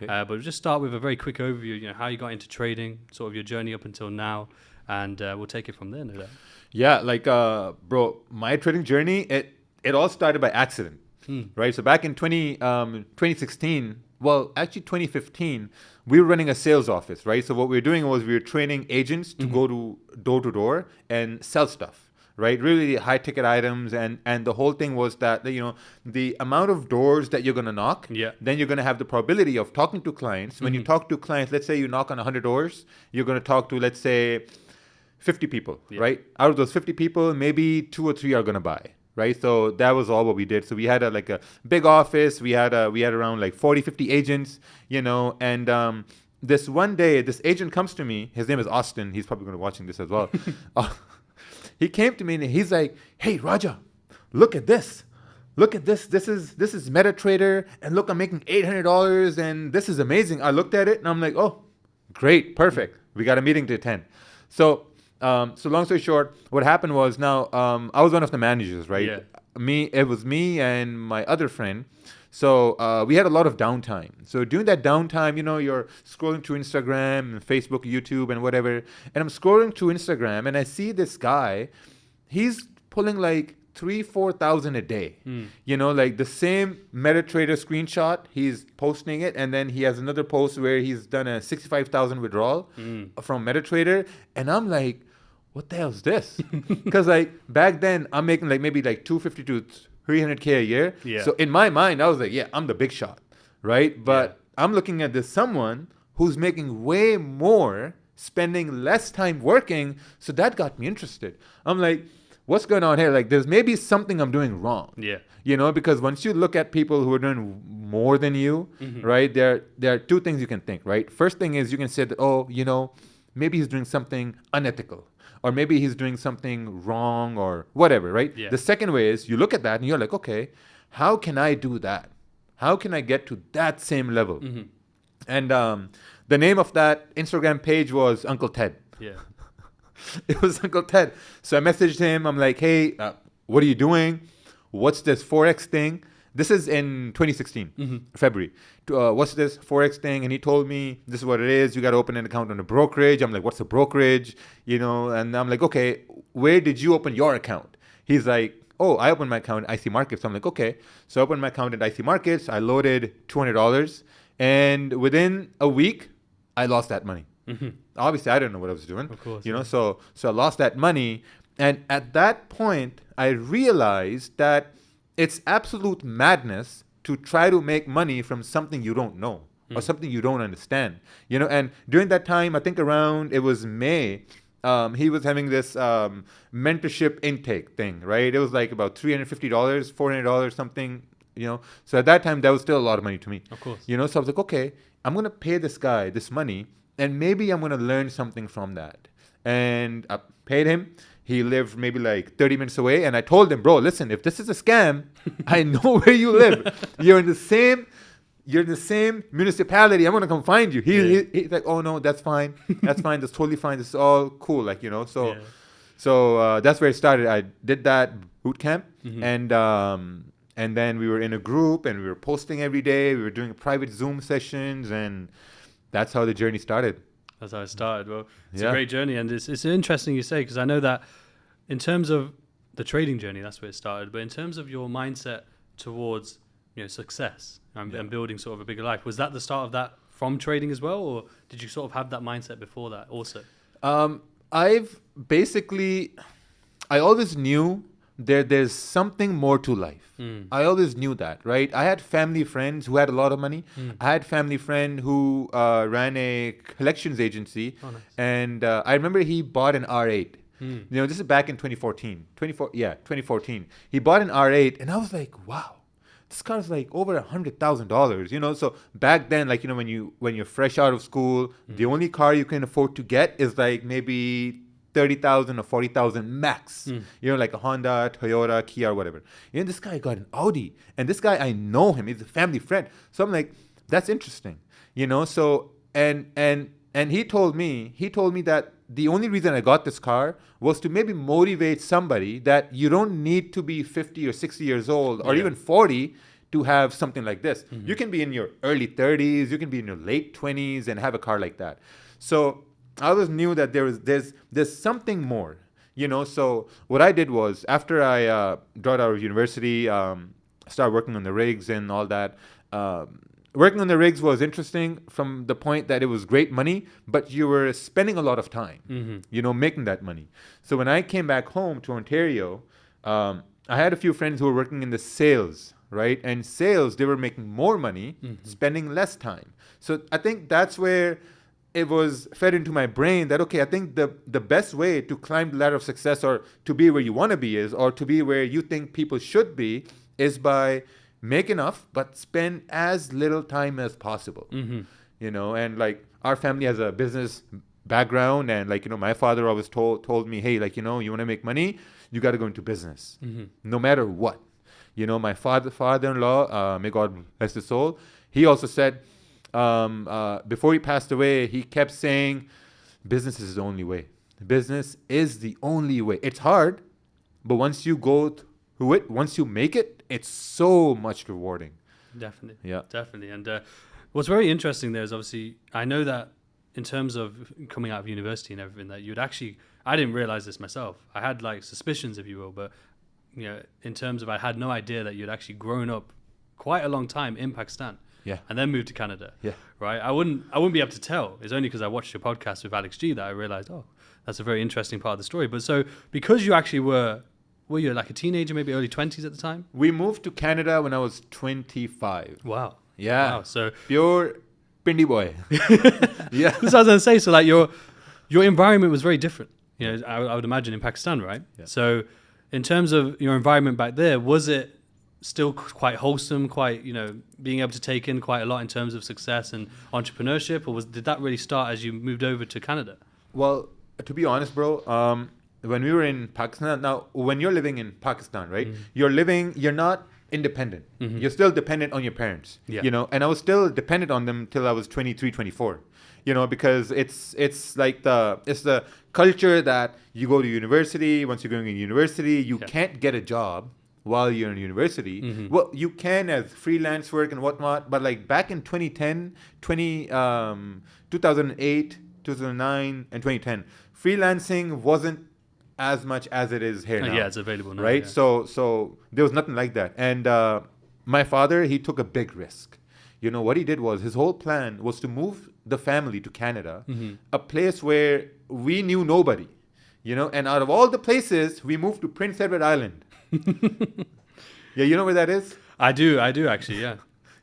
Okay. But we'll just start with a very quick overview, how you got into trading, sort of your journey up until now, and we'll take it from there. No doubt. Yeah, bro, my trading journey, it all started by accident, right? So back in 2016, well, actually 2015, we were running a sales office, right? So what we were doing was we were training agents to go to door and sell stuff, right? Really high ticket items. And the whole thing was that, the amount of doors that you're going to knock, then you're going to have the probability of talking to clients. When you talk to clients, let's say you knock on 100 doors, you're going to talk to, let's say, 50 people, right? Out of those 50 people, maybe 2 or 3 are going to buy, right? So that was all what we did. So we had a big office. We had around like 40, 50 agents, and this one day, this agent comes to me. His name is Austin. He's probably going to be watching this as well. He came to me and he's like, "Hey, Raja, look at this. Look at this. This is MetaTrader. And look, I'm making $800 and this is amazing." I looked at it and I'm like, "Oh, great. Perfect. We got a meeting to attend." So long story short, what happened was I was one of the managers, right? Yeah. It was me and my other friend. So we had a lot of downtime. So during that downtime, you're scrolling through Instagram and Facebook, YouTube and whatever. And I'm scrolling through Instagram and I see this guy, he's pulling like 3,000-4,000 a day. Like the same MetaTrader screenshot, he's posting it, and then he has another post where he's done a 65,000 withdrawal from MetaTrader, and I'm like, what the hell is this? Because back then I'm making maybe 250 to 300K a year. Yeah. So in my mind, I was like, yeah, I'm the big shot, right? But I'm looking at someone who's making way more, spending less time working. So that got me interested. I'm like, what's going on here? There's maybe something I'm doing wrong. Yeah. Because once you look at people who are doing more than you, right, there are two things you can think, right? First thing is you can say that, maybe he's doing something unethical, or maybe he's doing something wrong or whatever, right? Yeah. The second way is you look at that and you're like, okay, how can I do that? How can I get to that same level? And the name of that Instagram page was Uncle Ted. Yeah. It was Uncle Ted. So I messaged him. I'm like, "Hey, what are you doing? What's this Forex thing?" This is in 2016, February. What's this Forex thing? And he told me, this is what it is. You got to open an account on a brokerage. I'm like, what's a brokerage? And I'm like, okay, where did you open your account? He's like, oh, I opened my account at IC Markets. I'm like, okay. So I opened my account at IC Markets. I loaded $200. And within a week, I lost that money. Obviously, I didn't know what I was doing. Of course. So I lost that money. And at that point, I realized that it's absolute madness to try to make money from something you don't know or something you don't understand. And during that time, I think around, it was May, he was having this mentorship intake thing, right? It was like about $350, $400, something, So at that time, that was still a lot of money to me. Of course. So I was like, okay, I'm going to pay this guy this money, and maybe I'm going to learn something from that. And I paid him. He lived maybe 30 minutes away. And I told him, bro, listen, if this is a scam, I know where you live. You're in the same municipality. I'm going to come find you. He's like, oh, no, that's fine. That's fine. That's totally fine. This is all cool. So that's where it started. I did that boot camp. And then we were in a group and we were posting every day. We were doing private Zoom sessions. And that's how the journey started. That's how it started. Well, it's a great journey, and it's interesting you say, because I know that in terms of the trading journey, that's where it started. But in terms of your mindset towards success and building sort of a bigger life, was that the start of that from trading as well, or did you sort of have that mindset before that also? I always knew there's something more to life. I always knew that, right? I had family friends who had a lot of money. I had family friend who ran a collections agency. Oh, nice. And I remember he bought an R8. This is back in 2014. 2014. He bought an R8 and I was like, wow, this car is over $100,000, So back then, when you're fresh out of school, the only car you can afford to get is maybe 30,000 or 40,000 max, like a Honda, Toyota, Kia, or whatever. This guy got an Audi, and this guy, I know him. He's a family friend. So I'm like, that's interesting, So and he told me that the only reason I got this car was to maybe motivate somebody that you don't need to be 50 or 60 years old or even 40 to have something like this. You can be in your early 30s, you can be in your late 20s and have a car like that. So I always knew that there's something more, So what I did was, after I got out of university, started working on the rigs and all that. Working on the rigs was interesting from the point that it was great money, but you were spending a lot of time, making that money. So when I came back home to Ontario, I had a few friends who were working in the sales, right? And sales, they were making more money, spending less time. So I think that's where it was fed into my brain that, okay, I think the best way to climb the ladder of success, or to be where you want to be or to be where you think people should be, is by make enough, but spend as little time as possible, and like our family has a business background, and like, my father always told me, hey, like, you want to make money, you got to go into business, no matter what. My father-in-law, may God bless his soul, he also said, before he passed away, he kept saying, business is the only way. Business is the only way. It's hard, but once you go through it, once you make it, it's so much rewarding. Definitely. Yeah. Definitely. And what's very interesting there is, obviously, I know that in terms of coming out of university and everything, that you'd actually, I didn't realize this myself. I had like suspicions, if you will, but in terms of, I had no idea that you'd actually grown up quite a long time in Pakistan. Yeah. And then moved to Canada. Yeah. Right. I wouldn't be able to tell. It's only because I watched your podcast with Alex G that I realized, oh, that's a very interesting part of the story. But so, because you actually were you like a teenager, maybe early 20s at the time? We moved to Canada when I was 25. Wow. Yeah. Wow. So pure Pindi boy. Yeah. That's what I was going to say. So like your environment was very different. I would imagine in Pakistan, right? Yeah. So in terms of your environment back there, was it still quite wholesome, quite, being able to take in quite a lot in terms of success and entrepreneurship, or did that really start as you moved over to Canada? Well, to be honest, bro, when we were in Pakistan, now when you're living in Pakistan, right, you're not independent. You're still dependent on your parents, and I was still dependent on them till I was 23, 24, because it's like the culture that you go to university. Once you're going to university, you can't get a job while you're in university. Well, you can as freelance work and whatnot, but like back in 2008, 2009, and 2010, freelancing wasn't as much as it is here now. Yeah, it's available now. Right? Yeah. So there was nothing like that. And my father, he took a big risk. What he did was, his whole plan was to move the family to Canada, a place where we knew nobody, and out of all the places, we moved to Prince Edward Island. Yeah, you know where that is? I do actually, yeah.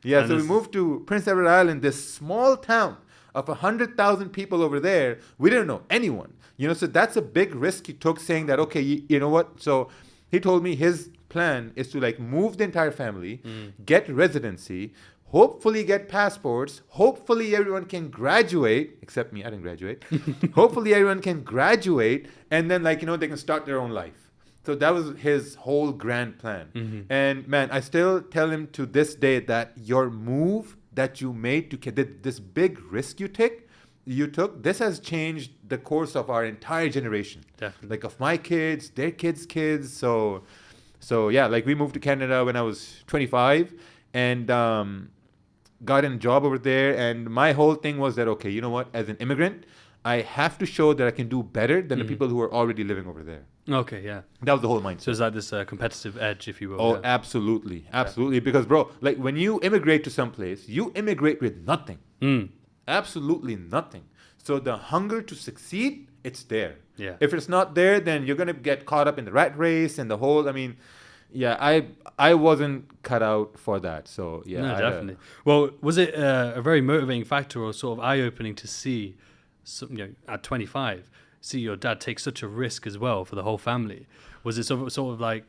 Yeah, so we moved to Prince Edward Island, this small town of 100,000 people over there. We didn't know anyone, so that's a big risk he took, saying that, okay, you know what? So he told me his plan is to like move the entire family, get residency, hopefully get passports, hopefully everyone can graduate, except me, I didn't graduate. Hopefully everyone can graduate, and then they can start their own life. So that was his whole grand plan. And man, I still tell him to this day that your move that you made to get this big risk you took, this has changed the course of our entire generation. Definitely. Like of my kids, their kids. So yeah, like we moved to Canada when I was 25 and got a job over there. And my whole thing was that, okay, you know what? As an immigrant, I have to show that I can do better than the people who are already living over there. Okay, yeah. That was the whole mindset. So it's like this competitive edge, if you will. Oh, yeah. Absolutely. Absolutely. Yeah. Because, bro, like when you immigrate to some place, you immigrate with nothing. Absolutely nothing. So the hunger to succeed, it's there. Yeah. If it's not there, then you're going to get caught up in the rat race and the whole, yeah, I wasn't cut out for that. So, yeah. No, definitely. Well, was it a very motivating factor or sort of eye-opening to see, at 25, see your dad take such a risk as well for the whole family? Was it sort of like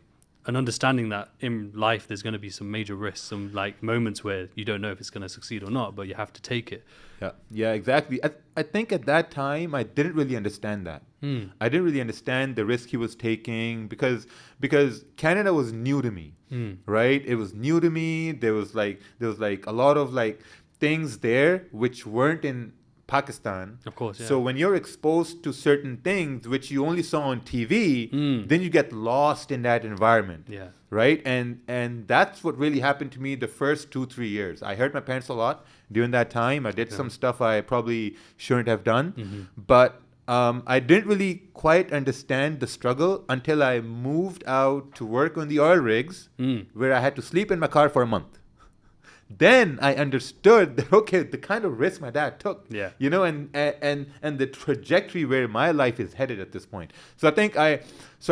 an understanding that in life there's going to be some major risks, some like moments where you don't know if it's going to succeed or not, but you have to take it? Yeah, exactly. I think at that time I didn't really understand that. I didn't really understand the risk he was taking because Canada was new to me, right? It was new to me. There was like a lot of like things there which weren't in Pakistan. Of course, yeah. So when you're exposed to certain things which you only saw on TV, then you get lost in that environment. Yeah. Right? And that's what really happened to me the first 2-3 years. I hurt my parents a lot during that time. I did some stuff I probably shouldn't have done. But I didn't really quite understand the struggle until I moved out to work on the oil rigs, where I had to sleep in my car for a month. Then I understood that, okay, the kind of risk my dad took, you know, and the trajectory where my life is headed at this point. So I think I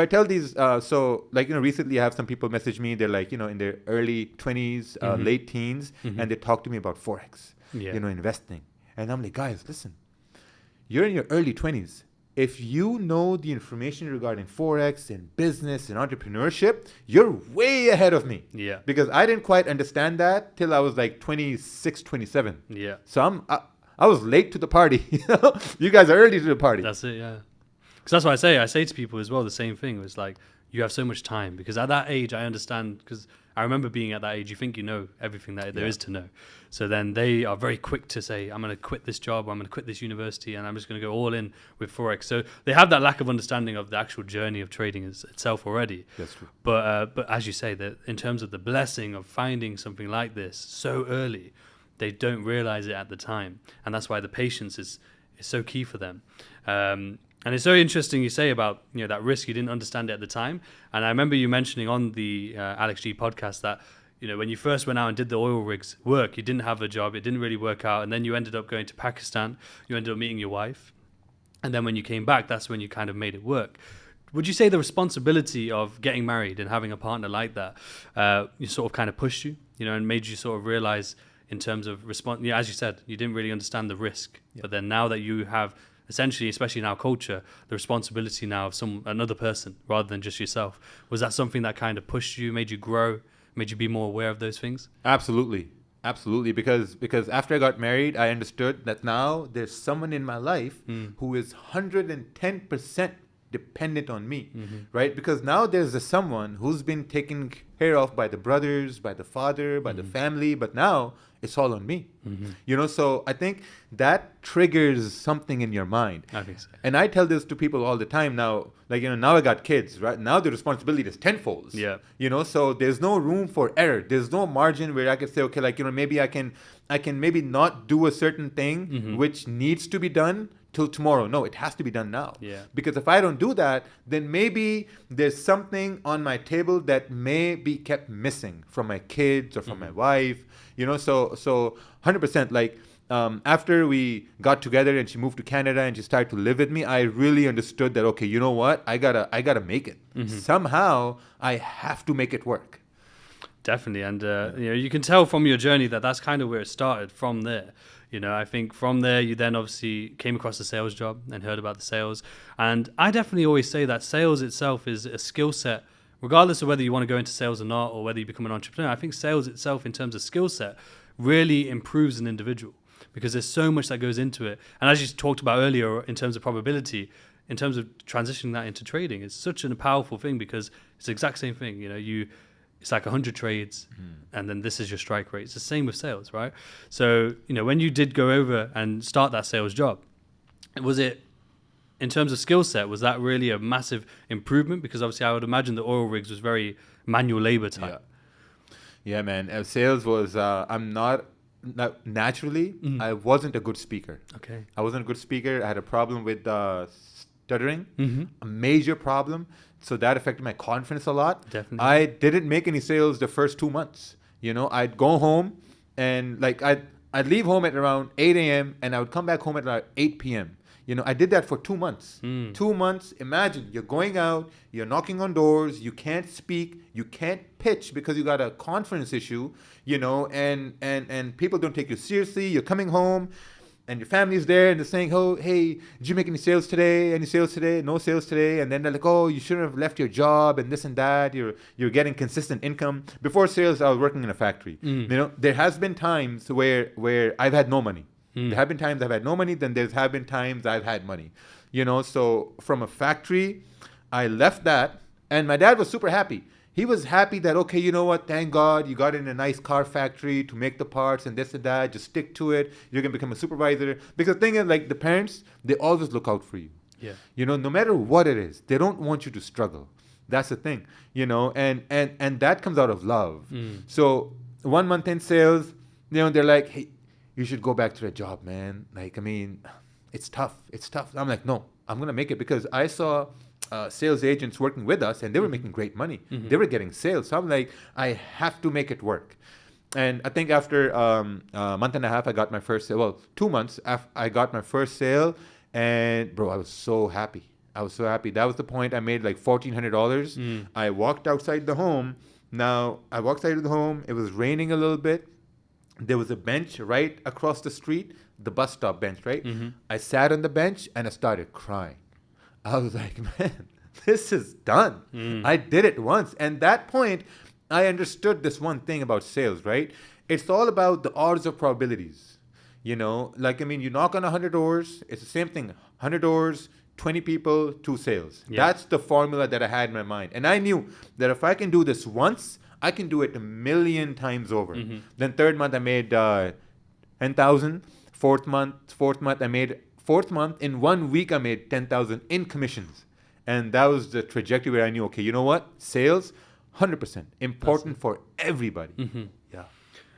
tell these, recently I have some people message me, they're like, in their early 20s, late teens, and they talk to me about Forex, investing. And I'm like, guys, listen, you're in your early 20s. If you know the information regarding Forex and business and entrepreneurship, you're way ahead of me. Yeah. Because I didn't quite understand that till I was like 26, 27. Yeah. So I was late to the party. You guys are early to the party. That's it, yeah. Because that's what I say to people as well, the same thing. It's like, you have so much time. Because at that age, I understand, because I remember being at that age, you think you know everything that there is to know. So then they are very quick to say, I'm going to quit this job, or I'm going to quit this university, and I'm just going to go all in with Forex. So they have that lack of understanding of the actual journey of trading itself already. That's true. But as you say, that in terms of the blessing of finding something like this so early, they don't realize it at the time. And that's why the patience is so key for them. And it's so interesting you say about that risk. You didn't understand it at the time. And I remember you mentioning on the Alex G podcast that when you first went out and did the oil rigs work, you didn't have a job. It didn't really work out. And then you ended up going to Pakistan. You ended up meeting your wife. And then when you came back, that's when you kind of made it work. Would you say the responsibility of getting married and having a partner like that, you sort of kind of pushed you, and made you sort of realize in terms of as you said, you didn't really understand the risk. Yeah. But then now that you have essentially, especially in our culture, the responsibility now of another person rather than just yourself. Was that something that kind of pushed you, made you grow, made you be more aware of those things? Absolutely. Because after I got married, I understood that now there's someone in my life who is 110% dependent on me, right? Because now there's someone who's been taken care of by the brothers, by the father, by the family, but now it's all on me. So I think that triggers something in your mind. I think so. And I tell this to people all the time now, like, now I got kids, right? Now the responsibility is tenfold. Yeah. So there's no room for error. There's no margin where I can say, okay, like, maybe I can maybe not do a certain thing which needs to be done till tomorrow. No, it has to be done now. Yeah. Because if I don't do that, then maybe there's something on my table that may be kept missing from my kids or from my wife. So 100%, like, after we got together and she moved to Canada and she started to live with me, I really understood that, okay, you know what? I gotta make it. Somehow I have to make it work. Definitely. And, you can tell from your journey that that's kind of where it started from there. I think from there, you then obviously came across the sales job and heard about the sales. And I definitely always say that sales itself is a skill set, regardless of whether you want to go into sales or not, or whether you become an entrepreneur. I think sales itself, in terms of skill set, really improves an individual because there's so much that goes into it. And as you talked about earlier, in terms of probability, in terms of transitioning that into trading, it's such a powerful thing because it's the exact same thing. It's like 100 trades and then this is your strike rate. It's the same with sales, right? So, when you did go over and start that sales job, was it, in terms of skill set, was that really a massive improvement? Because obviously I would imagine the oil rigs was very manual labor type. Yeah, man. Sales was, I'm not naturally, I wasn't a good speaker. Okay. I wasn't a good speaker. I had a problem with stuttering, a major problem. So that affected my confidence a lot. Definitely. I didn't make any sales the first 2 months. I'd go home and I'd leave home at around 8 a.m. and I would come back home at around 8 p.m. I did that for 2 months. 2 months. Imagine you're going out, you're knocking on doors, you can't speak, you can't pitch because you got a confidence issue, and people don't take you seriously. You're coming home and your family's there and they're saying, oh, hey, did you make any sales today? Any sales today? No sales today. And then they're like, oh, you shouldn't have left your job and this and that. You're getting consistent income. Before sales, I was working in a factory. There has been times where I've had no money. There have been times I've had no money, then there have been times I've had money. So from a factory, I left that, and my dad was super happy. He was happy that, okay, you know what? Thank God you got in a nice car factory to make the parts and this and that. Just stick to it. You're going to become a supervisor. Because the thing is, like, the parents, they always look out for you. Yeah. You know, no matter what it is, they don't want you to struggle. That's the thing, you know, and that comes out of love. So 1 month in sales, you know, they're like, hey, you should go back to that job, man. Like, I mean, it's tough. It's tough. I'm like, no, I'm going to make it, because I saw sales agents working with us, and they were making great money. They were getting sales. So I'm like, I have to make it work. And I think after a month and a half, I got my first sale. Well, 2 months after I got my first sale. And bro, I was so happy. I was so happy. That was the point. I made like $1,400. I walked outside the home. Now, I walked outside of the home. It was raining a little bit. There was a bench right across the street, the bus stop bench, right? I sat on the bench and I started crying. I was like, man, this is done. I did it once. And that point, I understood this one thing about sales, right? It's all about the odds of probabilities. You know, like, I mean, you knock on 100 doors, it's the same thing. 100 doors, 20 people, 2 sales. Yeah. That's the formula that I had in my mind. And I knew that if I can do this once, I can do it 1,000,000 times over. Then 3rd month, I made 10,000. Fourth month, in 1 week, I made 10,000 in commissions. And that was the trajectory where I knew, okay, you know what? Sales, 100% important for everybody. Yeah.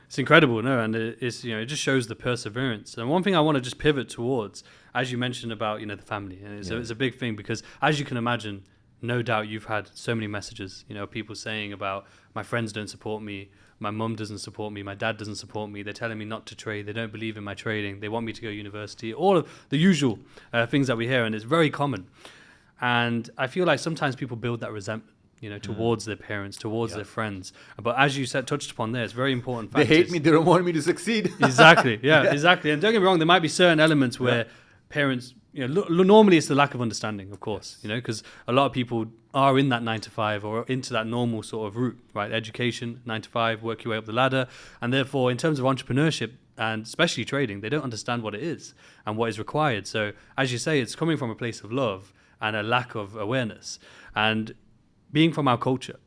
It's incredible, no, and it's, you know, it just shows the perseverance. And one thing I want to just pivot towards, as you mentioned about, you know, the family, and it's a big thing, because as you can imagine, no doubt you've had so many messages, you know, people saying about, my friends don't support me, my mum doesn't support me, my dad doesn't support me, they're telling me not to trade, they don't believe in my trading, they want me to go to university, all of the usual things that we hear, and it's very common. And I feel like sometimes people build that resentment, you know, towards their parents, towards their friends. But as you said, touched upon there, it's very important factors. They hate me, they don't want me to succeed. Exactly, exactly. And don't get me wrong, there might be certain elements where parents, you know, normally it's the lack of understanding, of course, you know, because a lot of people are in that 9 to 5 or into that normal sort of route, right? Education, 9 to 5, work your way up the ladder. And therefore, in terms of entrepreneurship, and especially trading, they don't understand what it is and what is required. So as you say, it's coming from a place of love and a lack of awareness. And being from our culture,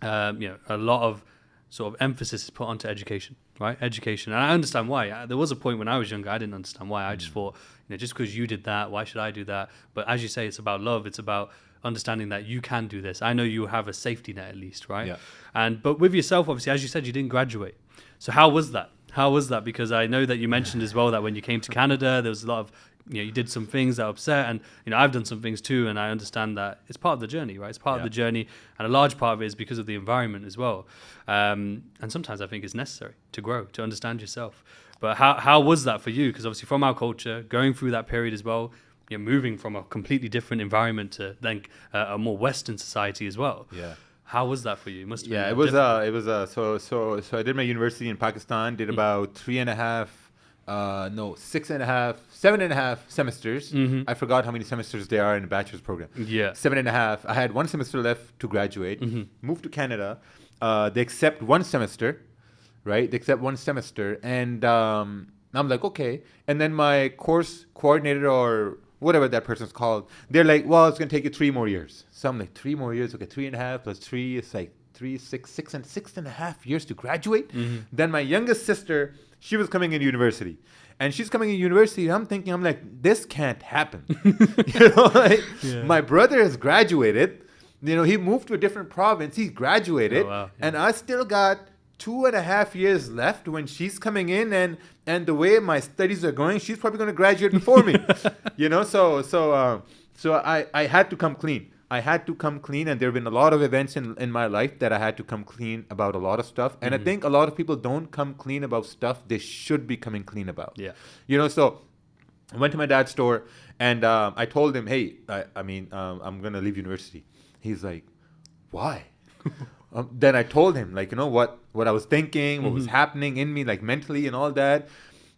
you know, a lot of sort of emphasis is put onto education, right? Education. And I understand why. There was a point when I was younger, I didn't understand why. I just thought, you know, just because you did that, why should I do that? But as you say, it's about love. It's about understanding that you can do this. I know you have a safety net at least, right? Yeah. But with yourself, obviously, as you said, you didn't graduate. So how was that? How was that? Because I know that you mentioned as well that when you came to Canada, there was a lot of, you know, you did some things that upset, and, you know, I've done some things too, and I understand that it's part of the journey, right? It's part of the journey, and a large part of it is because of the environment as well. And sometimes I think it's necessary to grow, to understand yourself. But how was that for you? Because obviously from our culture, going through that period as well, you're moving from a completely different environment to then a more Western society as well. Yeah. How was that for you? It must have been so I did my university in Pakistan, did about 7.5 semesters. I forgot how many semesters there are in a bachelor's program. 7.5. I had 1 semester left to graduate. Moved to Canada. They accept 1 semester, right? They accept 1 semester, and I'm like, okay. And then my course coordinator, or whatever that person's called, they're like, well, it's gonna take you 3 more years. So I'm like, 3 more years? Okay, 3.5 plus 3 is like 6.5 years to graduate. Then my youngest sister, she was coming into university, and she's coming into university. And I'm like, this can't happen. You know, like, my brother has graduated. You know, he moved to a different province. He graduated, and I still got 2.5 years left when she's coming in, and the way my studies are going, she's probably going to graduate before me. You know, so I had to come clean. I had to come clean, and there have been a lot of events in my life that I had to come clean about a lot of stuff. And I think a lot of people don't come clean about stuff they should be coming clean about. Yeah. You know, so I went to my dad's store, and I told him, hey, I'm going to leave university. He's like, why? Then I told him, like, you know, what I was thinking, what was happening in me, like mentally and all that.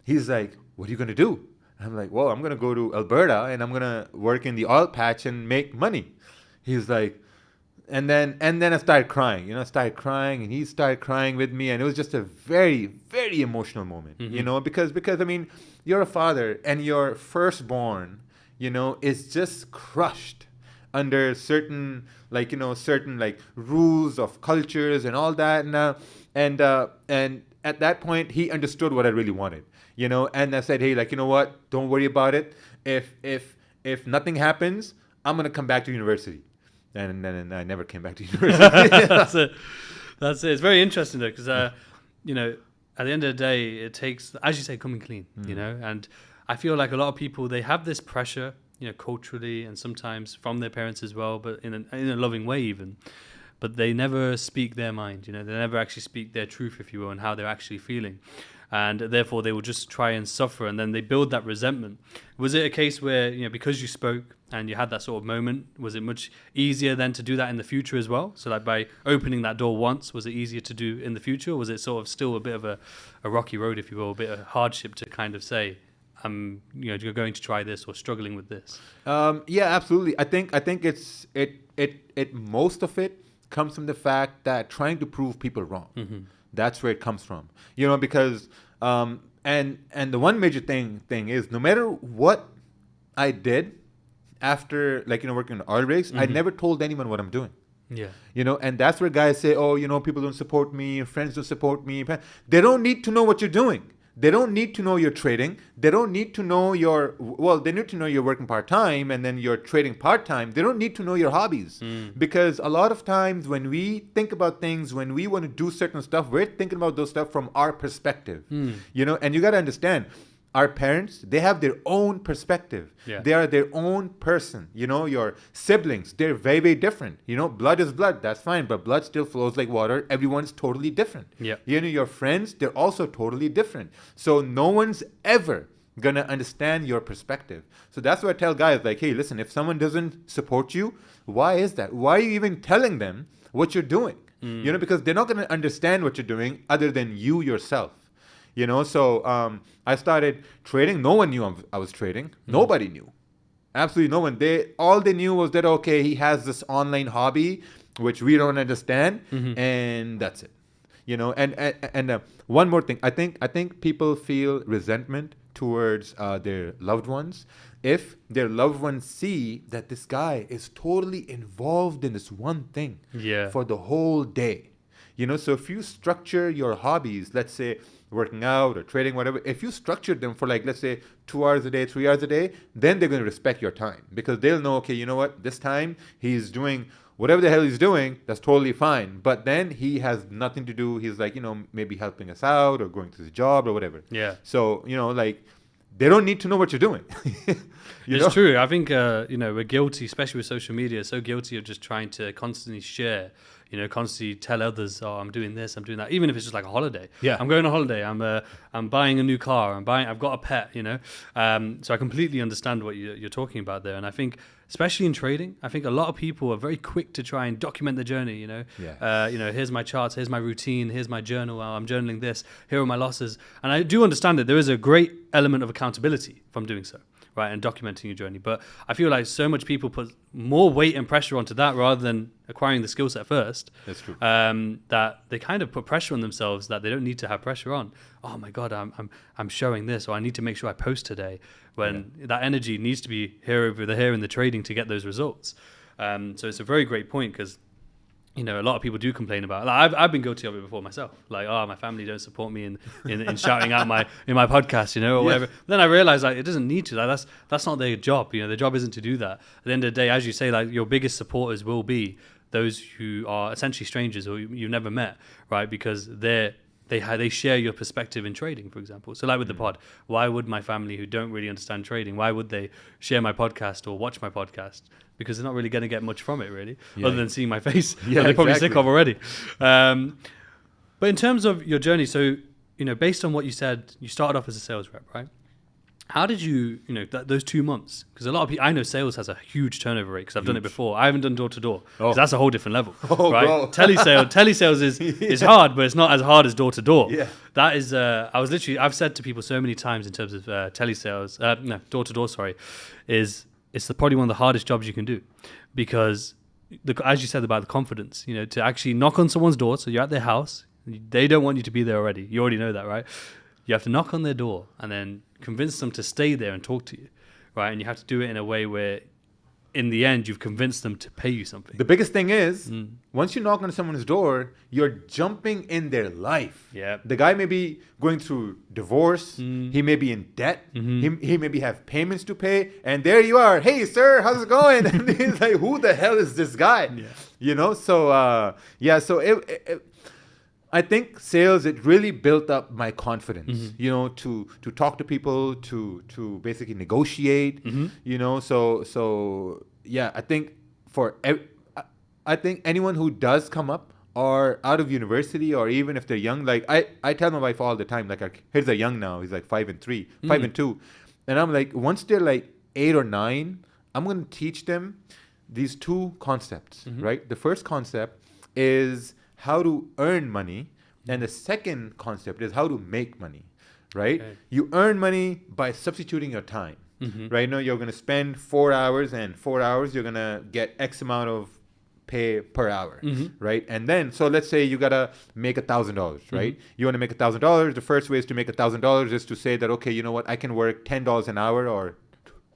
He's like, what are you going to do? I'm like, well, I'm going to go to Alberta, and I'm going to work in the oil patch and make money. He's like, and then I started crying, and he started crying with me, and it was just a very, very emotional moment, you know, because I mean, you're a father, and your firstborn, you know, is just crushed under certain certain like rules of cultures and all that. And at that point, he understood what I really wanted, and I said, hey, like, you know what? Don't worry about it. If nothing happens, I'm going to come back to university. And then I never came back to university. That's it. It's very interesting though, because at the end of the day, it takes, as you say, coming clean. And I feel like a lot of people, they have this pressure, culturally and sometimes from their parents as well, but in a loving way even. But they never speak their mind. They never actually speak their truth, if you will, and how they're actually feeling. And therefore, they will just try and suffer, and then they build that resentment. Was it a case where, because you spoke and you had that sort of moment, was it much easier then to do that in the future as well? So like by opening that door once, was it easier to do in the future? Or was it sort of still a bit of a rocky road, if you will, a bit of hardship to kind of say, you're going to try this or struggling with this? Yeah, absolutely. I think it's most of it comes from the fact that trying to prove people wrong. Mm-hmm. That's where it comes from, because and the one major thing is, no matter what I did after, working on oil rigs, I never told anyone what I'm doing. Yeah. And that's where guys say, oh, people don't support me, friends don't support me. They don't need to know what you're doing. They don't need to know you're trading. They don't need to know they need to know you're working part-time and then you're trading part-time. They don't need to know your hobbies. Because a lot of times when we think about things, when we want to do certain stuff, we're thinking about those stuff from our perspective. And you got to understand, our parents, they have their own perspective. Yeah. They are their own person. Your siblings, they're very, very different. Blood is blood, that's fine, but blood still flows like water. Everyone's totally different. Yeah. Your friends, they're also totally different. So no one's ever gonna understand your perspective. So that's why I tell guys, like, hey, listen, if someone doesn't support you, why is that? Why are you even telling them what you're doing? Because they're not gonna understand what you're doing other than you yourself. So I started trading. No one knew I was trading. Nobody knew. Absolutely no one. All they knew was that, okay, he has this online hobby, which we don't understand, and that's it. And one more thing. I think people feel resentment towards their loved ones if their loved ones see that this guy is totally involved in this one thing for the whole day. So if you structure your hobbies, let's say working out or trading, whatever, if you structure them for, let's say 2 hours a day, 3 hours a day, then they're going to respect your time, because they'll know, okay, you know what, this time he's doing whatever the hell he's doing, that's totally fine. But then he has nothing to do. He's maybe helping us out or going to his job or whatever. Yeah. So, they don't need to know what you're doing. It's true. I think, we're guilty, especially with social media, so guilty of just trying to constantly share, constantly tell others, oh, I'm doing this, I'm doing that, even if it's just like a holiday. Yeah. I'm going on holiday, I'm buying a new car, I've got a pet, So I completely understand what you're talking about there. And I think, especially in trading, I think a lot of people are very quick to try and document the journey, Yeah. Here's my charts, here's my routine, here's my journal, I'm journaling this, here are my losses. And I do understand that there is a great element of accountability from doing so, right, and documenting your journey. But I feel like so much people put more weight and pressure onto that rather than acquiring the skill set first. That's true. That they kind of put pressure on themselves that they don't need to have pressure on. Oh my God, I'm showing this, or I need to make sure I post today, when that energy needs to be here in the trading to get those results. So it's a very great point, because a lot of people do complain about it. I've been guilty of it before myself. My family don't support me in shouting out in my podcast, or whatever. Then I realized it doesn't need to. That's not their job. Their job isn't to do that. At the end of the day, as you say, your biggest supporters will be those who are essentially strangers or you've never met, right? Because they share your perspective in trading, for example. So with the pod, why would my family who don't really understand trading, why would they share my podcast or watch my podcast? Because they're not really going to get much from it, really, other than seeing my face. Yeah, they're probably exactly. sick of already. But in terms of your journey, so, based on what you said, you started off as a sales rep, right? How did you, those 2 months? Because a lot of people, I know sales has a huge turnover rate because I've done it before. I haven't done door to door because that's a whole different level, right? Bro. Telesales is hard, but it's not as hard as door to door. Yeah. That is, I've said to people so many times in terms of telesales, door to door, it's probably one of the hardest jobs you can do, because as you said about the confidence, to actually knock on someone's door. So you're at their house, they don't want you to be there already. You already know that, right? You have to knock on their door and then convince them to stay there and talk to you, right? And you have to do it in a way where in the end, you've convinced them to pay you something. The biggest thing is, once you knock on someone's door, you're jumping in their life. Yeah. The guy may be going through divorce. He may be in debt. He maybe have payments to pay. And there you are. Hey, sir, how's it going? And he's like, who the hell is this guy? Yeah. You know? So, so I think sales, it really built up my confidence, you know, to talk to people, to basically negotiate, you know. So yeah, I think I think anyone who does come up or out of university, or even if they're young, like I tell my wife all the time, like our kids are young now. He's like 5 and 3, 5 and 2. And I'm like, once they're like 8 or 9, I'm going to teach them these 2 concepts, right? The first concept is how to earn money, and the second concept is how to make money, right? Okay. You earn money by substituting your time, right? Now you're going to spend 4 hours, and 4 hours you're going to get X amount of pay per hour, right? And then, so let's say you got to make $1,000, right? You want to make $1,000. The first way is to make $1,000 is to say that, okay, you know what? I can work $10 an hour or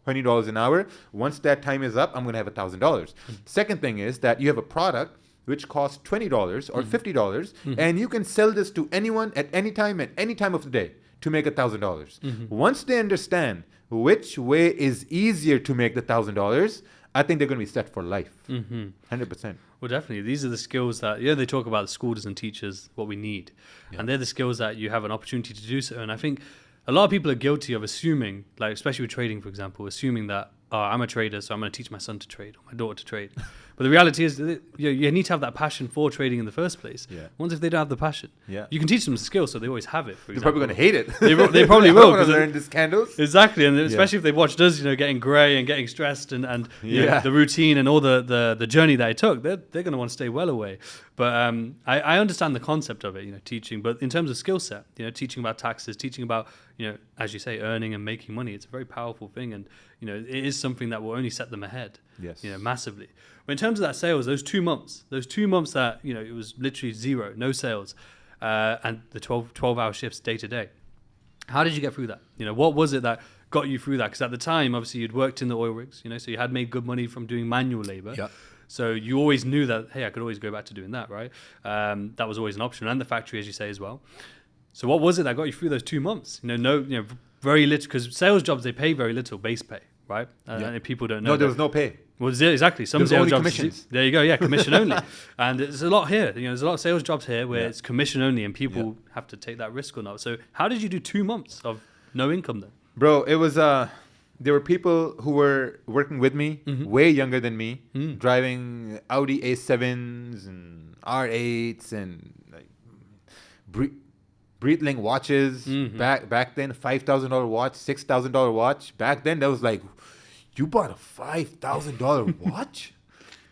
$20 an hour. Once that time is up, I'm going to have $1,000. Second thing is that you have a product which costs $20 or $50, and you can sell this to anyone at any time of the day to make $1,000. Once they understand which way is easier to make the $1,000, I think they're going to be set for life. 100%. Well, definitely. These are the skills that, they talk about the schools and teachers, what we need. Yeah. And they're the skills that you have an opportunity to do so. And I think a lot of people are guilty of assuming, like especially with trading, for example, assuming that, I'm a trader, so I'm going to teach my son to trade or my daughter to trade. But the reality is that you need to have that passion for trading in the first place. Yeah. Once if they don't have the passion, you can teach them the skill, so they always have it. For They're probably going to hate it. They probably will. Want to learn these candles. Exactly, and especially if they watched us, getting grey and getting stressed and the routine and all the journey that it took, they're going to want to stay well away. But I understand the concept of it, teaching. But in terms of skill set, teaching about taxes, teaching about, as you say, earning and making money, it's a very powerful thing, and it is something that will only set them ahead. Yes. Massively. But in terms of that sales, those 2 months that it was literally zero, no sales, and the 12-hour shifts day to day. How did you get through that? What was it that got you through that? Because at the time, obviously, you'd worked in the oil rigs, so you had made good money from doing manual labor. Yeah. So you always knew that, hey, I could always go back to doing that, right? That was always an option, and the factory, as you say, as well. So what was it that got you through those 2 months? Very little, because sales jobs, they pay very little base pay, right? And people don't know. No, there was no pay. Well, exactly. Some There's sales only jobs. Commissions. There you go. Yeah, commission only. And there's a lot here. There's a lot of sales jobs here where it's commission only, and people have to take that risk or not. So how did you do 2 months of no income then? Bro, it was there were people who were working with me, way younger than me, driving Audi A7s and R8s and like Breitling watches. Back then, $5,000 watch, $6,000 watch. Back then, that was like, you bought a $5,000 watch?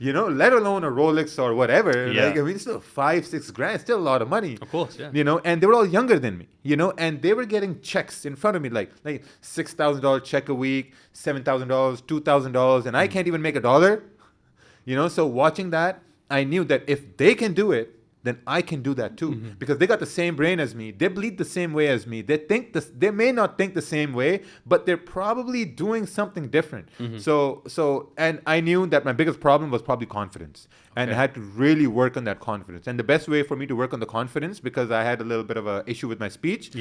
Let alone a Rolex or whatever. Yeah. Like, I mean, still $5-6 grand, still a lot of money. Of course, yeah. And they were all younger than me, and they were getting checks in front of me, like $6,000 check a week, $7,000, $2,000, and I can't even make $1. So watching that, I knew that if they can do it, then I can do that too, because they got the same brain as me. They bleed the same way as me. They may not think the same way, but they're probably doing something different. So, and I knew that my biggest problem was probably confidence, and I had to really work on that confidence. And the best way for me to work on the confidence, because I had a little bit of an issue with my speech,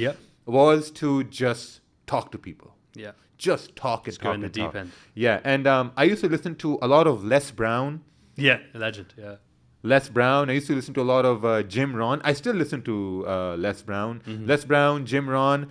was to just talk to people. Yeah, just talk and talk. Go in the deep end. Yeah, and I used to listen to a lot of Les Brown. Yeah, a legend. Yeah. Les Brown. I used to listen to a lot of Jim Rohn. I still listen to Les Brown. Les Brown, Jim Rohn,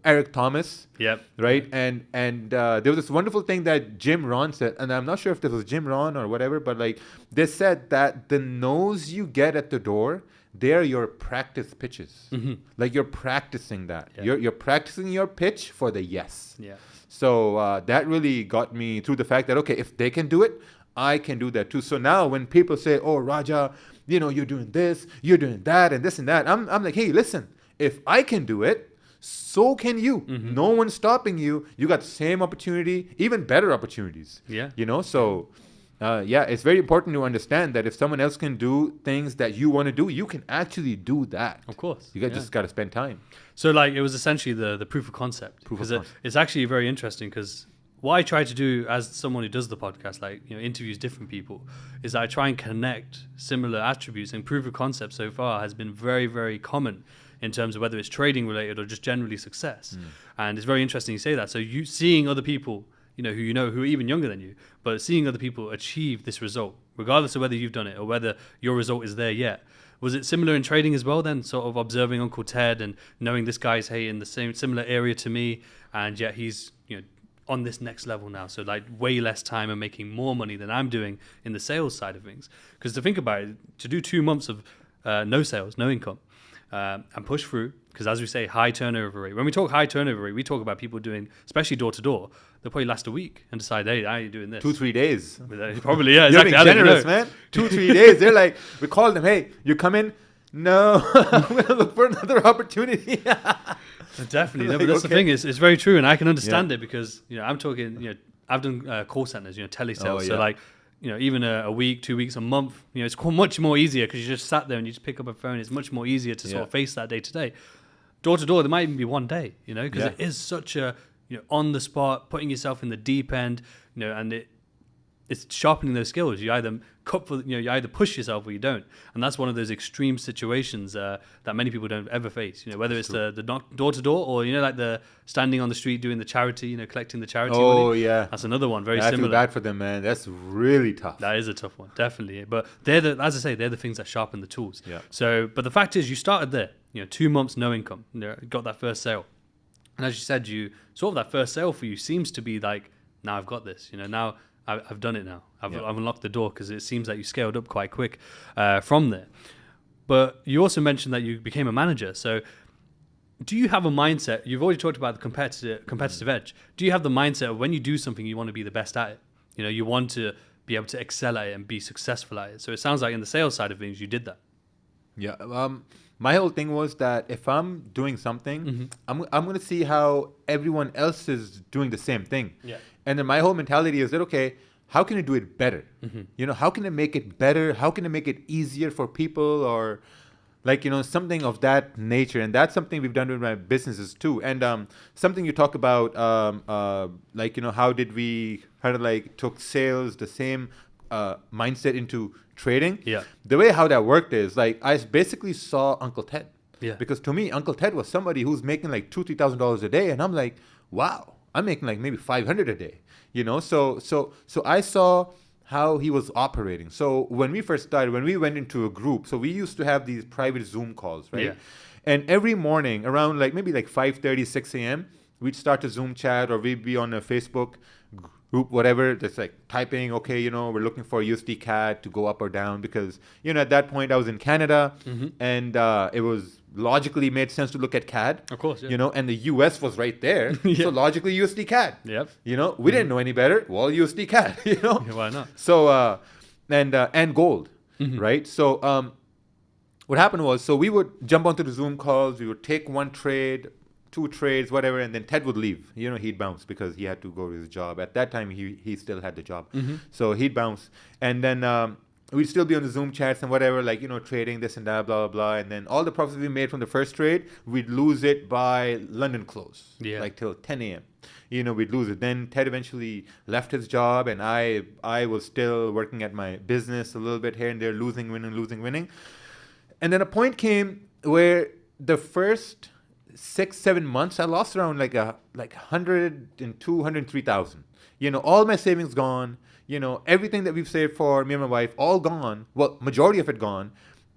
Eric Thomas. Yep. Right? And there was this wonderful thing that Jim Rohn said, and I'm not sure if this was Jim Rohn or whatever, but like they said that the no's you get at the door, they're your practice pitches. Like you're practicing that. Yeah. You're practicing your pitch for the yes. Yeah. So that really got me through the fact that, okay, if they can do it, I can do that too. So now when people say, oh, Raja, you're doing this, you're doing that, and this and that, I'm like, hey, listen, if I can do it, so can you. No one's stopping you. You got the same opportunity, even better opportunities. Yeah. So it's very important to understand that if someone else can do things that you want to do, you can actually do that. Of course. You just got to spend time. So like it was essentially the proof of concept. It's actually very interesting because what I try to do as someone who does the podcast, like, interviews different people, is I try and connect similar attributes, and proof of concept so far has been very, very common in terms of whether it's trading related or just generally success. And it's very interesting you say that. So you seeing other people, who who are even younger than you, but seeing other people achieve this result, regardless of whether you've done it or whether your result is there yet. Was it similar in trading as well then, sort of observing Uncle Ted and knowing this guy's, hey, in the similar area to me, and yet he's, on this next level now, so like way less time and making more money than I'm doing in the sales side of things? Because to think about it, to do 2 months of no sales, no income, and push through, because as we say, high turnover rate. When we talk high turnover rate, we talk about people doing, especially door to door, they'll probably last a week and decide, hey, I ain't doing this. 2-3 days. Probably, yeah, exactly. You're being generous, man. 2-3 days. They're like, we call them, hey, you come in? No, I'm going to look for another opportunity. Definitely. No, but that's the thing. It's very true. And I can understand it because, I'm talking, I've done call centers, telesales. So like, even a week, 2 weeks, a month, it's much more easier because you just sat there and you just pick up a phone. It's much more easier to sort of face that day to day. Door to door, there might even be one day, because it is such a, on the spot, putting yourself in the deep end, and it's sharpening those skills. You either you either push yourself or you don't, and that's one of those extreme situations that many people don't ever face. Whether it's the door to door or like the standing on the street doing the charity, collecting the charity money. Oh yeah, that's another one. Very I similar. I feel bad for them, man. That's really tough. That is a tough one, definitely. But they're as I say, they're the things that sharpen the tools. Yeah. So, but the fact is, you started there. 2 months no income. Got that first sale, and as you said, you sort of that first sale for you seems to be like, now I've got this. Now I've done it now. I've unlocked the door, because it seems that you scaled up quite quick from there. But you also mentioned that you became a manager. So do you have a mindset? You've already talked about the competitive edge. Do you have the mindset of when you do something, you want to be the best at it? You want to be able to excel at it and be successful at it. So it sounds like in the sales side of things, you did that. Yeah. My whole thing was that if I'm doing something, I'm going to see how everyone else is doing the same thing. Yeah. And then my whole mentality is that, okay, how can I do it better? How can I make it better? How can I make it easier for people, or like, something of that nature? And that's something we've done with my businesses too. And something you talk about, like, how did we kind of like took sales, the same mindset into trading? Yeah. The way how that worked is like, I basically saw Uncle Ted. Yeah. Because to me, Uncle Ted was somebody who's making like $2,000-$3,000 a day. And I'm like, wow, I'm making like maybe $500 a day. So I saw how he was operating. So when we first started, when we went into a group, so we used to have these private Zoom calls, right? Yeah. And every morning around like maybe like 5:30, 6 a.m., we'd start a Zoom chat, or we'd be on a Facebook group, whatever, that's like typing, okay, we're looking for USD CAD to go up or down, because, at that point I was in Canada, and it was logically made sense to look at CAD. Of course, yeah. And the US was right there. Yeah. So logically USD CAD. Yep. We didn't know any better. Well, USD CAD, Yeah, why not? So, and gold, right? So, what happened was, so we would jump onto the Zoom calls, we would take one trade, 2 trades, whatever, and then Ted would leave. He'd bounce because he had to go to his job. At that time, he still had the job. So he'd bounce. And then we'd still be on the Zoom chats and whatever, like, trading this and that, blah, blah, blah. And then all the profits we made from the first trade, we'd lose it by London close, like till 10 a.m. We'd lose it. Then Ted eventually left his job, and I was still working at my business a little bit here and there, losing, winning. And then a point came where the first 6-7 months, I lost around like 102, 103,000. All my savings gone. Everything that we've saved for me and my wife, all gone. Well, majority of it gone.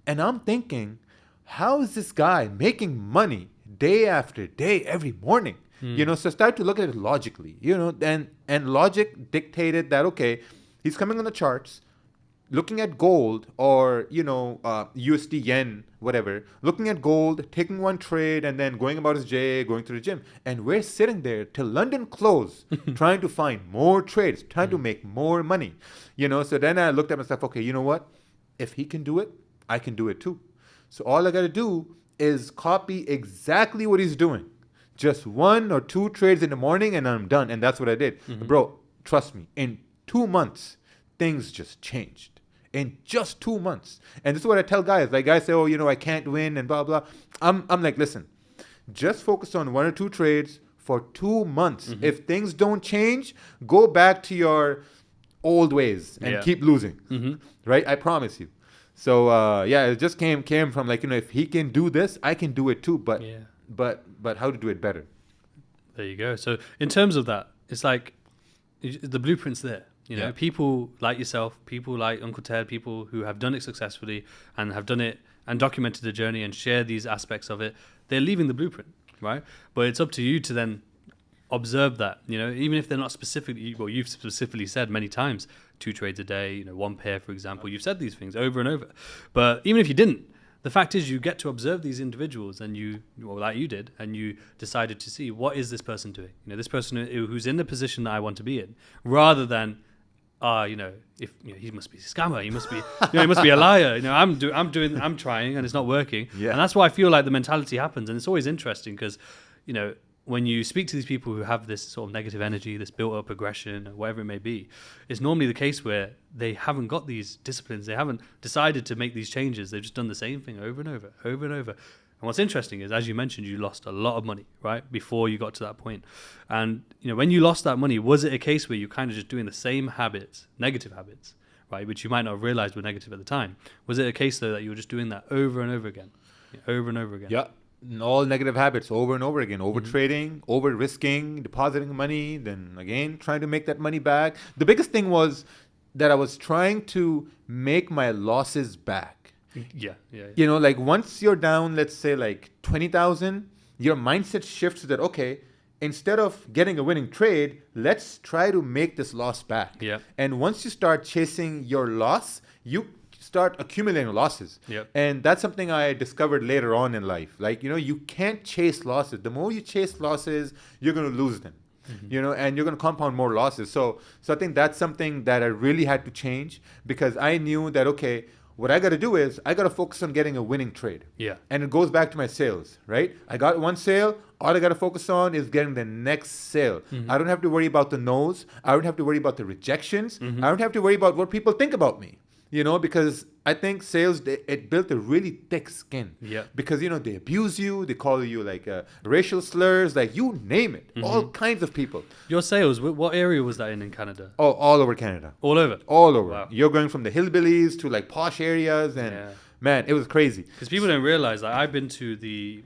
And I'm thinking, how is this guy making money day after day, every morning? So I started to look at it logically, and logic dictated that, okay, he's coming on the charts, looking at gold or, USD yen, whatever, looking at gold, taking one trade, and then going about his day, going to the gym. And we're sitting there till London close, trying to find more trades, trying to make more money. So then I looked at myself, okay, you know what? If he can do it, I can do it too. So all I got to do is copy exactly what he's doing. Just 1 or 2 trades in the morning, and I'm done. And that's what I did. Bro, trust me, in 2 months, things just changed. In just 2 months. And this is what I tell guys. Like, guys say, oh, I can't win and blah, blah. I'm like, listen, just focus on 1 or 2 trades, for 2 months. If things don't change, go back to your old ways and keep losing. Right? I promise you. So it just came from like, if he can do this, I can do it too. But how to do it better? There you go. So in terms of that, it's like the blueprint's there. People like yourself, people like Uncle Ted, people who have done it successfully and have done it and documented the journey and share these aspects of it. They're leaving the blueprint, right? But it's up to you to then observe that, even if they're not specifically, well, you've specifically said many times, 2 trades a day, 1 pair, for example. You've said these things over and over. But even if you didn't, the fact is you get to observe these individuals and like you did, and you decided to see, what is this person doing? This person who's in the position that I want to be in, rather than, if he must be a scammer, he must be, he must be a liar. I'm trying and it's not working. Yeah. And that's why I feel like the mentality happens. And it's always interesting because, when you speak to these people who have this sort of negative energy, this built-up aggression, or whatever it may be, it's normally the case where they haven't got these disciplines. They haven't decided to make these changes. They've just done the same thing over and over, over and over. And what's interesting is, as you mentioned, you lost a lot of money, right, before you got to that point. And, when you lost that money, was it a case where you're kind of just doing the same habits, negative habits, right, which you might not have realized were negative at the time? Was it a case, though, that you were just doing that over and over again, over and over again? Yeah. All negative habits over and over again. Over trading, over risking, depositing money, then again trying to make that money back. The biggest thing was that I was trying to make my losses back. Yeah. Like once you're down, let's say like 20,000, your mindset shifts to that, okay, instead of getting a winning trade, let's try to make this loss back. Yeah. And once you start chasing your loss, you start accumulating losses. Yep. And that's something I discovered later on in life. Like, you can't chase losses. The more you chase losses, you're going to lose them. And you're going to compound more losses. So I think that's something that I really had to change, because I knew that, okay, what I got to do is I got to focus on getting a winning trade. Yeah. And it goes back to my sales, right? I got one sale. All I got to focus on is getting the next sale. I don't have to worry about the no's. I don't have to worry about the rejections. I don't have to worry about what people think about me. Because I think sales, it built a really thick skin. Yeah. Because, they abuse you. They call you like racial slurs, like you name it. All kinds of people. Your sales, what area was that in Canada? Oh, all over Canada. All over? All over. Wow. You're going from the hillbillies to like posh areas. And man, it was crazy. Because people don't realize that I've been to the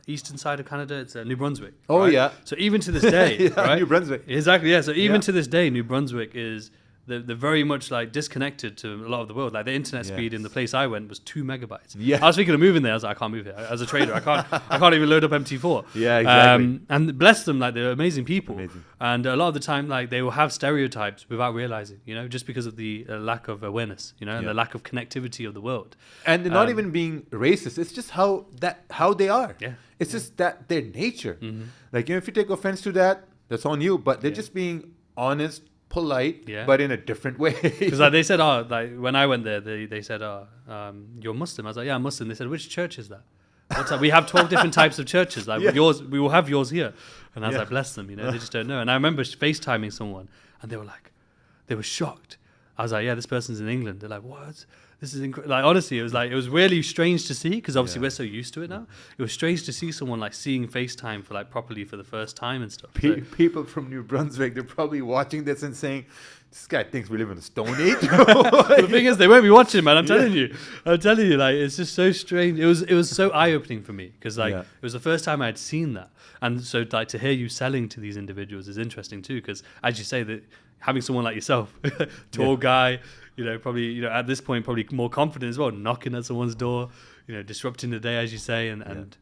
eastern side of Canada. It's New Brunswick. Oh, right? yeah. So even to this day, right? New Brunswick. Exactly, yeah. So even to this day, New Brunswick is... They're very much like disconnected to a lot of the world. Like the internet speed in the place I went was 2 megabytes. Yeah. I was thinking of moving there. I was like, I can't move here. As a trader, I can't even load up MT4. Yeah, exactly. And bless them, like they're amazing people. Amazing. And a lot of the time, like they will have stereotypes without realizing, just because of the lack of awareness, and the lack of connectivity of the world. And they're not even being racist. It's just how they are. Yeah. It's just that their nature. Like, if you take offense to that, that's on you. But they're just being honest, polite, but in a different way. Because like they said, like when I went there, they said, you're Muslim. I was like, yeah, I'm Muslim. They said, which church is that? What's that? We have 12 different types of churches. Like yours, we will have yours here. And I was like, bless them. They just don't know. And I remember FaceTiming someone, and they were shocked. I was like, yeah, this person's in England. They're like, what? This is like, honestly, it was really strange to see, because obviously we're so used to it now. It was strange to see someone like seeing FaceTime for like properly for the first time and stuff. People from New Brunswick, they're probably watching this and saying, this guy thinks we live in a stone age. The thing is, they won't be watching, man. I'm telling you, like, it's just so strange. It was so eye-opening for me, because like it was the first time I had seen that, and so like to hear you selling to these individuals is interesting too, because as you say, that having someone like yourself, tall guy, probably at this point probably more confident as well, knocking at someone's door, disrupting the day, as you say, and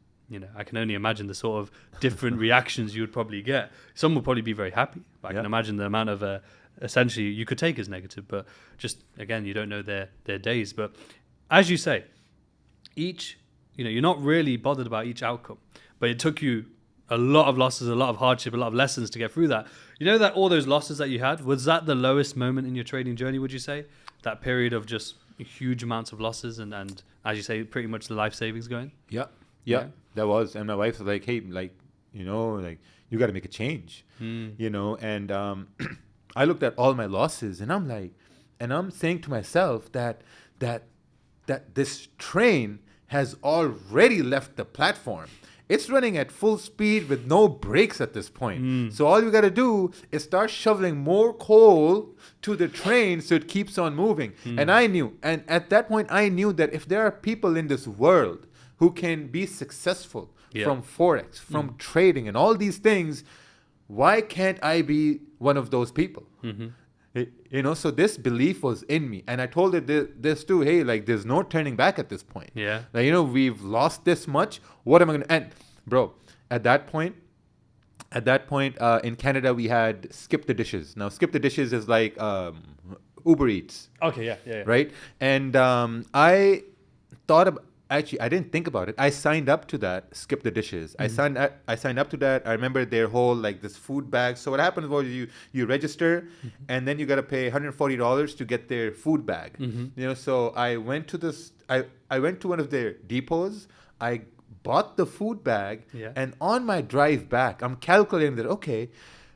I can only imagine the sort of different reactions you would probably get. Some would probably be very happy, but I can imagine the amount of essentially you could take as negative, but just again, you don't know their days. But as you say, each you're not really bothered about each outcome, but it took you a lot of losses, a lot of hardship, a lot of lessons to get through that. That all those losses that you had, was that the lowest moment in your trading journey, would you say? That period of just huge amounts of losses and as you say, pretty much the life savings going? Yeah, that was. And my wife was like, hey, like, you got to make a change, and I looked at all my losses, and I'm like, and I'm saying to myself that this train has already left the platform. it's running at full speed with no brakes at this point. So all you got to do is start shoveling more coal to the train so it keeps on moving. And at that point, I knew that if there are people in this world who can be successful from Forex, from trading and all these things, why can't I be one of those people? So this belief was in me, and I told it this too. Hey, like, there's no turning back at this point. Yeah. Like, we've lost this much. What am I gonna? And bro, at that point, in Canada, we had Skip the Dishes. Now, Skip the Dishes is like Uber Eats. Okay. Yeah. Right. And I thought about. Actually, I didn't think about it. I signed up to that, Skip the Dishes. I signed up to that. I remember their whole, like, this food bag. So what happens was you register, and then you got to pay $140 to get their food bag. So I went to I went to one of their depots. I bought the food bag, and on my drive back, I'm calculating that, okay,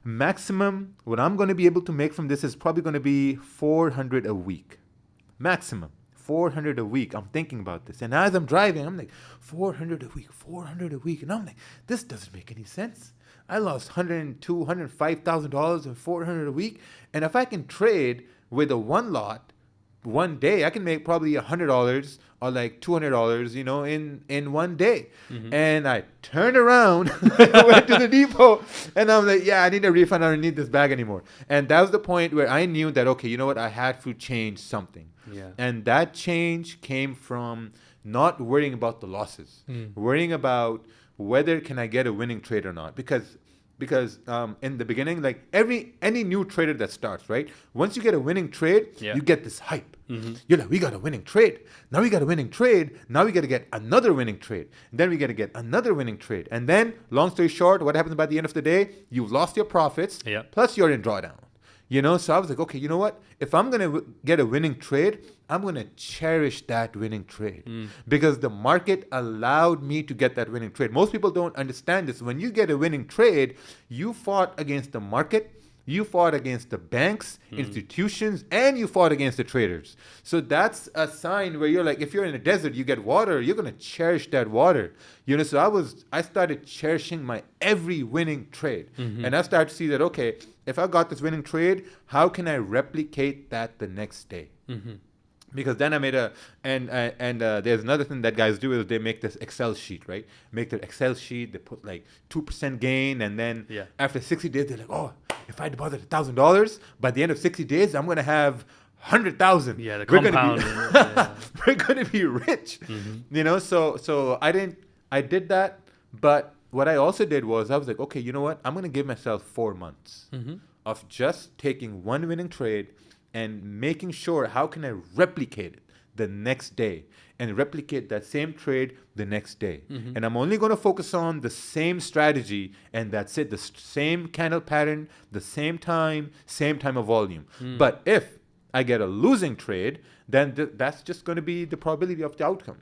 maximum what I'm going to be able to make from this is probably going to be $400 a week. Maximum. $400 a week. I'm thinking about this. And as I'm driving, I'm like, $400 a week. And I'm like, this doesn't make any sense. I lost $102,000, $105,000 and $400 a week. And if I can trade with a one lot, one day, I can make probably $100 or like $200, in one day. And I turned around, went to the depot, and I'm like, I need a refund. I don't need this bag anymore. And that was the point where I knew that, okay, you know what? I had to change something. Yeah. And that change came from not worrying about the losses, worrying about whether can I get a winning trade or not. Because in the beginning, like any new trader that starts, right? Once you get a winning trade, you get this hype. You're like, we got a winning trade. Now we got a winning trade. Now we got to get another winning trade. And then we got to get another winning trade. And then, long story short, what happens by the end of the day? You've lost your profits, plus you're in drawdown. So I was like, okay, you know what? If I'm going to get a winning trade, I'm going to cherish that winning trade because the market allowed me to get that winning trade. Most people don't understand this. When you get a winning trade, you fought against the market, you fought against the banks, institutions, and you fought against the traders. So that's a sign where you're like, if you're in a desert, you get water, you're going to cherish that water. So I started cherishing my every winning trade. And I started to see that, okay, if I got this winning trade, how can I replicate that the next day? Because then I made there's another thing that guys do is they make this Excel sheet, right? Make their Excel sheet, they put like 2% gain, and then after 60 days, they're like, oh, if I deposit $1,000, by the end of 60 days, I'm going to have 100,000. Yeah, the compound. We're going to be rich. So I did that. But what I also did was I was like, okay, you know what? I'm going to give myself 4 months of just taking one winning trade and making sure how can I replicate it the next day and replicate that same trade the next day. And I'm only going to focus on the same strategy, and that's it. The same candle pattern, the same time of volume. But if I get a losing trade, then that's just going to be the probability of the outcome,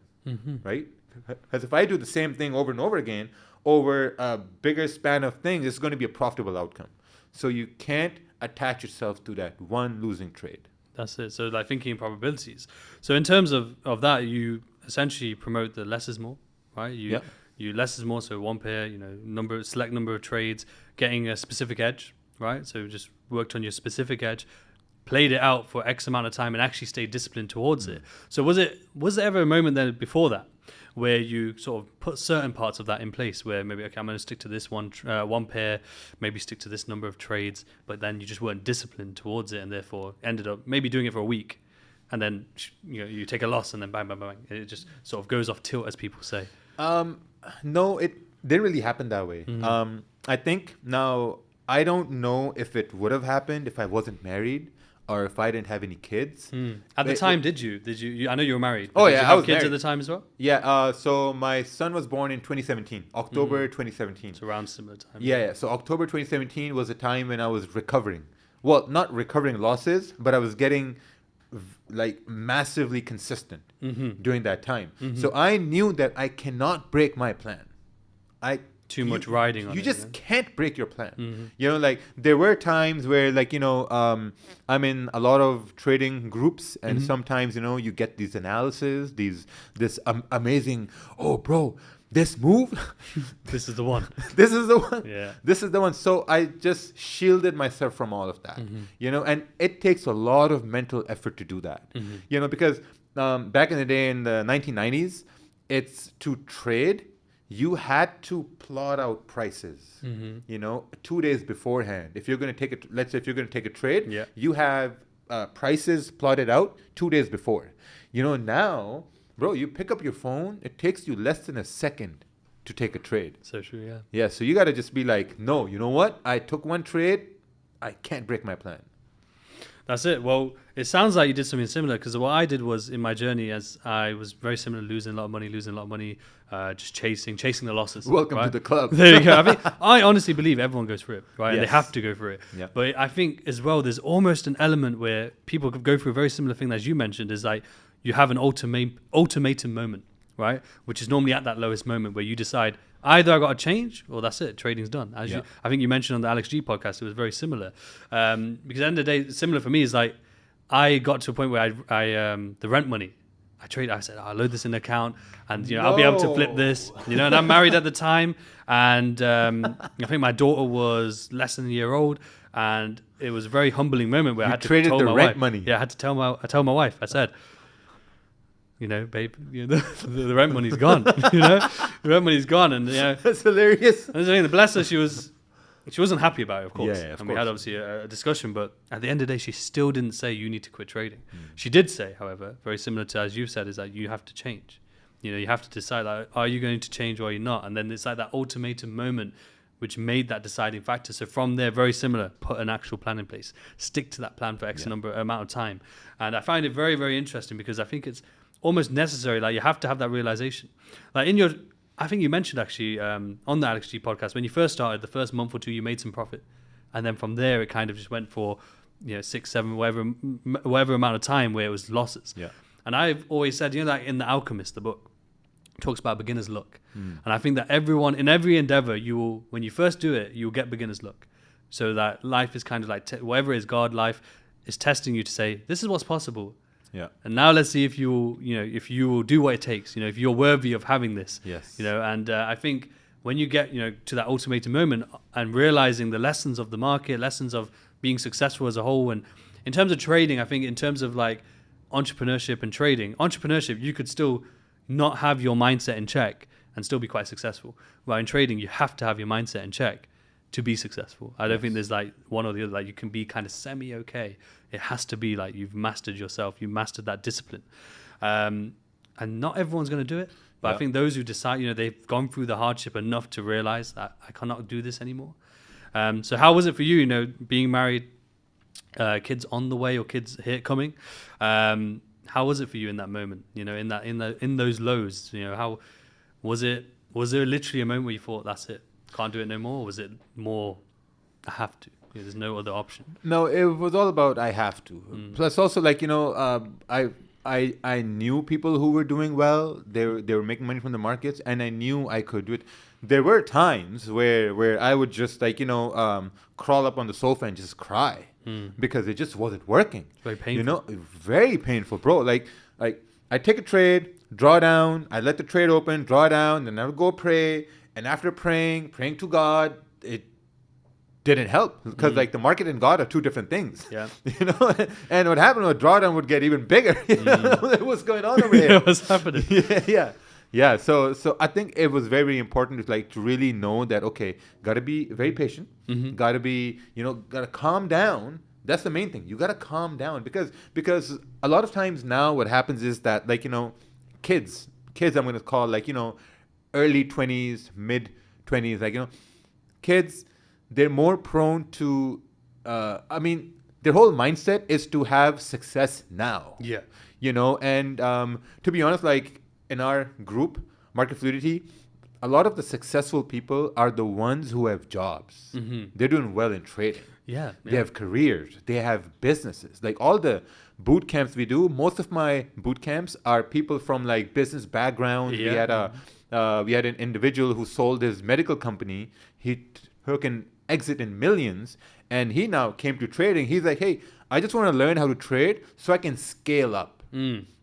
right? Because if I do the same thing over and over again, over a bigger span of things, it's going to be a profitable outcome. So you can't attach yourself to that one losing trade. That's it. So like thinking in probabilities. So in terms of that, you essentially promote the less is more, right? You less is more. So one pair, select number of trades, getting a specific edge, right? So just worked on your specific edge, played it out for X amount of time and actually stayed disciplined towards it. So was there ever a moment then before that where you sort of put certain parts of that in place where maybe, okay, I'm going to stick to this one pair, maybe stick to this number of trades, but then you just weren't disciplined towards it and therefore ended up maybe doing it for a week and then you take a loss and then bang, bang, bang. It just sort of goes off tilt, as people say. No, it didn't really happen that way. I think now, I don't know if it would have happened if I wasn't married or if I didn't have any kids. At the time, did you? I know you were married. Oh, yeah, did you I was kids married at the time as well? Yeah, so my son was born in 2017, October 2017. So around similar time. Yeah, so October 2017 was a time when I was recovering. Well, not recovering losses, but I was getting like massively consistent during that time. So I knew that I cannot break my plan. Too much riding on it. You just can't break your plan. Like there were times where I'm in a lot of trading groups and sometimes, you get these analysis, this amazing, oh bro, this move, This is the one. this is the one. Yeah. This is the one. So I just shielded myself from all of that, and it takes a lot of mental effort to do that, because back in the day in the 1990s, it's to trade, you had to plot out prices, 2 days beforehand. If you're going to take let's say if you're going to take a trade, you have prices plotted out 2 days before. Now, bro, you pick up your phone, it takes you less than a second to take a trade. So true, yeah. Yeah, so you got to just be like, no, you know what? I took one trade, I can't break my plan. That's it. Well, it sounds like you did something similar, because what I did was, in my journey, as I was very similar, losing a lot of money, just chasing the losses. Welcome to the club. There you go. I honestly believe everyone goes through it, right? Yes. And they have to go through it. Yeah. But I think as well, there's almost an element where people could go through a very similar thing as you mentioned, is like you have an ultimatum moment, right? Which is normally at that lowest moment where you decide either I got to change or that's it, trading's done. I think you mentioned on the Alex G podcast, it was very similar. Because at the end of the day, similar for me is like, I got to a point where I the rent money, I said, I'll load this in the account and, I'll be able to flip this, and I'm married at the time. And I think my daughter was less than a year old. And it was a very humbling moment where I had to traded tell the my rent wife. money. Yeah, I had to tell my wife, I said, babe, the rent money's gone. The rent money's gone, and That's hilarious. and bless her, she wasn't happy about it, of course. Yeah, of and course. we had obviously a discussion, but at the end of the day, she still didn't say you need to quit trading. She did say, however, very similar to as you've said, is that you have to change. You have to decide, like, are you going to change or are you not? And then it's like that ultimatum moment which made that deciding factor. So from there, very similar, put an actual plan in place, stick to that plan for X amount of time. And I find it very, very interesting because I think it's almost necessary. Like, you have to have that realization. Like I think you mentioned actually on the Alex G podcast, when you first started, the first month or two, you made some profit. And then from there, it kind of just went for, 6, 7, whatever amount of time where it was losses. Yeah. And I've always said, like in The Alchemist, the book, talks about beginner's luck. And I think that everyone, in every endeavor, when you first do it, you'll get beginner's luck. So that life is kind of like, whatever is God, life is testing you to say, this is what's possible. Yeah. And now let's see if you will do what it takes, if you're worthy of having this. Yes. And I think when you get, to that ultimatum moment and realizing the lessons of the market, lessons of being successful as a whole. And in terms of trading, I think in terms of like entrepreneurship and trading, you could still not have your mindset in check and still be quite successful. While in trading, you have to have your mindset in check to be successful. I don't think there's like one or the other. Like, you can be kind of semi-okay. It has to be like you've mastered yourself. You've mastered that discipline. And not everyone's going to do it. But I think those who decide, they've gone through the hardship enough to realize that I cannot do this anymore. So how was it for you, being married, kids on the way or kids here coming? How was it for you in that moment? In those lows, how was it? Was there literally a moment where you thought, that's it, can't do it no more? Or was it more, I have to? There's no other option. No, it was all about I have to. Plus, also I knew people who were doing well. They were making money from the markets, and I knew I could do it. There were times where I would just crawl up on the sofa and just cry because it just wasn't working. Very painful. Very painful, bro. Like I take a trade, draw down, I let the trade open, draw down, then I would go pray, and after praying to God, it didn't help because the market and God are two different things. Yeah. And what happened was drawdown would get even bigger. What's going on over here? What's happening? Yeah. So I think it was very important to really know that, okay, got to be very patient. Got to be, got to calm down. That's the main thing. You got to calm down because a lot of times now what happens is that kids I'm going to call early 20s, mid 20s, kids, they're more prone to, their whole mindset is to have success now. Yeah. And to be honest, in our group, Market Fluidity, a lot of the successful people are the ones who have jobs. They're doing well in trading. Yeah. They have careers. They have businesses. All the boot camps we do, most of my boot camps are people from business backgrounds. Yeah. We had an individual who sold his medical company. He took an exit in millions, and he now came to trading. He's like, hey, I just want to learn how to trade so I can scale up.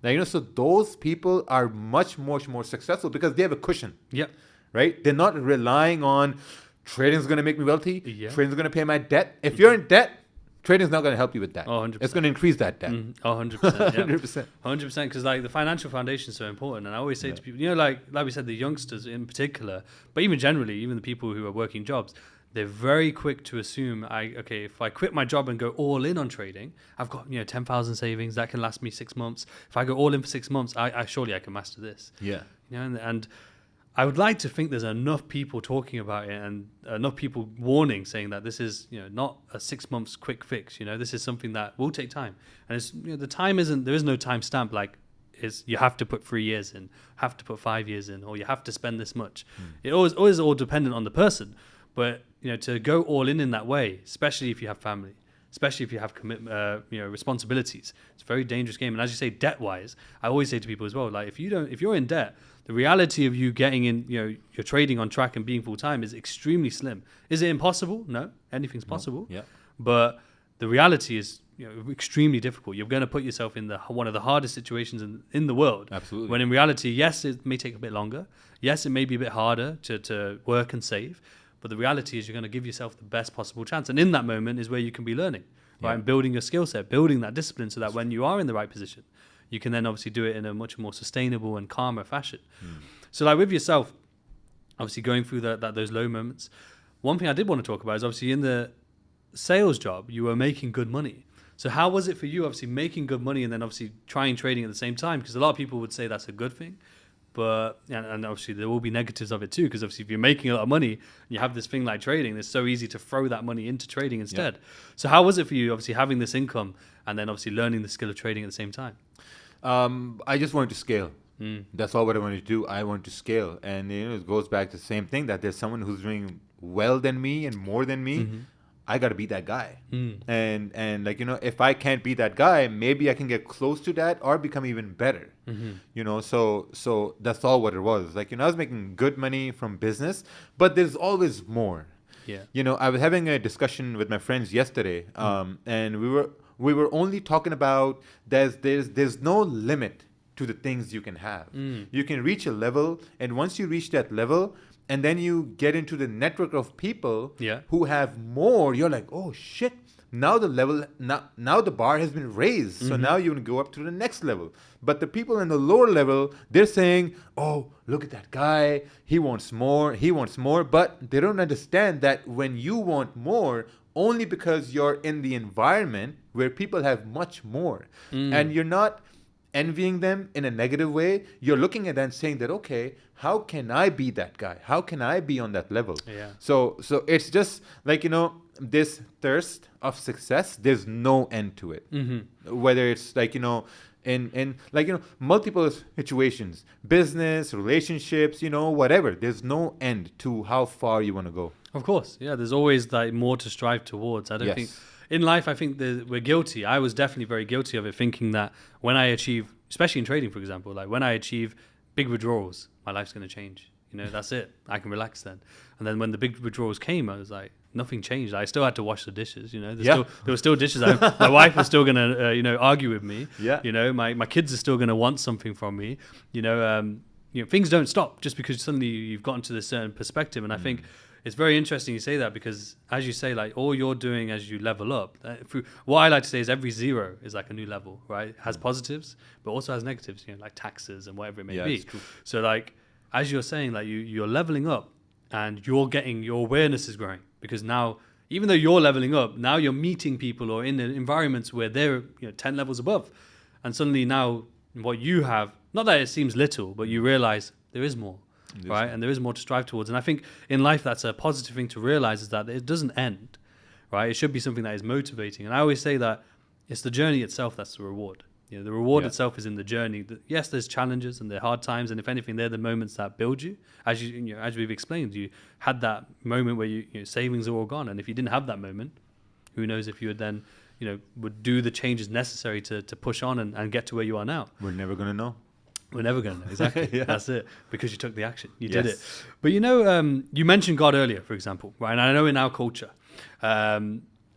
Like, so those people are much more successful because they have a cushion. Yeah. Right? They're not relying on trading's going to make me wealthy. Yeah. Trading's going to pay my debt. If you're in debt, trading's not going to help you with that. 100%. It's going to increase that debt. 100%. 100%. 100%. Because like the financial foundation is so important. And I always say to people, like we said, the youngsters in particular, but even generally, even the people who are working jobs, they're very quick to assume, if I quit my job and go all in on trading, I've got 10,000 savings that can last me 6 months. If I go all in for 6 months, I surely I can master this. Yeah. And I would like to think there's enough people talking about it and enough people warning, saying that this is not a 6 months quick fix. This is something that will take time, and it's the time isn't, there is no time stamp like is you have to put 3 years in, have to put 5 years in, or you have to spend this much. It always all dependent on the person, but to go all in that way, especially if you have family, especially if you have commitment, responsibilities, it's a very dangerous game. And as you say, debt wise, I always say to people as well, like if you're in debt, the reality of you getting in, your trading on track and being full time is extremely slim. Is it impossible? No, anything's possible. Yeah. But the reality is, extremely difficult. You're going to put yourself in one of the hardest situations in the world. Absolutely. When in reality, yes, it may take a bit longer. Yes, it may be a bit harder to work and save. But the reality is you're going to give yourself the best possible chance. And in that moment is where you can be learning, right? And building your skill set, building that discipline so that when you are in the right position, you can then obviously do it in a much more sustainable and calmer fashion. So like with yourself, obviously going through those low moments, one thing I did want to talk about is obviously in the sales job, you were making good money. So how was it for you, obviously making good money and then obviously trying trading at the same time? Because a lot of people would say that's a good thing. But and obviously there will be negatives of it too, because obviously if you're making a lot of money and you have this thing like trading, it's so easy to throw that money into trading instead. So how was it for you, obviously having this income and then obviously learning the skill of trading at the same time? I just wanted to scale. That's all what I wanted to do. I wanted to scale, and it goes back to the same thing, that there's someone who's doing well than me and more than me. I got to be that guy. And like, if I can't be that guy, maybe I can get close to that or become even better. So that's all what it was. Like, I was making good money from business, but there's always more. Yeah. I was having a discussion with my friends yesterday, and we were only talking about there's no limit to the things you can have. You can reach a level, and once you reach that level, and then you get into the network of people who have more, you're like, oh shit, now the level, now the bar has been raised. So now you can go up to the next level. But the people in the lower level, they're saying, oh, look at that guy, he wants more. But they don't understand that when you want more, only because you're in the environment where people have much more, and you're not envying them in a negative way, you're looking at that and saying that, okay, how can I be that guy? How can I be on that level? So it's just like, this thirst of success, there's no end to it. Whether it's like, in like, multiple situations, business, relationships, whatever, there's no end to how far you want to go. Of course. Yeah. There's always like more to strive towards. I don't think in life, I think we're guilty. I was definitely very guilty of it, thinking that when I achieve, especially in trading, for example, like when I achieve big withdrawals, my life's going to change. That's it. I can relax then. And then when the big withdrawals came, I was like, nothing changed. I still had to wash the dishes. There were still dishes. My wife was still going to, argue with me. My kids are still going to want something from me. Things don't stop just because suddenly you've gotten to this certain perspective. And I think it's very interesting you say that, because as you say, like all you're doing as you level up, what I like to say is every zero is like a new level, right? It has positives, but also has negatives, like taxes and whatever it may be. So like, as you're saying, like you're leveling up and your awareness is growing, because now, even though you're leveling up, now you're meeting people or in environments where they're 10 levels above. And suddenly now what you have, not that it seems little, but you realize there is more. Right, and there is more to strive towards. And I think in life that's a positive thing to realize, is that it doesn't end, right? It should be something that is motivating. And I always say that it's the journey itself that's the reward. The reward itself is in the journey. Yes, there's challenges and there are hard times, and if anything, they're the moments that build you. As as we've explained, you had that moment where your savings are all gone, and if you didn't have that moment, who knows if you would then would do the changes necessary to push on and get to where you are now. We're never gonna know. We're never going to know. Exactly. That's it. Because you took the action. You did it. But you mentioned God earlier, for example, right? And I know in our culture,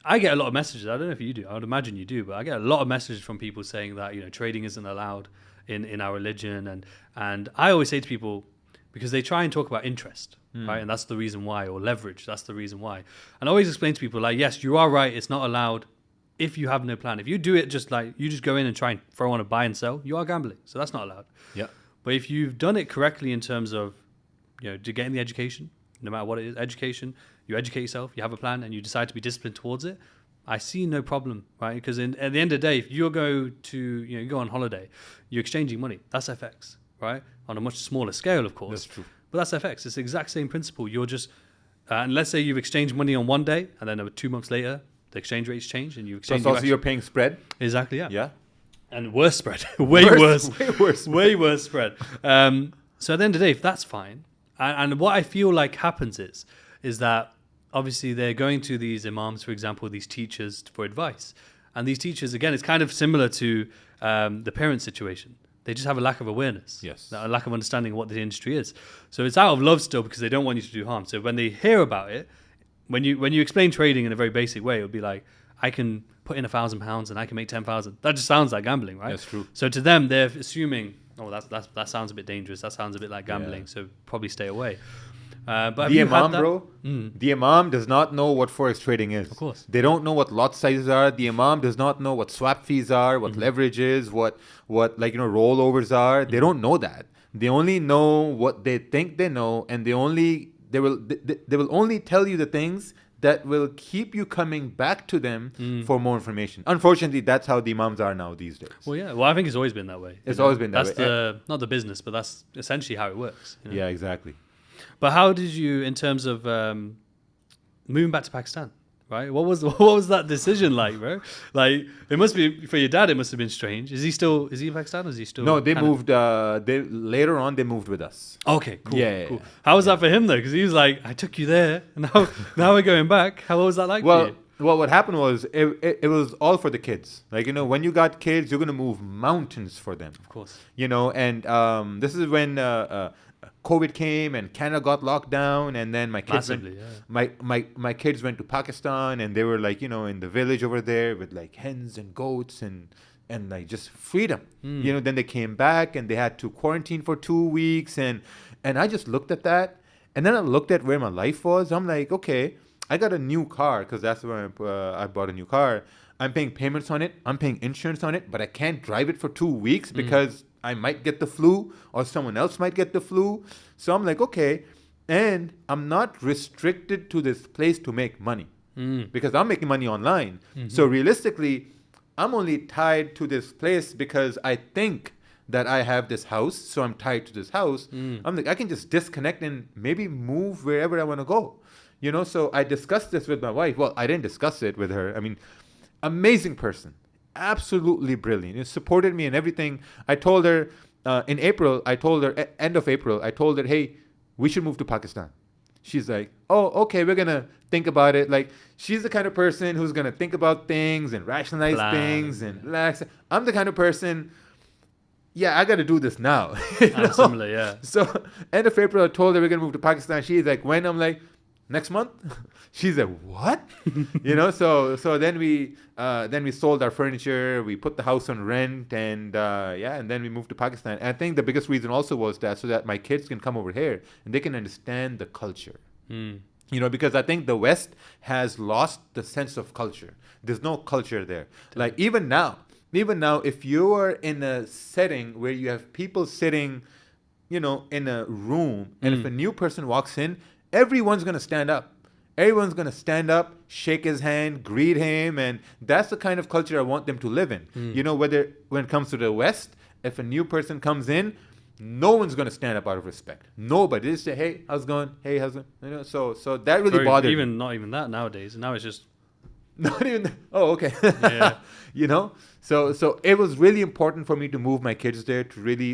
I get a lot of messages. I don't know if you do. I would imagine you do, but I get a lot of messages from people saying that, trading isn't allowed in our religion, and I always say to people, because they try and talk about interest, right, and that's the reason why, or leverage, that's the reason why. And I always explain to people, like, yes, you are right, it's not allowed if you have no plan. If you do it just like you just go in and try and throw on a buy and sell, you are gambling, so that's not allowed. Yeah. But if you've done it correctly in terms of, getting the education, no matter what it is, education, you educate yourself, you have a plan, and you decide to be disciplined towards it, I see no problem, right? Because at the end of the day, if you go on holiday, you're exchanging money. That's FX, right? On a much smaller scale, of course. That's true. But that's FX. It's the exact same principle. You're just, and let's say you've exchanged money on one day, and then 2 months later, the exchange rates change, and you exchange. So also you're paying spread. Exactly. Yeah. Yeah. And worse spread. Way worse. Way worse spread. So at the end of the day, if that's fine, and what I feel like happens is that obviously they're going to these imams, for example, these teachers for advice. And these teachers, again, it's kind of similar to the parent situation. They just have a lack of awareness, yes, a lack of understanding of what the industry is. So it's out of love still, because they don't want you to do harm. So when they hear about it, when you explain trading in a very basic way, it would be like, I can put in £1,000 and I can make 10,000. That just sounds like gambling, right? That's true. So to them, they're assuming, that sounds a bit dangerous. That sounds a bit like gambling. So probably stay away. But the imam, bro, the imam does not know what forex trading is. Of course. They don't know what lot sizes are. The imam does not know what swap fees are, what leverage is, what rollovers are. They don't know that. They only know what they think they know, and they will only tell you the things that will keep you coming back to them for more information. Unfortunately, that's how the imams are now these days. Well, yeah. Well, I think it's always been that way. It's always been that way. That's not the business, but that's essentially how it works. Yeah, exactly. But how did you, in terms of moving back to Pakistan, right? What was that decision like, bro? Like, it must be, for your dad, it must have been strange. Is he in Pakistan, or is he still? No, they moved. Later on, they moved with us. Okay, cool. Yeah. Cool. How was that for him though? Because he was like, I took you there, and now we're going back. How was that like for you? Well, what happened was it was all for the kids. Like, when you got kids, you're gonna move mountains for them. Of course. And this is when COVID came and Canada got locked down, and then my kids my kids went to Pakistan, and they were like, in the village over there with like hens and goats and like just freedom. Then they came back and they had to quarantine for 2 weeks, and I just looked at that, and then I looked at where my life was. I'm like, okay, I got a new car, because that's where I bought a new car. I'm paying payments on it. I'm paying insurance on it, but I can't drive it for 2 weeks because I might get the flu, or someone else might get the flu. So I'm like, okay. And I'm not restricted to this place to make money because I'm making money online. So realistically, I'm only tied to this place because I think that I have this house. So I'm tied to this house. I'm like, I can just disconnect and maybe move wherever I want to go. So I discussed this with my wife. Well, I didn't discuss it with her. I mean, amazing person. Absolutely brilliant. It supported me in everything. I told her in April, end of April, I told her, hey, we should move to Pakistan. She's like, oh, okay, we're going to think about it. Like, she's the kind of person who's going to think about things and rationalize things and relax. I'm the kind of person, yeah, I got to do this now. Similar, yeah. So end of April, I told her we're going to move to Pakistan. She's like, when? I'm like, next month. She's like, what? So then we sold our furniture, we put the house on rent, and and then we moved to Pakistan. And I think the biggest reason also was that so that my kids can come over here and they can understand the culture. Because I think the West has lost the sense of culture. There's no culture there. Like even now, if you are in a setting where you have people sitting, in a room, and if a new person walks in, everyone's going to stand up. Everyone's going to stand up, shake his hand, greet him. And that's the kind of culture I want them to live in. Whether when it comes to the West, if a new person comes in, no one's going to stand up out of respect. Nobody. They just say, hey, how's it going? Hey, how's it going? So that really bothered me. Not even that nowadays. Now it's just... Not even that. Oh, okay. Yeah. So it was really important for me to move my kids there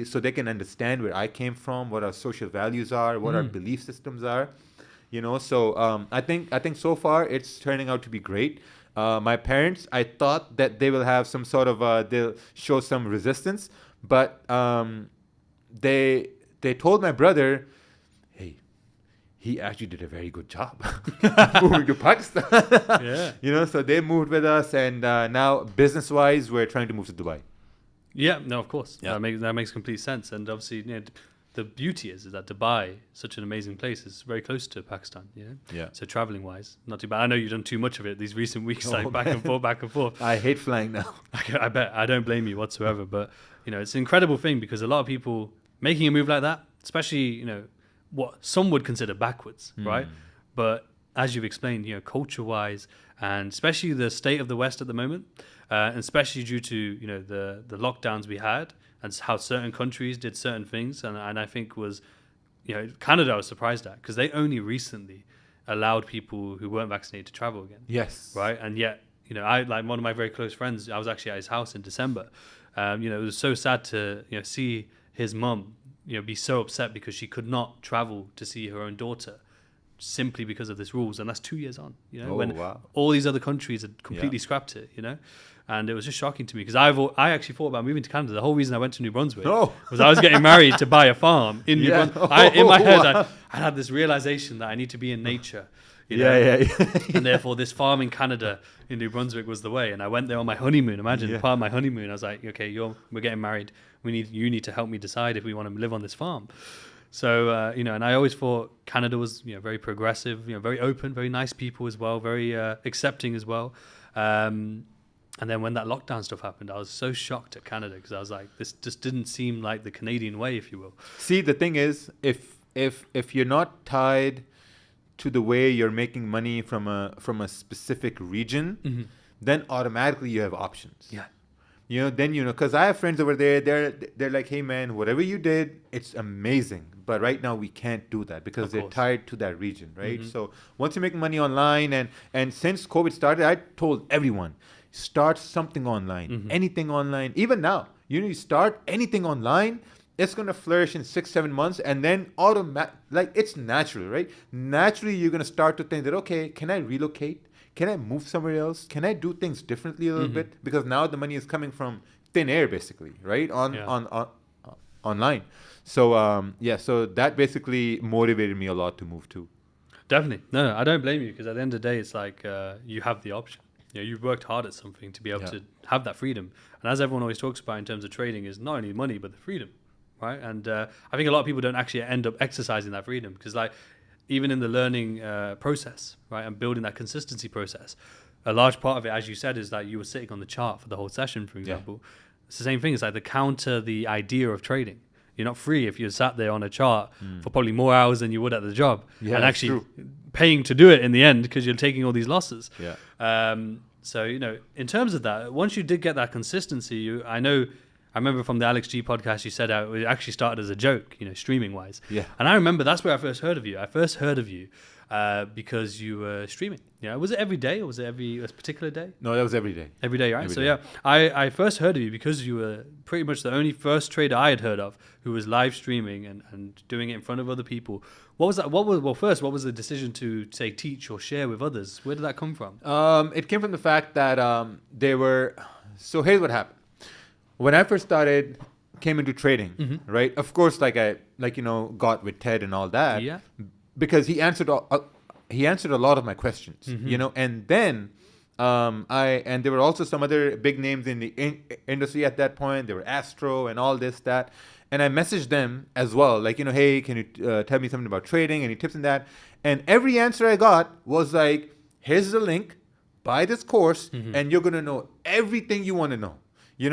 so they can understand where I came from, what our social values are, what our belief systems are. So I think so far it's turning out to be great. My parents, I thought that they will have some sort of they'll show some resistance, but they told my brother, hey, he actually did a very good job moving to Pakistan. Yeah. So they moved with us, and now business-wise, we're trying to move to Dubai. Yeah, no, of course. Yeah. That makes complete sense. And obviously, the beauty is that Dubai, such an amazing place, is very close to Pakistan. Yeah. So traveling wise, not too bad. I know you've done too much of it these recent weeks, Oh, like back and forth, back and forth. I hate flying now. I bet. I don't blame you whatsoever. But it's an incredible thing because a lot of people making a move like that, especially what some would consider backwards, right? But as you've explained, culture wise, and especially the state of the West at the moment, and especially due to the lockdowns we had and how certain countries did certain things, and I think was Canada I was surprised at because they only recently allowed people who weren't vaccinated to travel again. Yes. Right, and yet I like one of my very close friends. I was actually at his house in December. It was so sad to see his mum be so upset because she could not travel to see her own daughter simply because of this rules, and that's 2 years on. When wow. all these other countries had completely scrapped it. And it was just shocking to me because I actually thought about moving to Canada. The whole reason I went to New Brunswick was I was getting married to buy a farm in New Brunswick. In my head, I had this realization that I need to be in nature. And therefore, this farm in Canada in New Brunswick was the way. And I went there on my honeymoon. Imagine part of my honeymoon. I was like, okay, we're getting married. You need to help me decide if we want to live on this farm. So and I always thought Canada was very progressive, very open, very nice people as well, very accepting as well. And then when that lockdown stuff happened, I was so shocked at Canada because I was like, this just didn't seem like the Canadian way, if you will. See, the thing is, if you're not tied to the way you're making money from a specific region, then automatically you have options. Yeah. Then because I have friends over there, they're like, hey man, whatever you did, it's amazing. But right now we can't do that because they're tied to that region, right? So once you make money online, and since COVID started, I told everyone, start something online, anything online. Even now, you start anything online, it's going to flourish in 6-7 months, and then it's natural, right? Naturally, you're going to start to think that, okay, can I relocate? Can I move somewhere else? Can I do things differently a little bit? Because now the money is coming from thin air, basically, right? Online. So, so that basically motivated me a lot to move too. Definitely. No, I don't blame you because at the end of the day, it's like you have the option. You've worked hard at something to be able to have that freedom. And as everyone always talks about in terms of trading is not only money, but the freedom, right? And I think a lot of people don't actually end up exercising that freedom because even in the learning process, right, and building that consistency process, a large part of it, as you said, is that you were sitting on the chart for the whole session, for example. It's the same thing. It's like the idea of trading. You're not free if you're sat there on a chart for probably more hours than you would at the job, and actually paying to do it in the end because you're taking all these losses. So in terms of that, once you did get that consistency, I remember from the Alex G podcast you said it actually started as a joke, streaming wise. And I remember that's where I first heard of you. I first heard of you because you were streaming. Was it every day or was it a particular day? No, that was every day. Every day, right? I first heard of you because you were pretty much the only first trader I had heard of who was live streaming and doing it in front of other people. What was that? What was the decision to say teach or share with others? Where did that come from? It came from the fact that so here's what happened. When I first came into trading, right? Of course, got with Ted and all that. Yeah. Because he answered a lot of my questions, and then and there were also some other big names in the industry at that point. There were Astro and all this, that, and I messaged them as well, hey, can you tell me something about trading, any tips in that? And every answer I got was like, here's the link, buy this course, and you're gonna know everything you want to know.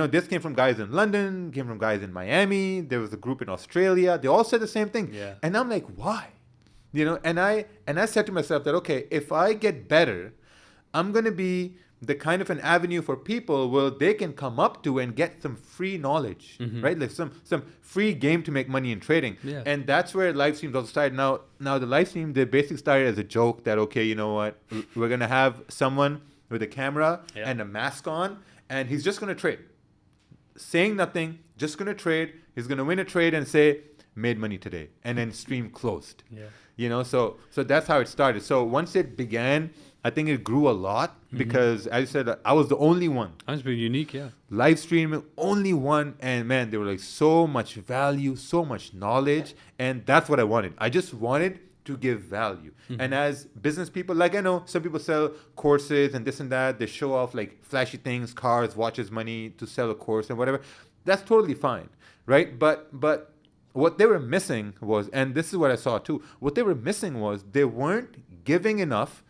This came from guys in London, came from guys in Miami. There was a group in Australia. They all said the same thing, and I'm like, why? And I said to myself that, okay, if I get better, I'm going to be the kind of an avenue for people where they can come up to and get some free knowledge, right? Like some free game to make money in trading. And that's where live streams also started. Now the live stream, they basically started as a joke that, okay, you know what? We're going to have someone with a camera and a mask on, and he's just going to trade. Saying nothing, just going to trade. He's going to win a trade and say, made money today, and then stream closed. So that's how it started. So once it began, I think it grew a lot because, as I said, I was the only one. That's pretty unique, Live streaming, only one, and man, there were so much value, so much knowledge, and that's what I wanted. I just wanted to give value. And as business people, like I know some people sell courses and this and that. They show off like flashy things, cars, watches, money to sell a course and whatever. That's totally fine, right? But what they were missing was, and this is what I saw too, what they were missing was they weren't giving enough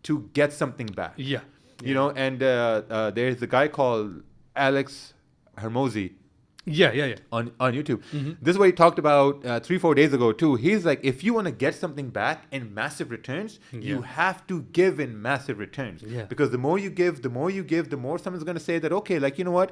to get something back. Yeah. You know, and there's a guy called Alex Hermosi on YouTube. This is what he talked about 3-4 days ago too. He's like, if you want to get something back in massive returns, you have to give in massive returns. Because the more you give, the more someone's going to say that, okay, like, you know what?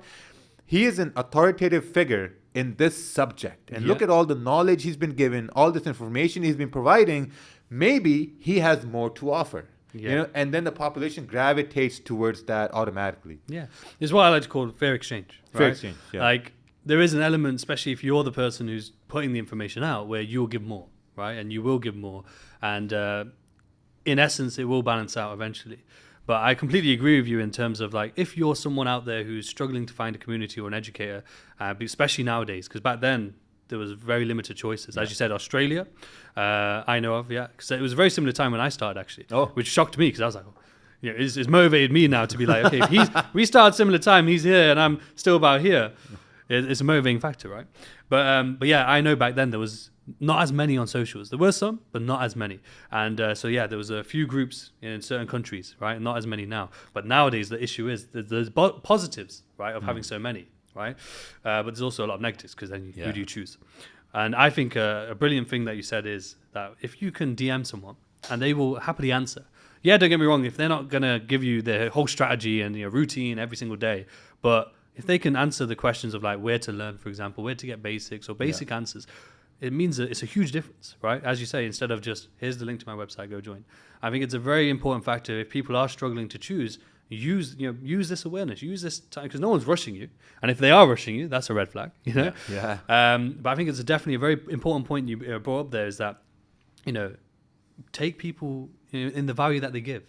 He is an authoritative figure in this subject. And look at all the knowledge he's been given, all this information he's been providing. Maybe he has more to offer. You know, and then the population gravitates towards that automatically. Yeah. It's what I like to call fair exchange. Right? Fair exchange, yeah. Like, there is an element, especially if you're the person who's putting the information out, where you'll give more, right? And you will give more. And in essence, it will balance out eventually. But I completely agree with you in terms of, like, if you're someone out there who's struggling to find a community or an educator, especially nowadays, because back then, there was very limited choices. As you said, Australia, I know of, because it was a very similar time when I started, actually, which shocked me because I was like, you know, it's motivated me now to be like, okay, if we started similar time, he's here, and I'm still about here. It's a motivating factor, right? But yeah, I know back then there was not as many on socials. There were some, but not as many. And so yeah, there was a few groups in certain countries, right? Not as many now. But nowadays the issue is there's positives, right, of having so many. Right, but there's also a lot of negatives because then who do you choose? And I think a brilliant thing that you said is that if you can DM someone and they will happily answer. Yeah, don't get me wrong. If they're not gonna give you their whole strategy and your routine every single day, but if they can answer the questions of like where to learn, for example, where to get basics or basic answers, it means that it's a huge difference, right? As you say, instead of just here's the link to my website, go join. I think it's a very important factor if people are struggling to choose. Use this awareness, use this time, because no one's rushing you, and if they are rushing you, that's a red flag, you know. But I think it's definitely a very important point you brought up there, is that, you know, take people in the value that they give.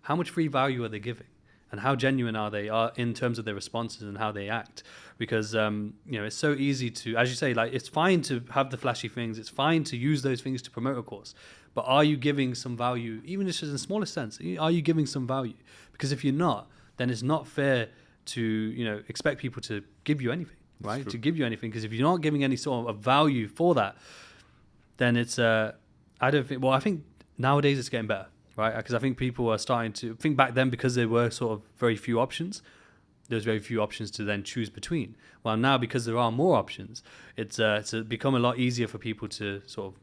How much free value are they giving, and how genuine are they in terms of their responses and how they act? Because you know, it's so easy to, as you say, like, it's fine to have the flashy things, it's fine to use those things to promote a course, but are you giving some value, even if it's in the smallest sense? Are you giving some value? Because if you're not, then it's not fair to, you know, expect people to give you anything, right? To give you anything, because if you're not giving any sort of value for that, then it's I think nowadays it's getting better, right? Because I think people are starting to think back then, because there were sort of very few options. There's very few options to then choose between. Well, now because there are more options, it's become a lot easier for people to sort of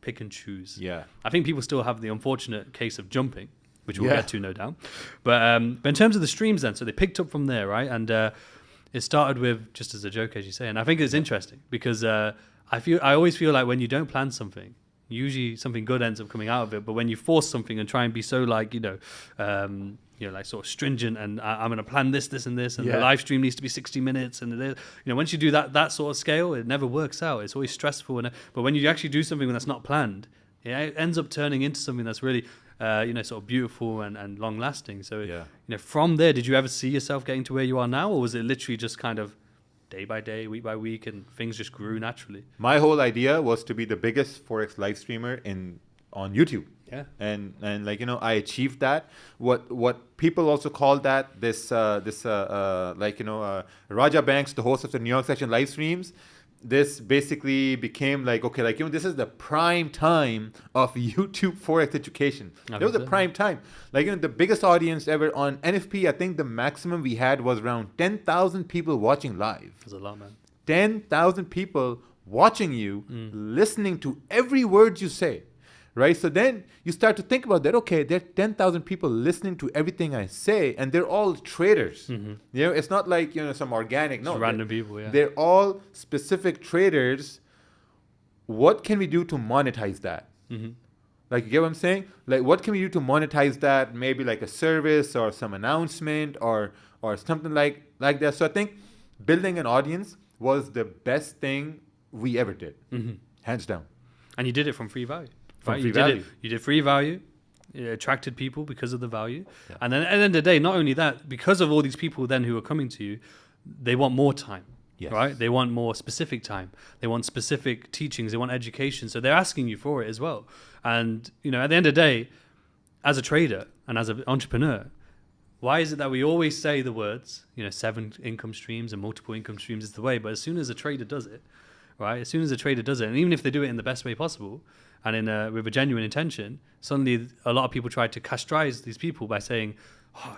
pick and choose. Yeah, I think people still have the unfortunate case of jumping, which we'll get to, no doubt. But in terms of the streams then, so they picked up from there, right? And it started with just as a joke, as you say. And I think it's interesting because I always feel like when you don't plan something, usually something good ends up coming out of it. But when you force something and try and be so like, like sort of stringent and I'm going to plan this, and this, and the live stream needs to be 60 minutes. And, once you do that sort of scale, it never works out. It's always stressful. But when you actually do something that's not planned, it ends up turning into something that's really, sort of beautiful and long lasting. So, from there, did you ever see yourself getting to where you are now? Or was it literally just kind of day by day, week by week, and things just grew naturally? My whole idea was to be the biggest Forex live streamer on YouTube. Yeah. And I achieved that. What people also call that Raja Banks, the host of the New York section live streams, this basically became this is the prime time of YouTube Forex education. It was the prime time. The biggest audience ever on NFP, I think the maximum we had was around 10,000 people watching live. That's a lot, man. 10,000 people watching you, listening to every word you say. Right, so then you start to think about that. Okay, there are 10,000 people listening to everything I say, and they're all traders. Mm-hmm. It's not like some organic. No, random people. Yeah, they're all specific traders. What can we do to monetize that? Mm-hmm. You get what I'm saying? What can we do to monetize that? Maybe like a service or some announcement or something like that. So I think building an audience was the best thing we ever did, hands down. And you did it from free value. Right? You did free value. It attracted people because of the value. Yeah. And then at the end of the day, not only that, because of all these people then who are coming to you, they want more time. Yes. right? They want more specific time. They want specific teachings. They want education. So they're asking you for it as well. And, at the end of the day, as a trader and as an entrepreneur, why is it that we always say the words, 7 income streams and multiple income streams is the way, but as soon as a trader does it, right? As soon as a trader does it, and even if they do it in the best way possible and with a genuine intention, suddenly a lot of people try to castrate these people by saying,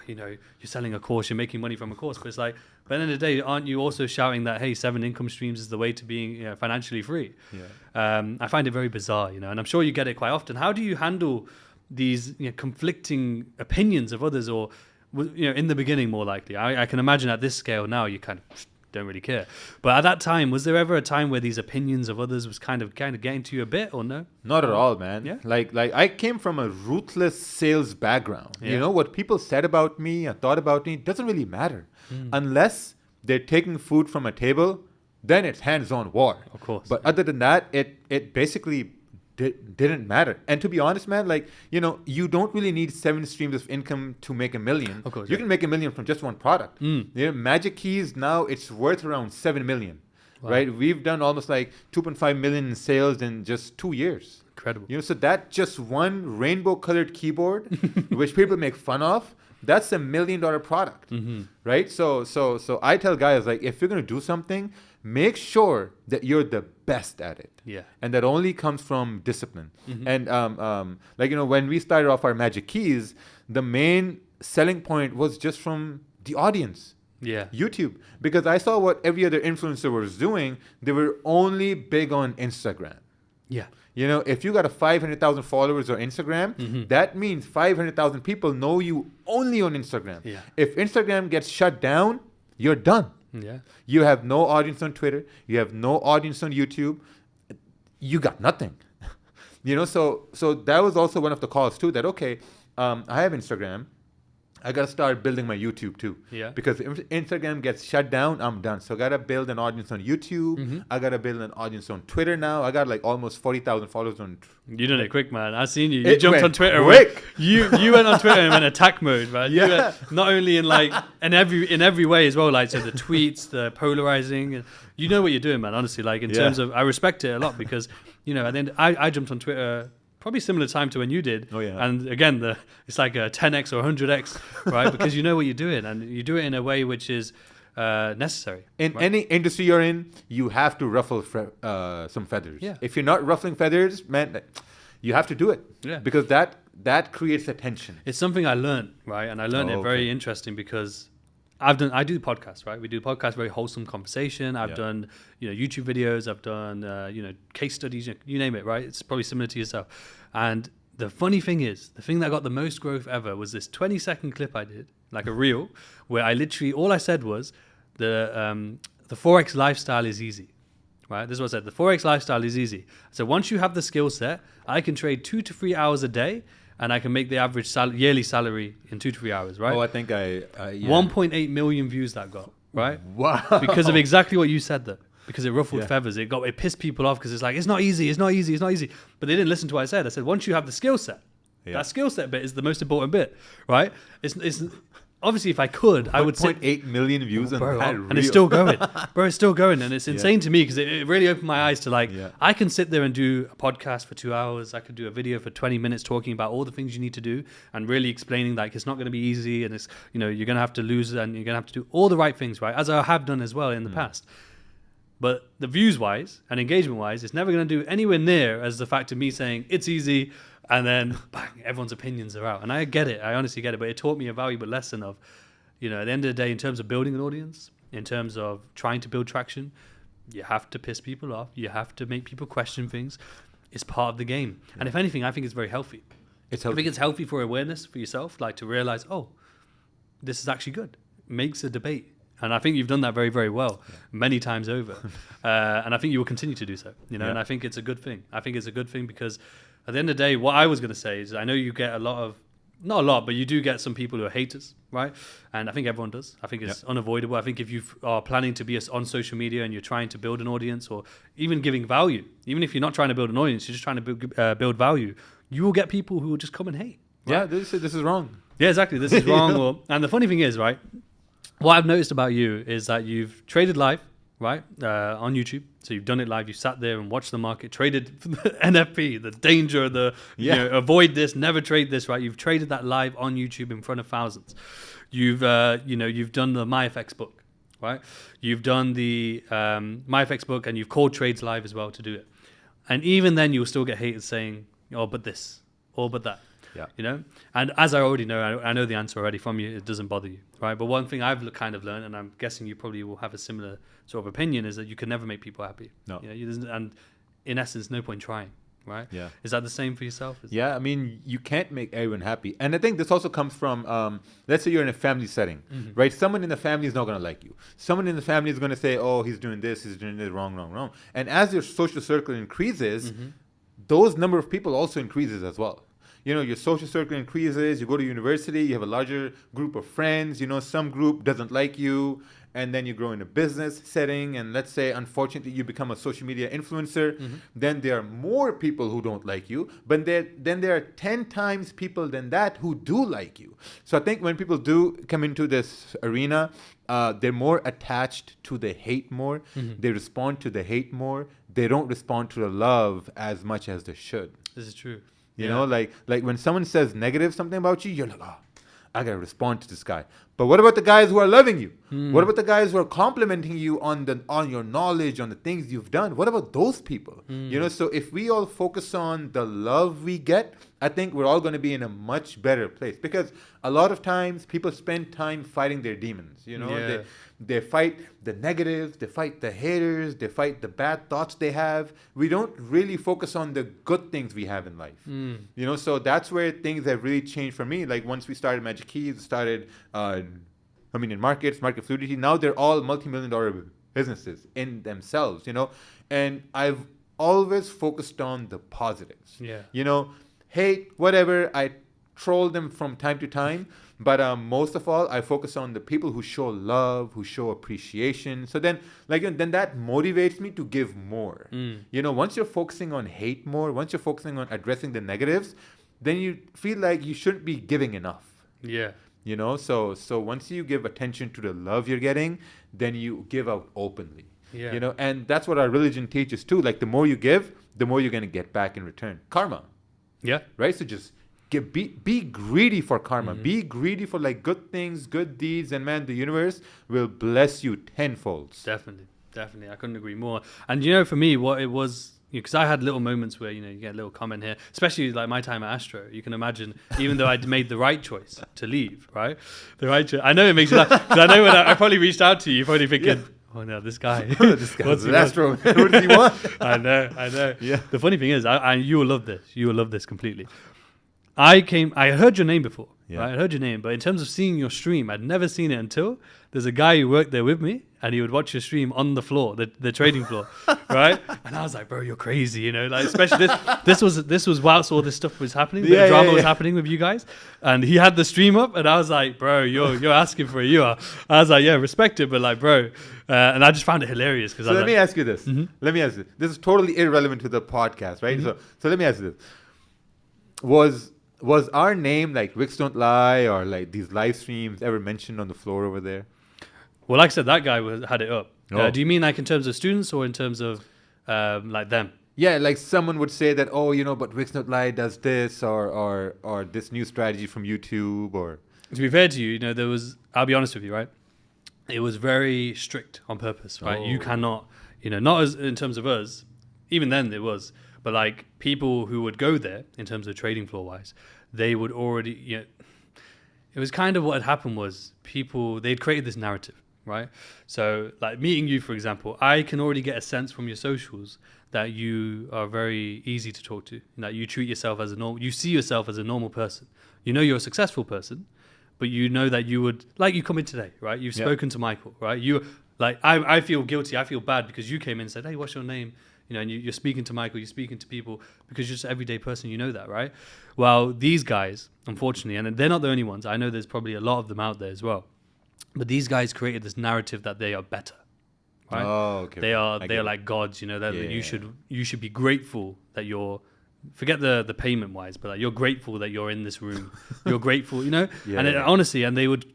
you're selling a course, you're making money from a course. But it's like, but at the end of the day, aren't you also shouting that, hey, 7 income streams is the way to being financially free? Yeah. I find it very bizarre, and I'm sure you get it quite often. How do you handle these conflicting opinions of others, or in the beginning more likely? I can imagine at this scale now you kind of don't really care, but at that time, was there ever a time where these opinions of others was kind of getting to you a bit, or no? Not at all, man. Yeah. Like I came from a ruthless sales background. Yeah. What people said about me and thought about me doesn't really matter unless they're taking food from a table. Then it's hands-on war. Of course. But other than that, it basically didn't matter. And to be honest, man, you don't really need 7 streams of income to make $1 million. Of course, you can make $1 million from just one product. Mm. Magic Keys now, it's worth around $7 million. Wow. Right? We've done almost like 2.5 million in sales in just 2 years. Incredible. So that just one rainbow colored keyboard, which people make fun of, that's $1 million product, right? So I tell guys, like, if you're going to do something, make sure that you're the best at it. Yeah. And that only comes from discipline. And when we started off our Magic Keys, the main selling point was just from the audience. Yeah. YouTube. Because I saw what every other influencer was doing. They were only big on Instagram. Yeah. If you got a 500,000 followers on Instagram, that means 500,000 people know you only on Instagram. Yeah. If Instagram gets shut down, you're done. Yeah. You have no audience on Twitter. You have no audience on YouTube. You got nothing. So that was also one of the calls too, that, okay, I have Instagram. I got to start building my YouTube too. Yeah. Because if Instagram gets shut down, I'm done. So I got to build an audience on YouTube. I got to build an audience on Twitter now. I got like almost 40,000 followers on You done it quick, man. I seen you. You It jumped went on Twitter. quick. You went on Twitter and went attack mode, man. Yeah. You went not only in every way as well, like so the tweets, the polarizing. And you know what you're doing, man. Honestly, like in terms of, I respect it a lot because at the end, I jumped on Twitter probably similar time to when you did. Oh, yeah. And again, it's like a 10x or 100x, right? Because you know what you're doing, and you do it in a way which is necessary. In right? any industry you're in, you have to ruffle some feathers. Yeah. If you're not ruffling feathers, man, you have to do it. Yeah. Because that creates attention. It's something I learned, right? And I learned it very interesting because I do podcasts, right? We do podcasts, very wholesome conversation. I've done, YouTube videos. I've done, case studies, you name it, right? It's probably similar to yourself. And the funny thing is, the thing that got the most growth ever was this 20-second clip I did, like a reel, where I literally, all I said was, the Forex lifestyle is easy, right? This is what I said. The Forex lifestyle is easy. So once you have the skill set, I can trade 2 to 3 hours a day, and I can make the average yearly salary in 2 to 3 hours, right? Oh, I think 1.8 million views that got, right? Wow. Because of exactly what you said there. Because it ruffled feathers. It pissed people off because it's like, it's not easy. But they didn't listen to what I said. I said, once you have the skill set, that skill set bit is the most important bit, right? It's obviously, if I could, I would say 1.8 million views on that reel. and it's still going. Bro, it's still going. And it's insane to me because it really opened my eyes to like, I can sit there and do a podcast for 2 hours. I could do a video for 20 minutes talking about all the things you need to do and really explaining like it's not going to be easy and it's, you're going to have to lose and you're going to have to do all the right things, right? As I have done as well in the past. But the views wise and engagement wise, it's never going to do anywhere near as the fact of me saying it's easy and then bang, everyone's opinions are out. And I get it. I honestly get it. But it taught me a valuable lesson of, at the end of the day, in terms of building an audience, in terms of trying to build traction, you have to piss people off. You have to make people question things. It's part of the game. Yeah. And if anything, I think it's very healthy. I think it's healthy for awareness for yourself, like to realize, oh, this is actually good. Makes a debate. And I think you've done that very, very well, many times over. And I think you will continue to do so, and I think it's a good thing. I think it's a good thing because at the end of the day, what I was going to say is I know you get not a lot, but you do get some people who are haters, right? And I think everyone does. I think it's unavoidable. I think if you are planning to be on social media and you're trying to build an audience or even giving value, even if you're not trying to build an audience, you're just trying to build value, you will get people who will just come and hate. Right? Yeah, this is wrong. Yeah, exactly. This is wrong. And the funny thing is, right, what I've noticed about you is that you've traded live, right? On YouTube. So you've done it live. You sat there and watched the market, traded NFP, the danger, avoid this, never trade this, right? You've traded that live on YouTube in front of thousands. You've done the MyFX book, right? You've done the MyFX book, and you've called trades live as well to do it. And even then, you'll still get haters saying, "Oh, but this, or but that." Yeah. And as I already know, I know the answer already from you. It doesn't bother you, right? But one thing I've kind of learned, and I'm guessing you probably will have a similar sort of opinion, is that you can never make people happy. No. And in essence, no point trying, right? Yeah. Is that the same for yourself? Yeah, I mean, you can't make everyone happy. And I think this also comes from, let's say you're in a family setting, right? Someone in the family is not going to like you. Someone in the family is going to say, oh, he's doing this, wrong. And as your social circle increases, those number of people also increases as well. Your social circle increases, you go to university, you have a larger group of friends, some group doesn't like you, and then you grow in a business setting, and let's say, unfortunately, you become a social media influencer, then there are more people who don't like you, but then there are 10 times people than that who do like you. So I think when people do come into this arena, they're more attached to the hate more, they respond to the hate more, they don't respond to the love as much as they should. This is true. You know, like when someone says negative something about you, you're like, oh, I gotta respond to this guy. But what about the guys who are loving you? What about the guys who are complimenting you on your knowledge, on the things you've done? What about those people? So if we all focus on the love we get, I think we're all going to be in a much better place, because a lot of times people spend time fighting their demons. They fight the negatives, they fight the haters, they fight the bad thoughts they have. We don't really focus on the good things we have in life. So that's where things have really changed for me. Like once we started Magic Keys, started in market fluidity, now they're all multi-million-dollar businesses in themselves, and I've always focused on the positives. Hate, whatever, I troll them from time to time, but most of all, I focus on the people who show love, who show appreciation. So then that motivates me to give more. Once you're focusing on hate more, once you're focusing on addressing the negatives, then you feel like you shouldn't be giving enough. So once you give attention to the love you're getting, then you give out openly. And that's what our religion teaches too. Like the more you give, the more you're going to get back in return. Karma. Right? So just be greedy for karma. Be greedy for like good things, good deeds, and man, the universe will bless you tenfold. Definitely. I couldn't agree more. And for me, what it was, because I had little moments where you get a little comment here, especially like my time at Astro. You can imagine, even though I'd made the right choice to leave, right? The right choice. I know it makes you laugh, because I know when I probably reached out to you, you're probably thinking, oh no, this guy. This guy's an Astro. What does he want? I know. Yeah. The funny thing is, you will love this. You will love this completely. I heard your name before, right? I heard your name, but in terms of seeing your stream, I'd never seen it until there's a guy who worked there with me, and he would watch your stream on the floor, the trading floor, right? And I was like, bro, you're crazy, like especially this was whilst all this stuff was happening, the drama was happening with you guys, and he had the stream up, and I was like, bro, you're asking for it, you are. I was like, yeah, respect it, but like, bro, and I just found it hilarious because. So let me ask you this. Let me ask you. This is totally irrelevant to the podcast, right? So let me ask you this. Was our name, like Wicks Don't Lie, or like these live streams, ever mentioned on the floor over there? Well, like I said, that guy had it up. Oh. Do you mean like in terms of students or in terms of like them? Yeah, like someone would say that, but Wicks Don't Lie does this, or this new strategy from YouTube, or... To be fair to you, there was, I'll be honest with you, right? It was very strict on purpose, right? You cannot, not as in terms of us, even then it was, but like people who would go there in terms of trading floor wise, they would already, it was kind of what had happened was they'd created this narrative, right? So like meeting you, for example, I can already get a sense from your socials that you are very easy to talk to, that you treat yourself as you see yourself as a normal person. You're a successful person, but that you would, like you come in today, right? You've spoken to Michael, right? I feel guilty, I feel bad because you came in and said, hey, what's your name? And you're speaking to Michael, you're speaking to people because you're just an everyday person, that, right? Well, these guys, unfortunately, and they're not the only ones. I know there's probably a lot of them out there as well. But these guys created this narrative that they are better, right? Oh, okay. They are like gods, that you should be grateful that you're, forget the payment wise, but like you're grateful that you're in this room. You're grateful, and honestly, and they would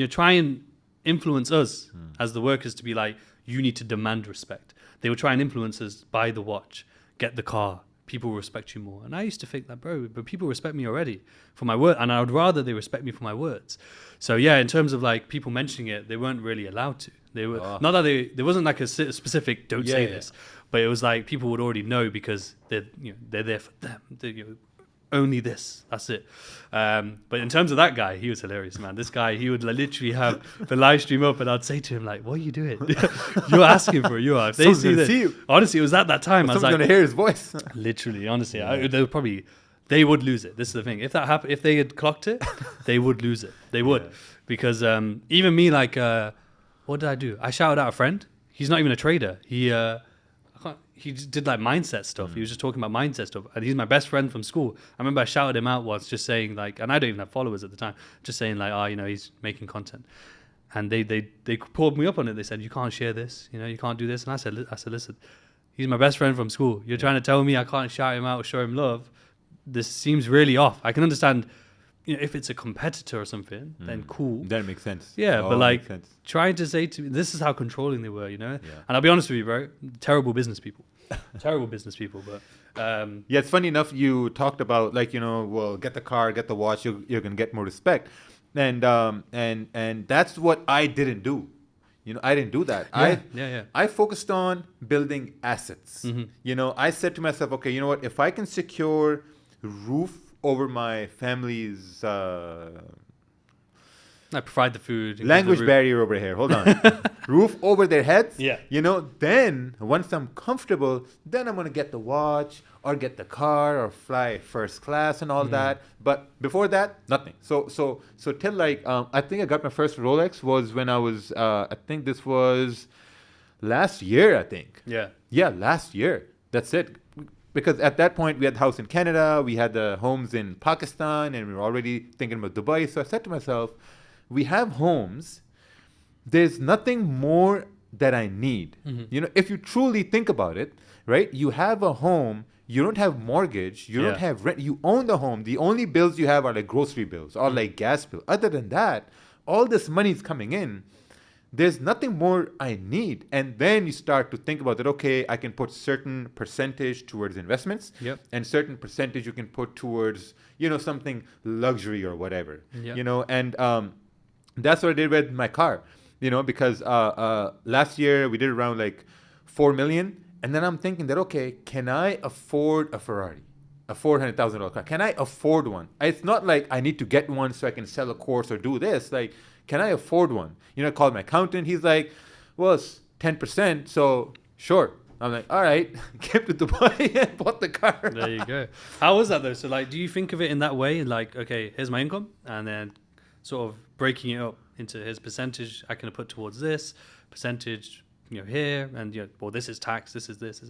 try and influence us as the workers to be like, you need to demand respect. They would try and influence us, buy the watch, get the car. People will respect you more. And I used to think that, bro, but people respect me already for my word. And I would rather they respect me for my words. So yeah, in terms of like people mentioning it, they weren't really allowed to. They were not that there wasn't like a specific don't say this, but it was like people would already know because they're there for them. Only this, that's it. But in terms of that guy, he was hilarious, man. This guy, he would literally have the live stream up, and I'd say to him like, "What are you doing? You're asking for it. You are." If they see this, honestly, it was at that time. I was like, "Someone's gonna hear his voice." Literally, honestly, they would lose it. This is the thing. If that happened, if they had clocked it, they would lose it. They would, because even me, like, what did I do? I shouted out a friend. He's not even a trader. He just did like mindset stuff. He was just talking about mindset stuff. And he's my best friend from school. I remember I shouted him out once just saying like, and I don't even have followers at the time, just saying like, he's making content. And they pulled me up on it. They said, you can't share this, you can't do this. And I said, listen, he's my best friend from school. You're trying to tell me I can't shout him out or show him love. This seems really off. I can understand, if it's a competitor or something, then cool. That makes sense. Yeah, but like trying to say to me, this is how controlling they were, And I'll be honest with you, bro, terrible business people. But it's funny enough. You talked about like well, get the car, get the watch. You're gonna get more respect, and that's what I didn't do. I didn't do that. I focused on building assets. I said to myself, okay, you know what? If I can secure roof over my family's I provide the food. Language barrier over here. Hold on. Roof over their heads. Yeah. Then once I'm comfortable, then I'm going to get the watch or get the car or fly first class and all that. But before that, nothing. So till like, I think I got my first Rolex was when I was, I think this was last year, I think. Yeah. Yeah, last year. That's it. Because at that point, we had the house in Canada, we had the homes in Pakistan, and we were already thinking about Dubai. So I said to myself, we have homes. There's nothing more that I need. If you truly think about it, right? You have a home. You don't have mortgage. You don't have rent. You own the home. The only bills you have are like grocery bills or like gas bill. Other than that, all this money is coming in. There's nothing more I need. And then you start to think about that, okay, I can put certain percentage towards investments and certain percentage you can put towards, something luxury or whatever, and that's what I did with my car, because last year we did around like 4 million. And then I'm thinking that, okay, can I afford a Ferrari, a $400,000 car? Can I afford one? It's not like I need to get one so I can sell a course or do this. Like, can I afford one? I called my accountant. He's like, well, it's 10%. So sure. I'm like, all right, came to Dubai and bought the car. There you go. How was that though? So like, do you think of it in that way? Like, okay, here's my income, and then sort of breaking it up into his percentage I can put towards this percentage, here, and well, this is tax, this is this.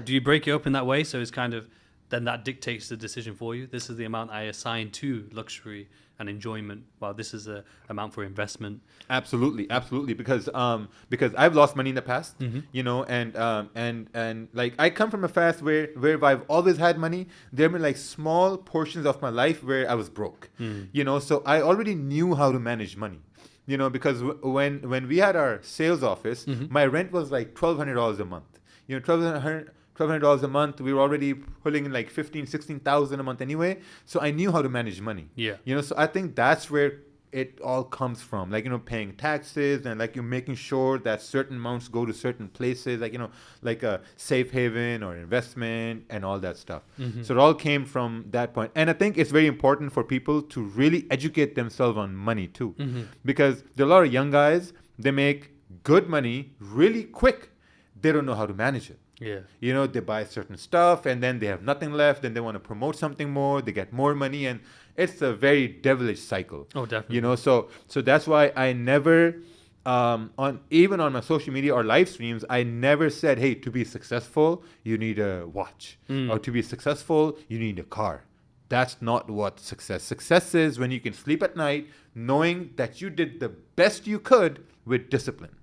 Do you break it up in that way? So it's kind of then that dictates the decision for you. This is the amount I assign to luxury and enjoyment, while this is a amount for investment. Absolutely, because I've lost money in the past, and like I come from a fast where I've always had money. There have been like small portions of my life where I was broke, so I already knew how to manage money. Because when we had our sales office, my rent was like $1,200 a month. $1,200 a month. We were already pulling in like 16,000 a month anyway. So I knew how to manage money. Yeah. So I think that's where it all comes from. Like, paying taxes and like you're making sure that certain amounts go to certain places, like, like a safe haven or investment and all that stuff. So it all came from that point. And I think it's very important for people to really educate themselves on money too. Because there are a lot of young guys, they make good money really quick. They don't know how to manage it. Yeah. They buy certain stuff and then they have nothing left and they want to promote something more. They get more money and it's a very devilish cycle. Oh, definitely. So that's why I never, on my social media or live streams, I never said, hey, to be successful, you need a watch. Or to be successful, you need a car. That's not what success is when you can sleep at night knowing that you did the best you could with discipline.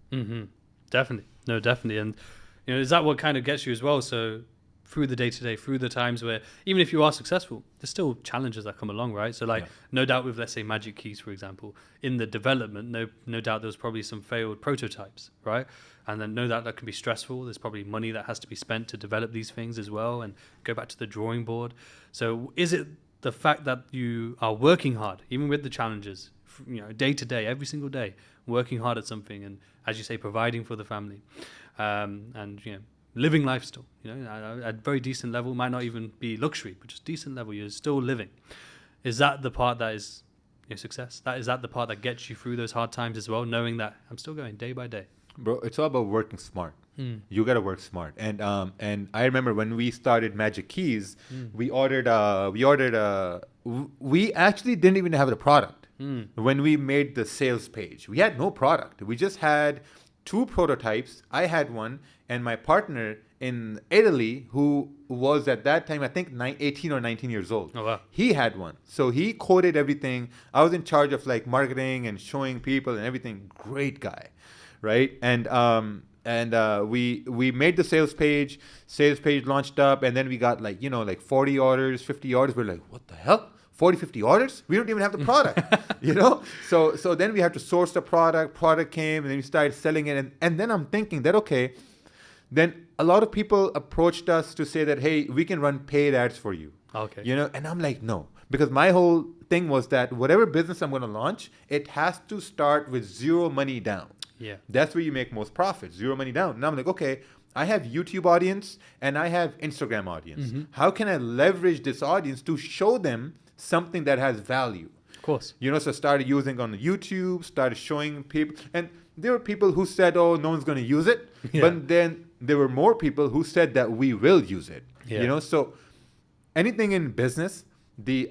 Definitely. No, definitely. And is that what kind of gets you as well? So through the day-to-day, through the times where even if you are successful, there's still challenges that come along, right? So like, no doubt with, let's say, Magic Keys, for example, in the development, no doubt there was probably some failed prototypes, right? And then no doubt that can be stressful. There's probably money that has to be spent to develop these things as well and go back to the drawing board. So is it the fact that you are working hard, even with the challenges, day to day, every single day, working hard at something, and as you say, providing for the family, and living life still, at a very decent level, might not even be luxury, but just decent level, you're still living. Is that the part that is success? Is that the part that gets you through those hard times as well, knowing that I'm still going day by day? Bro, it's all about working smart. You got to work smart. And I remember when we started Magic Keys, we actually didn't even have the product. When we made the sales page, we had no product. We just had 2 prototypes. I had one, and my partner in Italy, who was at that time, I think 18 or 19 years old. Oh, wow. He had one. So he coded everything. I was in charge of like marketing and showing people and everything. Great guy. Right. And we made the sales page launched up, and then we got like 40 orders, 50 orders. We're like, what the hell? 40, 50 orders? We don't even have the product, So then we had to source the product came, and then we started selling it. And then I'm thinking that, okay, then a lot of people approached us to say that, hey, we can run paid ads for you. Okay. And I'm like, no, because my whole thing was that whatever business I'm going to launch, it has to start with zero money down. Yeah. That's where you make most profits, zero money down. And I'm like, okay, I have YouTube audience and I have Instagram audience. How can I leverage this audience to show them something that has value? Of course. So I started using on YouTube, started showing people. And there were people who said, oh, no one's going to use it. Yeah. But then there were more people who said that we will use it. Yeah. So anything in business, the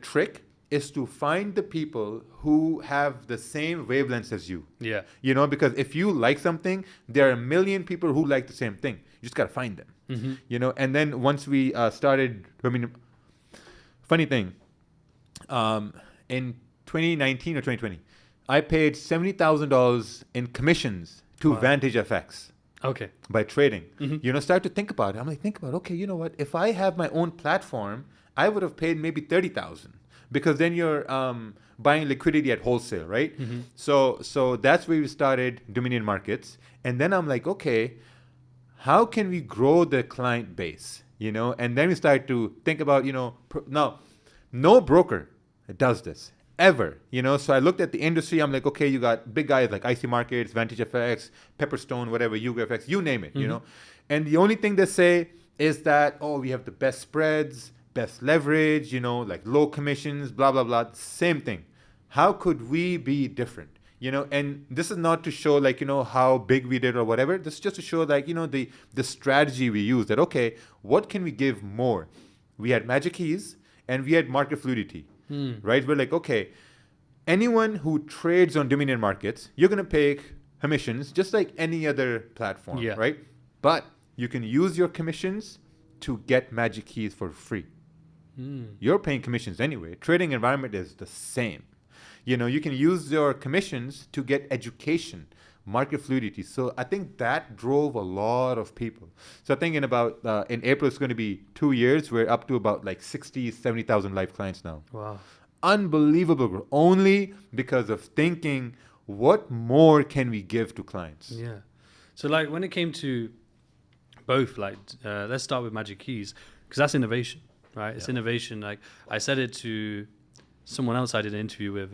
trick is to find the people who have the same wavelengths as you. Yeah. Because if you like something, there are a million people who like the same thing. You just got to find them. And then once we started, funny thing, in 2019 or 2020, I paid $70,000 in commissions to Vantage FX. Okay. By trading. Start to think about it. I'm like, okay, you know what? If I have my own platform, I would have paid maybe $30,000. Because then you're buying liquidity at wholesale, right? So that's where we started Dominion Markets. And then I'm like, okay, how can we grow the client base? And then we started to think about, now, no broker does this ever. So I looked at the industry. I'm like, okay, you got big guys like IC Markets, Vantage FX, Pepperstone, whatever, Yugo FX, you name it, And the only thing they say is that, oh, we have the best spreads, best leverage, like low commissions, blah, blah, blah. Same thing. How could we be different? And this is not to show how big we did or whatever. This is just to show the strategy we use, that, okay, what can we give more? We had Magic Keys and we had market fluidity, right? We're like, okay, anyone who trades on Dominion Markets, you're going to pay commissions just like any other platform, right? But you can use your commissions to get Magic Keys for free. You're paying commissions anyway. Trading environment is the same. You can use your commissions to get education, market fluidity. So I think that drove a lot of people. So I think in April, it's going to be 2 years. We're up to about 60, 70,000 live clients now. Wow. Unbelievable. Only because of thinking, what more can we give to clients? Yeah. So when it came to both, let's start with Magic Keys, because that's innovation. Right, it's innovation. I said it to someone else I did an interview with,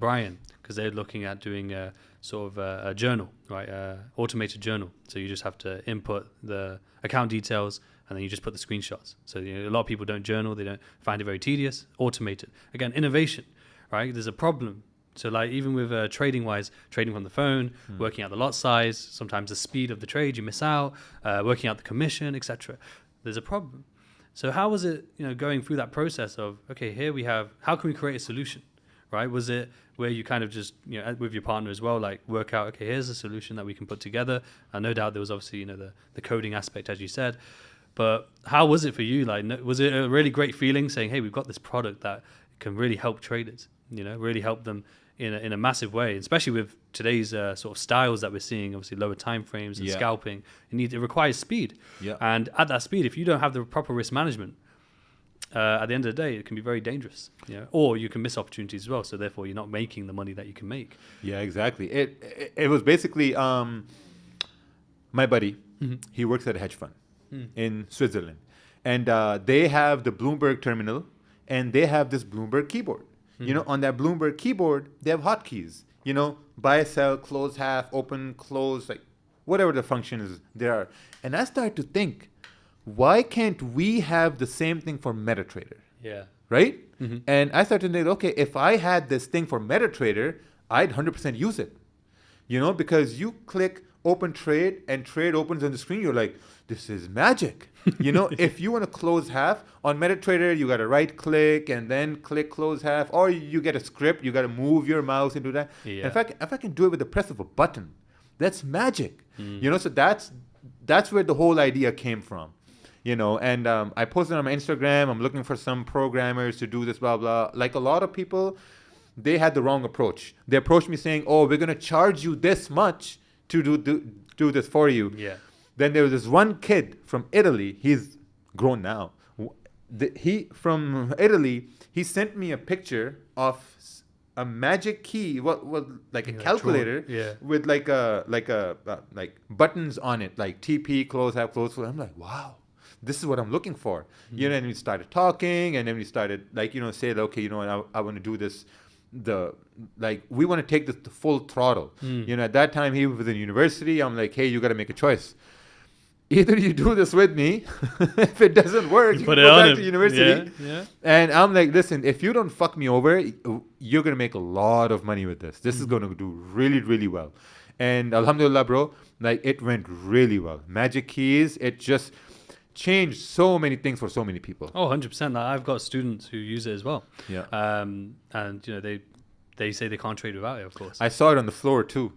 Brian, because they're looking at doing a sort of a journal, right, automated journal. So you just have to input the account details, and then you just put the screenshots. So a lot of people don't journal; they don't find it very tedious. Automated, again, innovation, right? There's a problem. So even with trading from the phone, working out the lot size, sometimes the speed of the trade you miss out, working out the commission, etc. There's a problem. So how was it, going through that process of, okay, here we have, how can we create a solution, right? Was it where you kind of just, with your partner as well, work out, okay, here's a solution that we can put together? And no doubt there was obviously, the coding aspect, as you said. But how was it for you? Was it a really great feeling saying, hey, we've got this product that can really help traders, really help them, in a massive way, especially with today's sort of styles that we're seeing, obviously lower time frames and scalping. It requires speed. Yeah. And at that speed, if you don't have the proper risk management, at the end of the day, it can be very dangerous. Or you can miss opportunities as well. So therefore, you're not making the money that you can make. Yeah, exactly. It was basically my buddy. He works at a hedge fund in Switzerland, and they have the Bloomberg terminal, and they have this Bloomberg keyboard. On that Bloomberg keyboard, they have hotkeys. Buy, sell, close half, open, close, like whatever the function is there. And I started to think, why can't we have the same thing for MetaTrader? Yeah. Right? And I started to think, okay, if I had this thing for MetaTrader, I'd 100% use it. Because you click open trade and trade opens on the screen, you're like, this is magic. If you want to close half on MetaTrader, you got to right click and then click close half, or you get a script, you got to move your mouse into that. Yeah. If I can do it with the press of a button, that's magic. So that's where the whole idea came from. And I posted on my Instagram, I'm looking for some programmers to do this, blah, blah. Like a lot of people, they had the wrong approach. They approached me saying, oh, we're going to charge you this much to do this for you. Yeah. Then there was this one kid from Italy. He's grown now. From Italy, he sent me a picture of a magic key, like a calculator, with like buttons on it, like TP, close, half, close. I'm like, wow, this is what I'm looking for. And we started talking, and then we started say, okay, I want to do this. We want to take this to full throttle. At that time he was in university. I'm like, hey, you got to make a choice. Either you do this with me, if it doesn't work, you put can it go on back to university. Yeah. And I'm like, listen, if you don't fuck me over, you're going to make a lot of money with this. This is going to do really, really well. And alhamdulillah, bro, it went really well. Magic Keys, it just changed so many things for so many people. Oh, 100%. I've got students who use it as well. Yeah. And they say they can't trade without it, of course. I saw it on the floor too,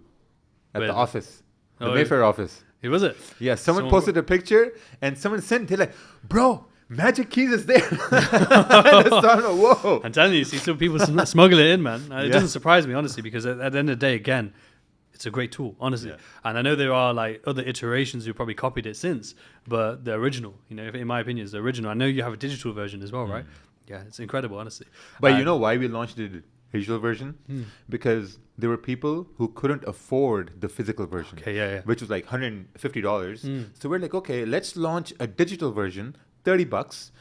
at the office, the Mayfair office. Who was it? Yeah, someone posted a picture and someone sent. They're like, bro, Magic Keys is there. Whoa! I'm telling you, you see some people smuggle it in, man. It doesn't surprise me, honestly, because at the end of the day, again, it's a great tool, honestly. Yeah. And I know there are other iterations who probably copied it since, but the original, in my opinion, is the original. I know you have a digital version as well, right? Yeah, it's incredible, honestly. But you know why we launched the digital version? Because there were people who couldn't afford the physical version, which was like $150. So we're like, okay, let's launch a digital version, $30,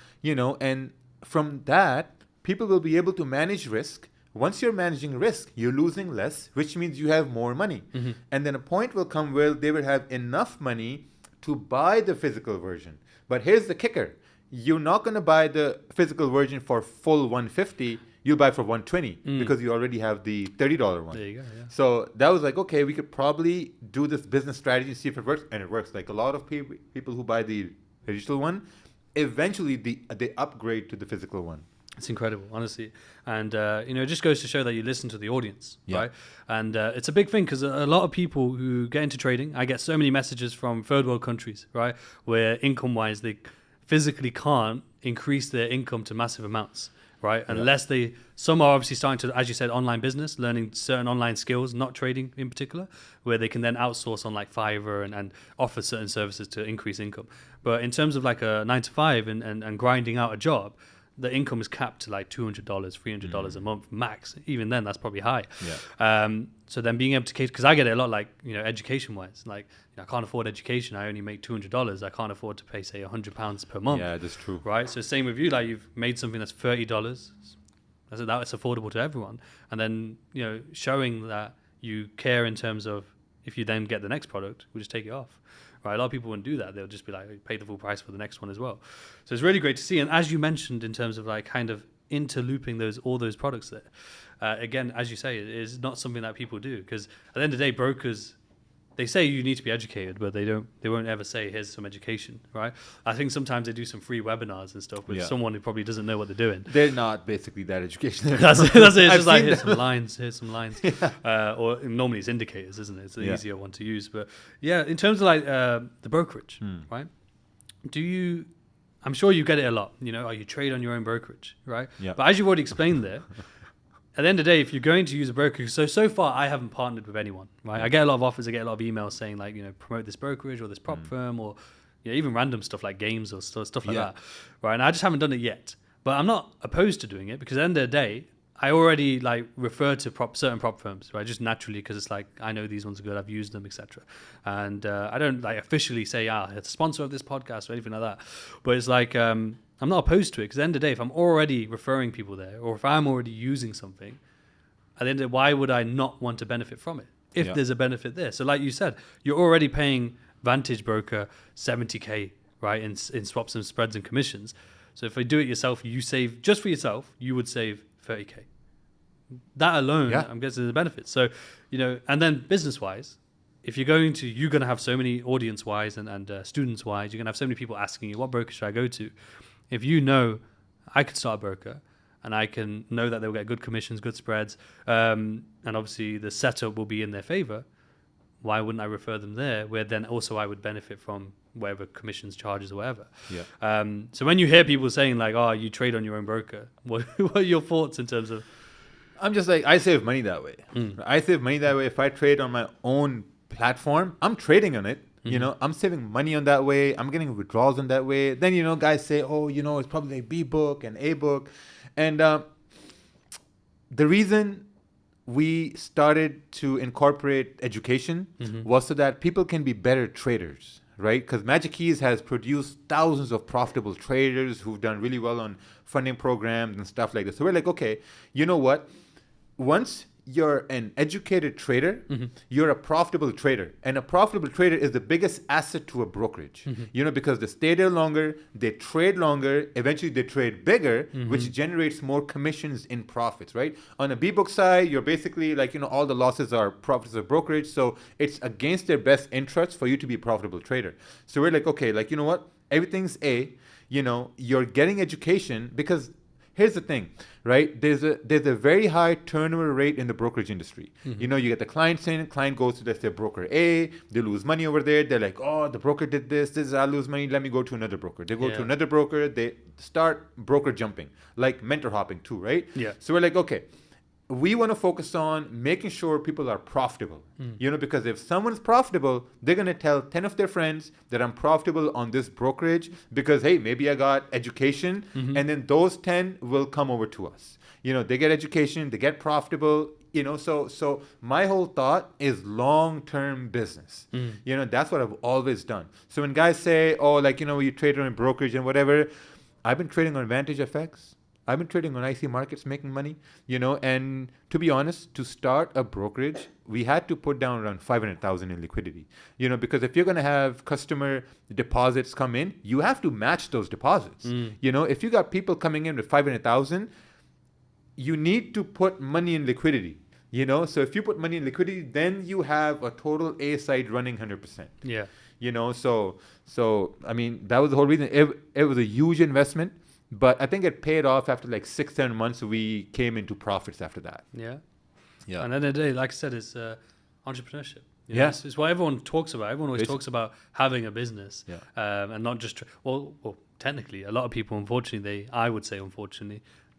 and from that, people will be able to manage risk. Once you're managing risk, you're losing less, which means you have more money. And then a point will come where they will have enough money to buy the physical version. But here's the kicker. You're not going to buy the physical version for full $150. You'll buy for $120 because you already have the $30 one. There you go. Yeah. So that was like, okay, we could probably do this business strategy, see if it works, and it works. Like a lot of people who buy the digital one, eventually they upgrade to the physical one. It's incredible, honestly. And, it just goes to show that you listen to the audience, right? And it's a big thing because a lot of people who get into trading, I get so many messages from third world countries, right? Where income-wise, they physically can't increase their income to massive amounts, right? Unless some are obviously starting to, as you said, online business, learning certain online skills, not trading in particular, where they can then outsource on Fiverr and offer certain services to increase income. But in terms of a 9-to-5 and grinding out a job, the income is capped to $200, $300 a month max. Even then, that's probably high. So then being able to cater, because I get it a lot, education wise, I can't afford education. I only make $200. I can't afford to pay, say, £100 per month. Yeah, that's true. Right. So same with you. You've made something that's $30. That's affordable to everyone. And then showing that you care in terms of if you then get the next product, we'll just take it off. Right, a lot of people wouldn't do that. They'll just be pay the full price for the next one as well. So it's really great to see. And as you mentioned, in terms of kind of interlooping all those products there, again, as you say, it is not something that people do because at the end of the day, brokers, they say you need to be educated, but they won't ever say here's some education, right? I think sometimes they do some free webinars and stuff with someone who probably doesn't know what they're doing. They're not basically that educational. That's it. It's just here's some lines. Or normally it's indicators, isn't it? It's the easier one to use. But yeah, in terms of the brokerage, right? I'm sure you get it a lot, or you trade on your own brokerage, right? Yeah. But as you've already explained there, at the end of the day, if you're going to use a broker, so far I haven't partnered with anyone, right? I get a lot of offers, I get a lot of emails saying like, promote this brokerage or this prop firm, or even random stuff like games or stuff like that, right? And I just haven't done it yet, but I'm not opposed to doing it, because at the end of the day, I already like refer to certain prop firms, right? Just naturally, because it's like, I know these ones are good, I've used them, etc. And I don't like officially say, it's a sponsor of this podcast or anything like that, but it's like, I'm not opposed to it, because at the end of the day, if I'm already referring people there, or if I'm already using something, at the end of the day, why would I not want to benefit from it if there's a benefit there? So like you said, you're already paying Vantage Broker 70K, right, in swaps and spreads and commissions. So if you do it yourself, you save, just for yourself, you would save 30K. That alone, I'm guessing, is a benefit. So, and then business-wise, if you're going to have so many audience-wise and students-wise, you're going to have so many people asking you, what broker should I go to? If I could start a broker, and I can know that they'll get good commissions, good spreads, and obviously the setup will be in their favor, why wouldn't I refer them there, where then also I would benefit from whatever commissions, charges, or whatever. So when you hear people saying like, you trade on your own broker, what are your thoughts in terms of... I'm just like, I save money that way. I save money that way. If I trade on my own platform, I'm trading on it. I'm saving money on that way. I'm getting withdrawals on that way. Then, guys say, it's probably like B book and A book. And the reason we started to incorporate education was so that people can be better traders, right? Because Magic Keys has produced thousands of profitable traders who've done really well on funding programs and stuff like this. So we're like, okay, you know what? Once you're an educated trader, you're a profitable trader. And a profitable trader is the biggest asset to a brokerage, because they stay there longer, they trade longer, eventually they trade bigger, which generates more commissions in profits, right? On a B-book side, you're basically like, all the losses are profits of brokerage. So it's against their best interests for you to be a profitable trader. So we're like, okay, like, you know what? Everything's A, you're getting education, because here's the thing, right? There's a very high turnover rate in the brokerage industry. You get the clients in, client goes to, let's say, broker A, they lose money over there. They're like, the broker did this, I'll lose money. Let me go to another broker. They go to another broker. They start broker jumping, like mentor hopping too, right? So we're like, okay, we want to focus on making sure people are profitable, because if someone's profitable, they're going to tell 10 of their friends that I'm profitable on this brokerage because, hey, maybe I got education, and then those 10 will come over to us. They get education, they get profitable, so my whole thought is long-term business. That's what I've always done. So when guys say, you trade on brokerage and whatever, I've been trading on Vantage FX. I've been trading on IC markets, making money, and to be honest, to start a brokerage, we had to put down around 500,000 in liquidity, because if you're going to have customer deposits come in, you have to match those deposits. If you got people coming in with 500,000, you need to put money in liquidity, so if you put money in liquidity, then you have a total A side running 100%. So I mean, that was the whole reason. It was a huge investment. But I think it paid off after like 6-7 months. We came into profits after that. And at the end of the day, like I said, it's entrepreneurship. It's what everyone talks about. Everyone always talks about having a business, and not just well, technically, a lot of people, unfortunately, I would say,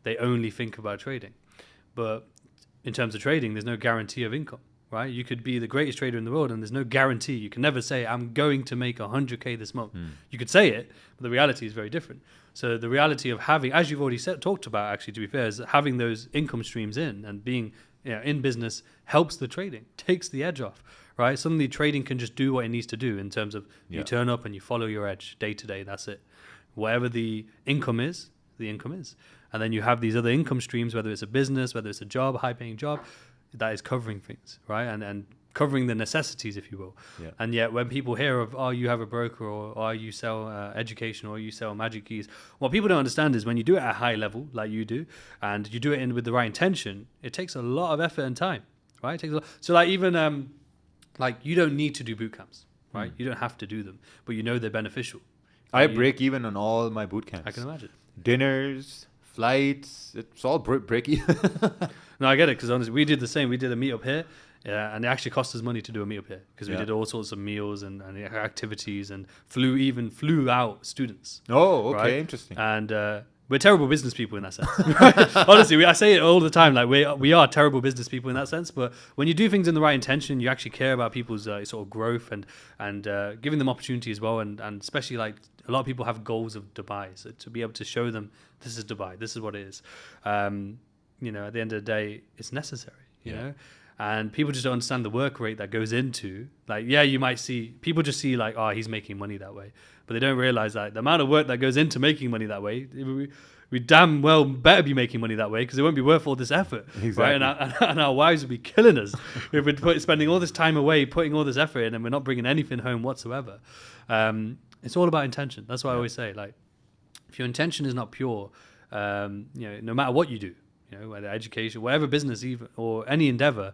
they only think about trading. But in terms of trading, there's no guarantee of income. Right? You could be the greatest trader in the world, and there's no guarantee. You can never say, I'm going to make 100K this month. You could say it, but the reality is very different. So the reality of having, as you've already talked about, actually, to be fair, is having those income streams in and being in business helps the trading, takes the edge off, right? Suddenly trading can just do what it needs to do in terms of you turn up and you follow your edge day to day. That's it. Whatever the income is, the income is. And then you have these other income streams, whether it's a business, whether it's a job, a high-paying job, that is covering things, right? And covering the necessities, if you will. And yet when people hear of, you have a broker, or you sell education, or you sell Magic Keys, what people don't understand is when you do it at a high level, like you do, and you do it with the right intention, it takes a lot of effort and time, right? It takes a lot. So like even, like you don't need to do boot camps, right? You don't have to do them, but they're beneficial. I break even on all my boot camps. I can imagine. Dinners, flights, it's all break even. No, I get it, because honestly, we did the same. We did a meetup here, and it actually cost us money to do a meetup here, because we did all sorts of meals and activities, and flew out students. Oh, okay, right? interesting. And we're terrible business people in that sense. Honestly, I say it all the time. Like we are terrible business people in that sense. But when you do things in the right intention, you actually care about people's sort of growth and giving them opportunity as well. And especially like a lot of people have goals of Dubai, so to be able to show them this is Dubai, this is what it is. You know, at the end of the day, it's necessary. You know. And people just don't understand the work rate that goes into, like, yeah, you might see, people just see like, oh, he's making money that way. But they don't realize that the amount of work that goes into making money that way, we damn well better be making money that way because it won't be worth all this effort. Exactly. Right? And our wives would be killing us if we're spending all this time away, putting all this effort in and we're not bringing anything home whatsoever. It's all about intention. That's why I always say, like, if your intention is not pure, you know, no matter what you do, you know, whether education, whatever business, even or any endeavor,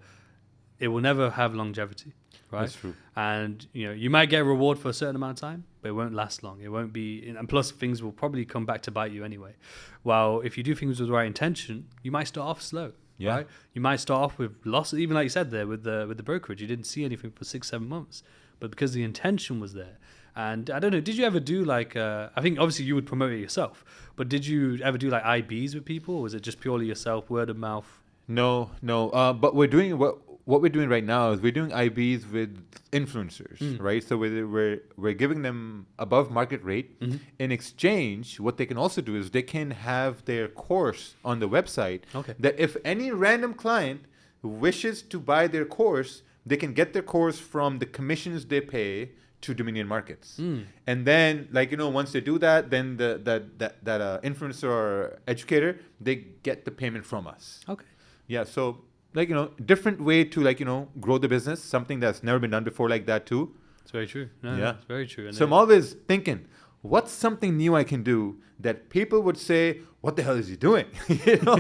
it will never have longevity, right? That's true. And you know, you might get a reward for a certain amount of time, but it won't last long. It won't be, and plus things will probably come back to bite you anyway. While if you do things with the right intention, you might start off slow, right? You might start off with losses, even like you said there with the brokerage. You didn't see anything for 6-7 months, but because the intention was there. And I don't know, did you ever do like, I think obviously you would promote it yourself, but did you ever do like IBs with people, or was it just purely yourself, word of mouth? No. But we're doing what we're doing right now is we're doing IBs with influencers, right? So we're giving them above market rate. In exchange, what they can also do is they can have their course on the website. Okay. That if any random client wishes to buy their course, they can get their course from the commissions they pay to Dominion Markets. And then, like, you know, once they do that, then that influencer or educator, they get the payment from us. Okay. Yeah, so, like, you know, different way to, like, you know, grow the business, something that's never been done before like that too. It's very true. No, Yeah. it's very true. And So I'm always thinking, what's something new I can do that people would say, what the hell is he doing? You know?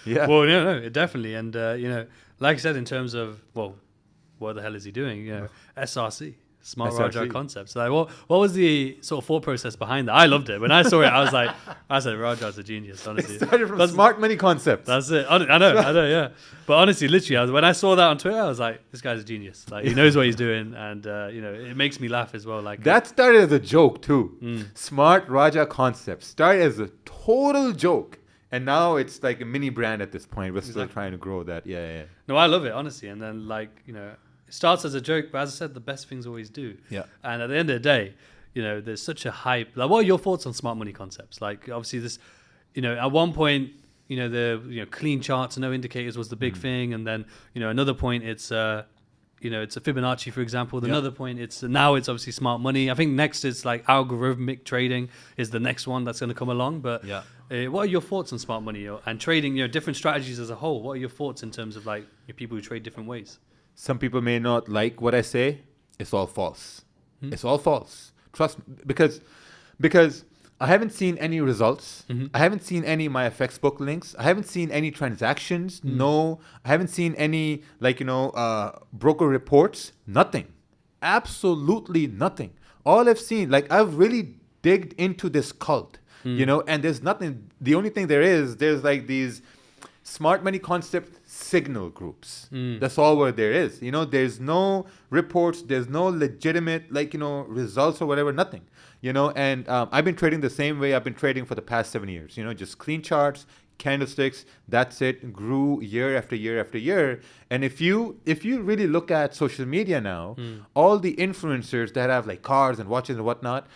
Yeah. Well, no, definitely. And, you know, like I said, in terms of, well, what the hell is he doing? You know, SRC. Smart SRC. Raja concepts. Like, what was the sort of thought process behind that? I loved it. When I saw it, I was like, I said, Raja's a genius, honestly. It started from smart money concepts. That's it. I know, yeah. But honestly, literally, when I saw that on Twitter, I was like, this guy's a genius. Like, he knows what he's doing. And, you know, it makes me laugh as well. Like That started as a joke too. Smart Raja concepts started as a total joke. And now it's like a mini brand at this point. We're still trying to grow that. Yeah. No, I love it, honestly. And then, like, you know, it starts as a joke, but as I said, the best things always do. Yeah. And at the end of the day, you know, there's such a hype. Like, what are your thoughts on smart money concepts? Like, obviously, this, you know, at one point, you know, the clean charts and no indicators was the big thing, and then, you know, another point it's you know, it's a Fibonacci, for example. Another point, it's obviously smart money. I think next it's like algorithmic trading is the next one that's going to come along. But what are your thoughts on smart money and trading? You know, different strategies as a whole. What are your thoughts in terms of like people who trade different ways? Some people may not like what I say. It's all false. It's all false. Trust me, because I haven't seen any results. I haven't seen any my FX book links. I haven't seen any transactions. No, I haven't seen any, like, you know, broker reports. Nothing. Absolutely nothing. All I've seen, like, I've really digged into this cult, you know, and there's nothing. The only thing there's like these smart money concept signal groups. That's all what there is. You know, there's no reports. There's no legitimate, like, you know, results or whatever. Nothing. You know, and I've been trading the same way I've been trading for the past 7 years. You know, just clean charts, candlesticks. That's it. Grew year after year after year. And if you really look at social media now, all the influencers that have like cars and watches and whatnot,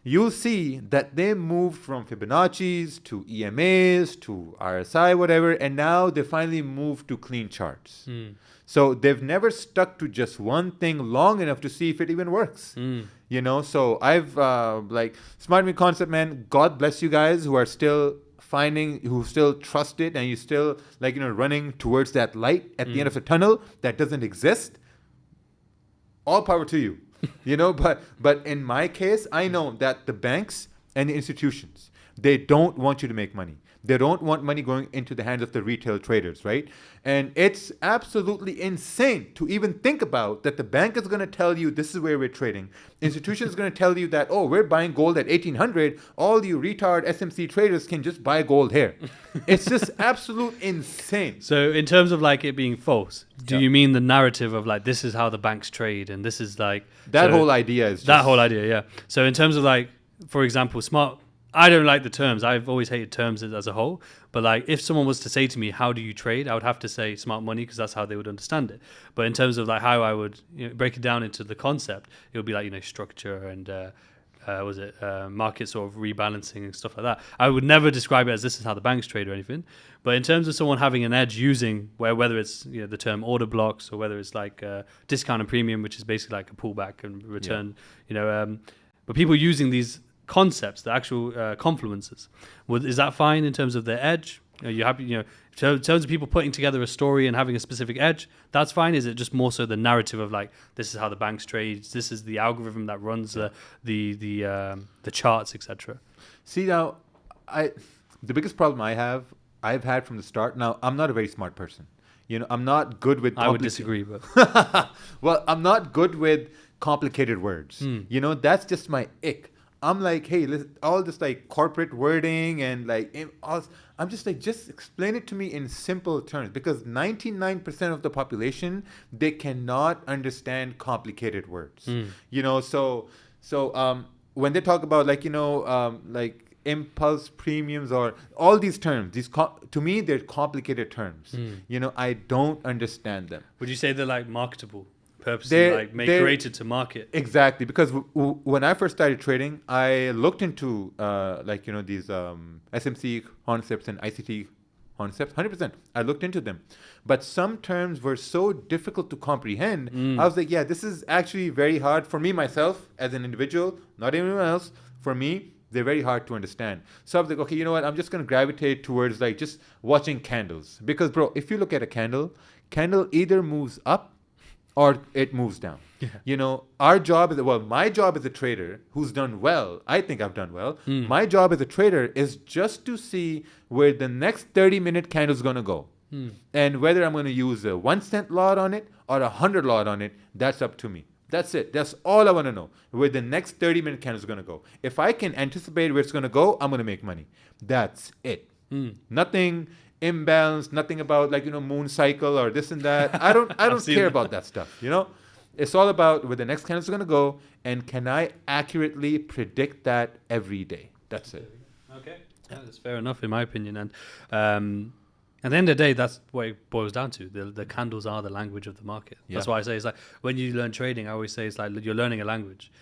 you'll see that they moved from Fibonacci's to EMAs to RSI, whatever, and now they finally moved to clean charts. So they've never stuck to just one thing long enough to see if it even works. You know, so I've like smart money concept, man. God bless you guys who are still who still trust it, and you still, like, you know, running towards that light at the end of the tunnel that doesn't exist. All power to you. You know, but in my case, I know that the banks and the institutions, they don't want you to make money. They don't want money going into the hands of the retail traders, right? And it's absolutely insane to even think about that the bank is going to tell you this is where we're trading. Institution is going to tell you that, oh, we're buying gold at 1800. All you retard SMC traders can just buy gold here. It's just absolute insane. So in terms of like it being false, do you mean the narrative of like this is how the banks trade and this is like... That whole idea is just... That whole idea, yeah. So in terms of like, for example, smart I don't like the terms. I've always hated terms as a whole. But like, if someone was to say to me, "How do you trade?" I would have to say smart money because that's how they would understand it. But in terms of like how I would break it down into the concept, it would be like structure and market sort of rebalancing and stuff like that. I would never describe it as this is how the banks trade or anything. But in terms of someone having an edge using whether it's the term order blocks or whether it's like discount and premium, which is basically like a pullback and return, but people using these concepts, the actual confluences, is that fine in terms of their edge? Are you happy? In terms of people putting together a story and having a specific edge, that's fine. Is it just more so the narrative of like this is how the banks trade, this is the algorithm that runs the charts, etc. See now, the biggest problem I've had from the start. Now I'm not a very smart person. I'm not good with. I would disagree, but well, I'm not good with complicated words. That's just my ick. I'm like, hey, all this like corporate wording and like, I'm just like, just explain it to me in simple terms, because 99% of the population, they cannot understand complicated words. So when they talk about like, like impulse premiums or all these terms, to me, they're complicated terms. I don't understand them. Would you say they're like marketable? Purposely created to market. Exactly, because when I first started trading, I looked into these SMC concepts and ICT concepts. 100%, I looked into them, but some terms were so difficult to comprehend. I was like, yeah, this is actually very hard for me myself as an individual, not anyone else. For me, they're very hard to understand. So I was like, okay, you know what? I'm just gonna gravitate towards like just watching candles, because bro, if you look at a candle either moves up or it moves down. Our job my job as a trader who's done well, I think I've done well. My job as a trader is just to see where the next 30-minute candle is going to go. And whether I'm going to use a 1 cent lot on it or 100 lot on it, that's up to me. That's it. That's all I want to know, where the next 30-minute candle is going to go. If I can anticipate where it's going to go, I'm going to make money. That's it. Nothing imbalance, nothing about like moon cycle or this and that. I don't care about that stuff. It's all about where the next candle is going to go, and can I accurately predict that every day. That's it. Okay, that's fair enough in my opinion. And at the end of the day, that's what it boils down to. The candles are the language of the market. That's why I say it's like when you learn trading, I always say it's like you're learning a language.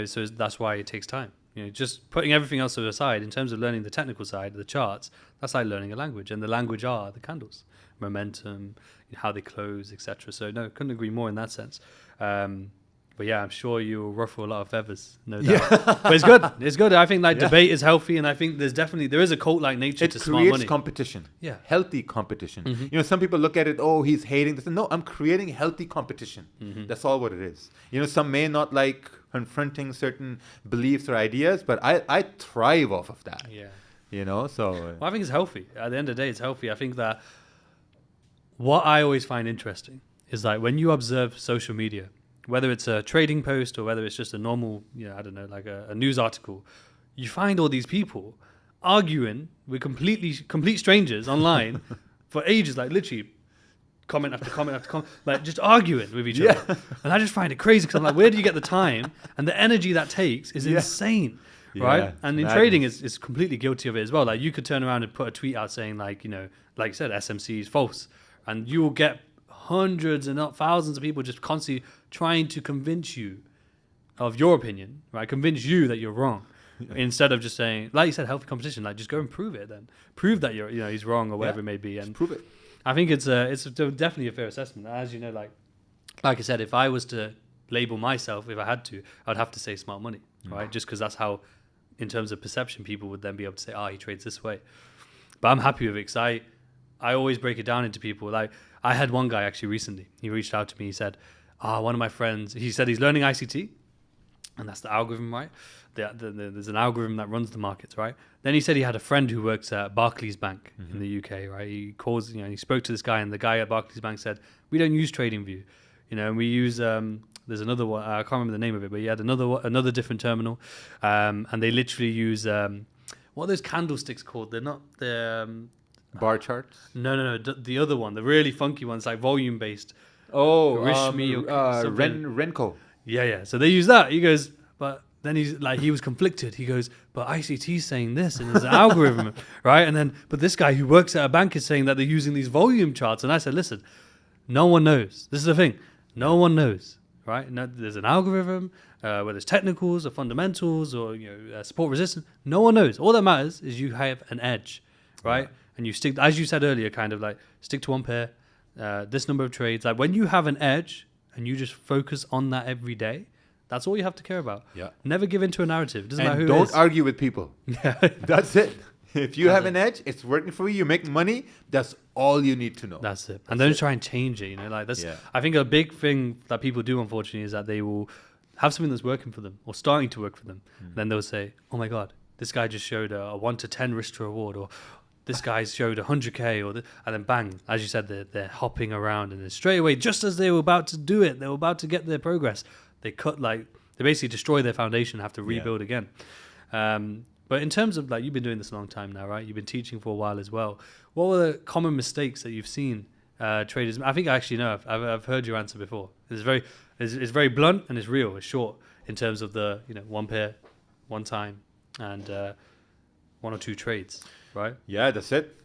So that's why it takes time. Just putting everything else aside, in terms of learning the technical side, the charts, that's like learning a language. And the language are the candles, momentum, how they close, etc. So no, couldn't agree more in that sense. But yeah, I'm sure you will ruffle a lot of feathers, no doubt. But it's good. It's good. I think debate is healthy, and I think there is a cult-like nature to smart money. It creates competition. Yeah, healthy competition. Some people look at it, oh, he's hating this. No, I'm creating healthy competition. That's all what it is. Some may not like confronting certain beliefs or ideas, but I thrive off of that. Yeah. So. Well, I think it's healthy. At the end of the day, it's healthy. I think that what I always find interesting is like when you observe social media, whether it's a trading post or whether it's just a normal, like a news article, you find all these people arguing with complete strangers online for ages, like literally comment after comment after comment, like just arguing with each other. And I just find it crazy because I'm like, where do you get the time? And the energy that takes is insane, right? And in trading, is completely guilty of it as well. Like you could turn around and put a tweet out saying like, like you said, SMC is false. And you will get hundreds and not thousands of people just constantly trying to convince you of your opinion, right? Convince you that you're wrong. Instead of just saying, like you said, healthy competition, like just go and prove it then. Prove that he's wrong or whatever it may be. And just prove it. I think it's definitely a fair assessment. As you know, like I said, if I was to label myself, if I had to, I'd have to say smart money, right? Just because that's how, in terms of perception, people would then be able to say, he trades this way. But I'm happy with it because I always break it down into people. Like I had one guy actually recently, he reached out to me, he said, one of my friends, he said he's learning ICT, and that's the algorithm, right? There's an algorithm that runs the markets, right? Then he said he had a friend who works at Barclays Bank in the UK, right? He calls, he spoke to this guy, and the guy at Barclays Bank said, we don't use TradingView, and we use, there's another one, I can't remember the name of it, but he had another different terminal, and they literally use, what are those candlesticks called? They're not, bar charts? No, the other one, the really funky ones, like volume based. Oh, Renko. Yeah. So they use that. He goes, but then he was conflicted. He goes, but ICT's saying this, and there's an algorithm, right? And then, but this guy who works at a bank is saying that they're using these volume charts. And I said, listen, no one knows. This is the thing. No one knows, right? No, there's an algorithm, whether it's technicals or fundamentals or support resistance. No one knows. All that matters is you have an edge, right? Yeah. And you stick, as you said earlier, kind of like stick to one pair, this number of trades. Like when you have an edge and you just focus on that every day, that's all you have to care about. Yeah. Never give in to a narrative. It doesn't matter who don't it is. argue with people. Yeah. That's it. If you have an edge, it's working for you, you make money, that's all you need to know. That's it. And don't try and change it, like that's I think a big thing that people do, unfortunately, is that they will have something that's working for them or starting to work for them. Then they'll say, oh my God, this guy just showed a 1 to 10 risk to reward, or this guy showed 100K, and then bang, as you said, they're hopping around, and then straight away, just as they were about to do it, they were about to get their progress, they basically destroy their foundation and have to rebuild again. But in terms of you've been doing this a long time now, right? You've been teaching for a while as well. What were the common mistakes that you've seen traders? I think I actually know. I've heard your answer before. It's very blunt and it's real. It's short in terms of the one pair, one time, and 1 or 2 trades, right? Yeah, that's it.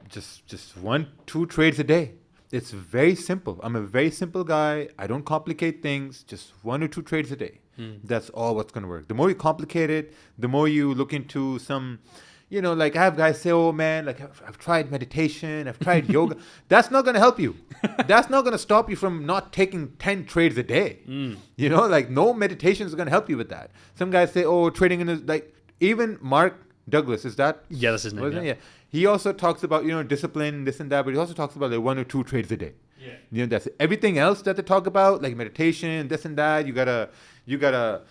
Just 1-2 trades a day. It's very simple. I'm a very simple guy. I don't complicate things. Just 1 or 2 trades a day. That's all what's going to work. The more you complicate it, the more you look into some, I have guys say, oh man, I've tried meditation, I've tried yoga. That's not going to help you. That's not going to stop you from not taking 10 trades a day. No meditation is going to help you with that. Some guys say, oh, trading even Mark Douglas, is that? Yeah, that's his name. Yeah. He also talks about, discipline, this and that, but he also talks about 1 or 2 trades a day. Yeah. That's it. Everything else that they talk about, like meditation, this and that, you gotta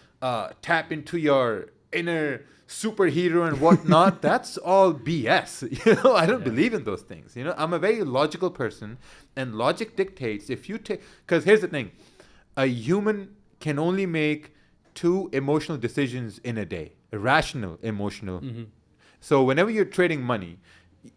tap into your inner superhero and whatnot. That's all BS. I don't believe in those things. I'm a very logical person, and logic dictates if you take. Because here's the thing, a human can only make 2 emotional decisions in a day. Irrational, emotional. Mm-hmm. So whenever you're trading money,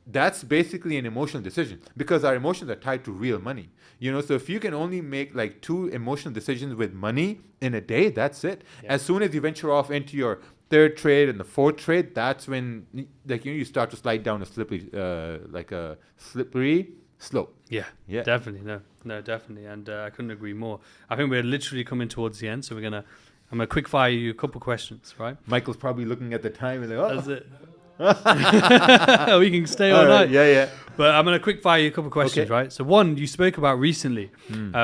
that's basically an emotional decision, because our emotions are tied to real money. So if you can only make 2 emotional decisions with money in a day, that's it. Yeah. As soon as you venture off into your 3rd trade and the 4th trade, that's when you start to slide down a slippery slope. Yeah. Definitely. No, definitely. And I couldn't agree more. I think we're literally coming towards the end, so I'm gonna quick fire you a couple questions, right? Michael's probably looking at the time and that's it. We can stay all night. Yeah. But I'm going to quick fire you a couple of questions, right? So one, you spoke about recently,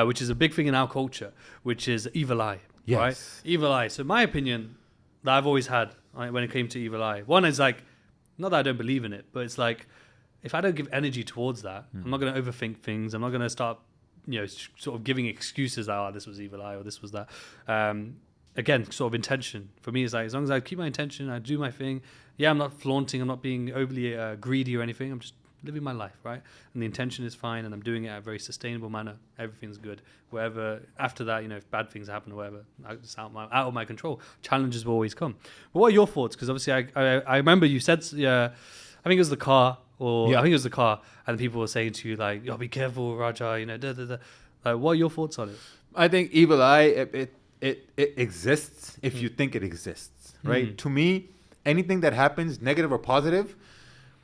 which is a big thing in our culture, which is evil eye, right? Evil eye. So my opinion that I've always had when it came to evil eye, one is not that I don't believe in it, but it's if I don't give energy towards that, I'm not going to overthink things. I'm not going to start, sort of giving excuses that, this was evil eye or this was that. Again, sort of intention. For me, is as long as I keep my intention, I do my thing. Yeah, I'm not flaunting. I'm not being overly greedy or anything. I'm just living my life, right? And the intention is fine, and I'm doing it in a very sustainable manner. Everything's good. Wherever after that, if bad things happen or whatever, it's out of my control. Challenges will always come. But what are your thoughts? Because obviously, I remember you said, I think it was the car, and people were saying to you be careful, Raja. What are your thoughts on it? I think evil eye, it exists if you think it exists, right? To me, anything that happens, negative or positive,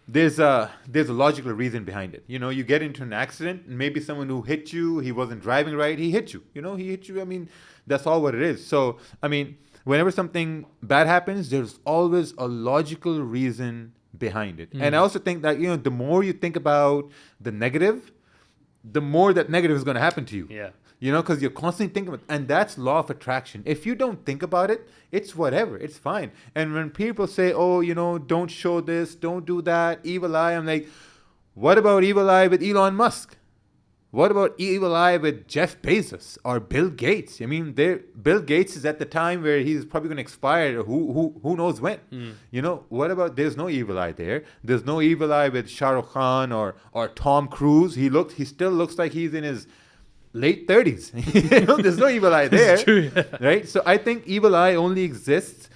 there's a logical reason behind it. You get into an accident, and maybe someone who hit you, he wasn't driving right, he hit you. He hit you. I mean, that's all what it is. So, I mean, whenever something bad happens, there's always a logical reason behind it. And I also think that, the more you think about the negative, the more that negative is going to happen to you. Yeah. Because you're constantly thinking about it. And that's law of attraction. If you don't think about it, it's whatever. It's fine. And when people say, oh, don't show this, don't do that, evil eye, I'm like, what about evil eye with Elon Musk? What about evil eye with Jeff Bezos or Bill Gates? I mean, Bill Gates is at the time where he's probably going to expire. Who knows when? What about, there's no evil eye there. There's no evil eye with Shah Rukh Khan or Tom Cruise. He still looks like he's in his late 30s. There's no evil eye there. It's true. Right? So I think evil eye only exists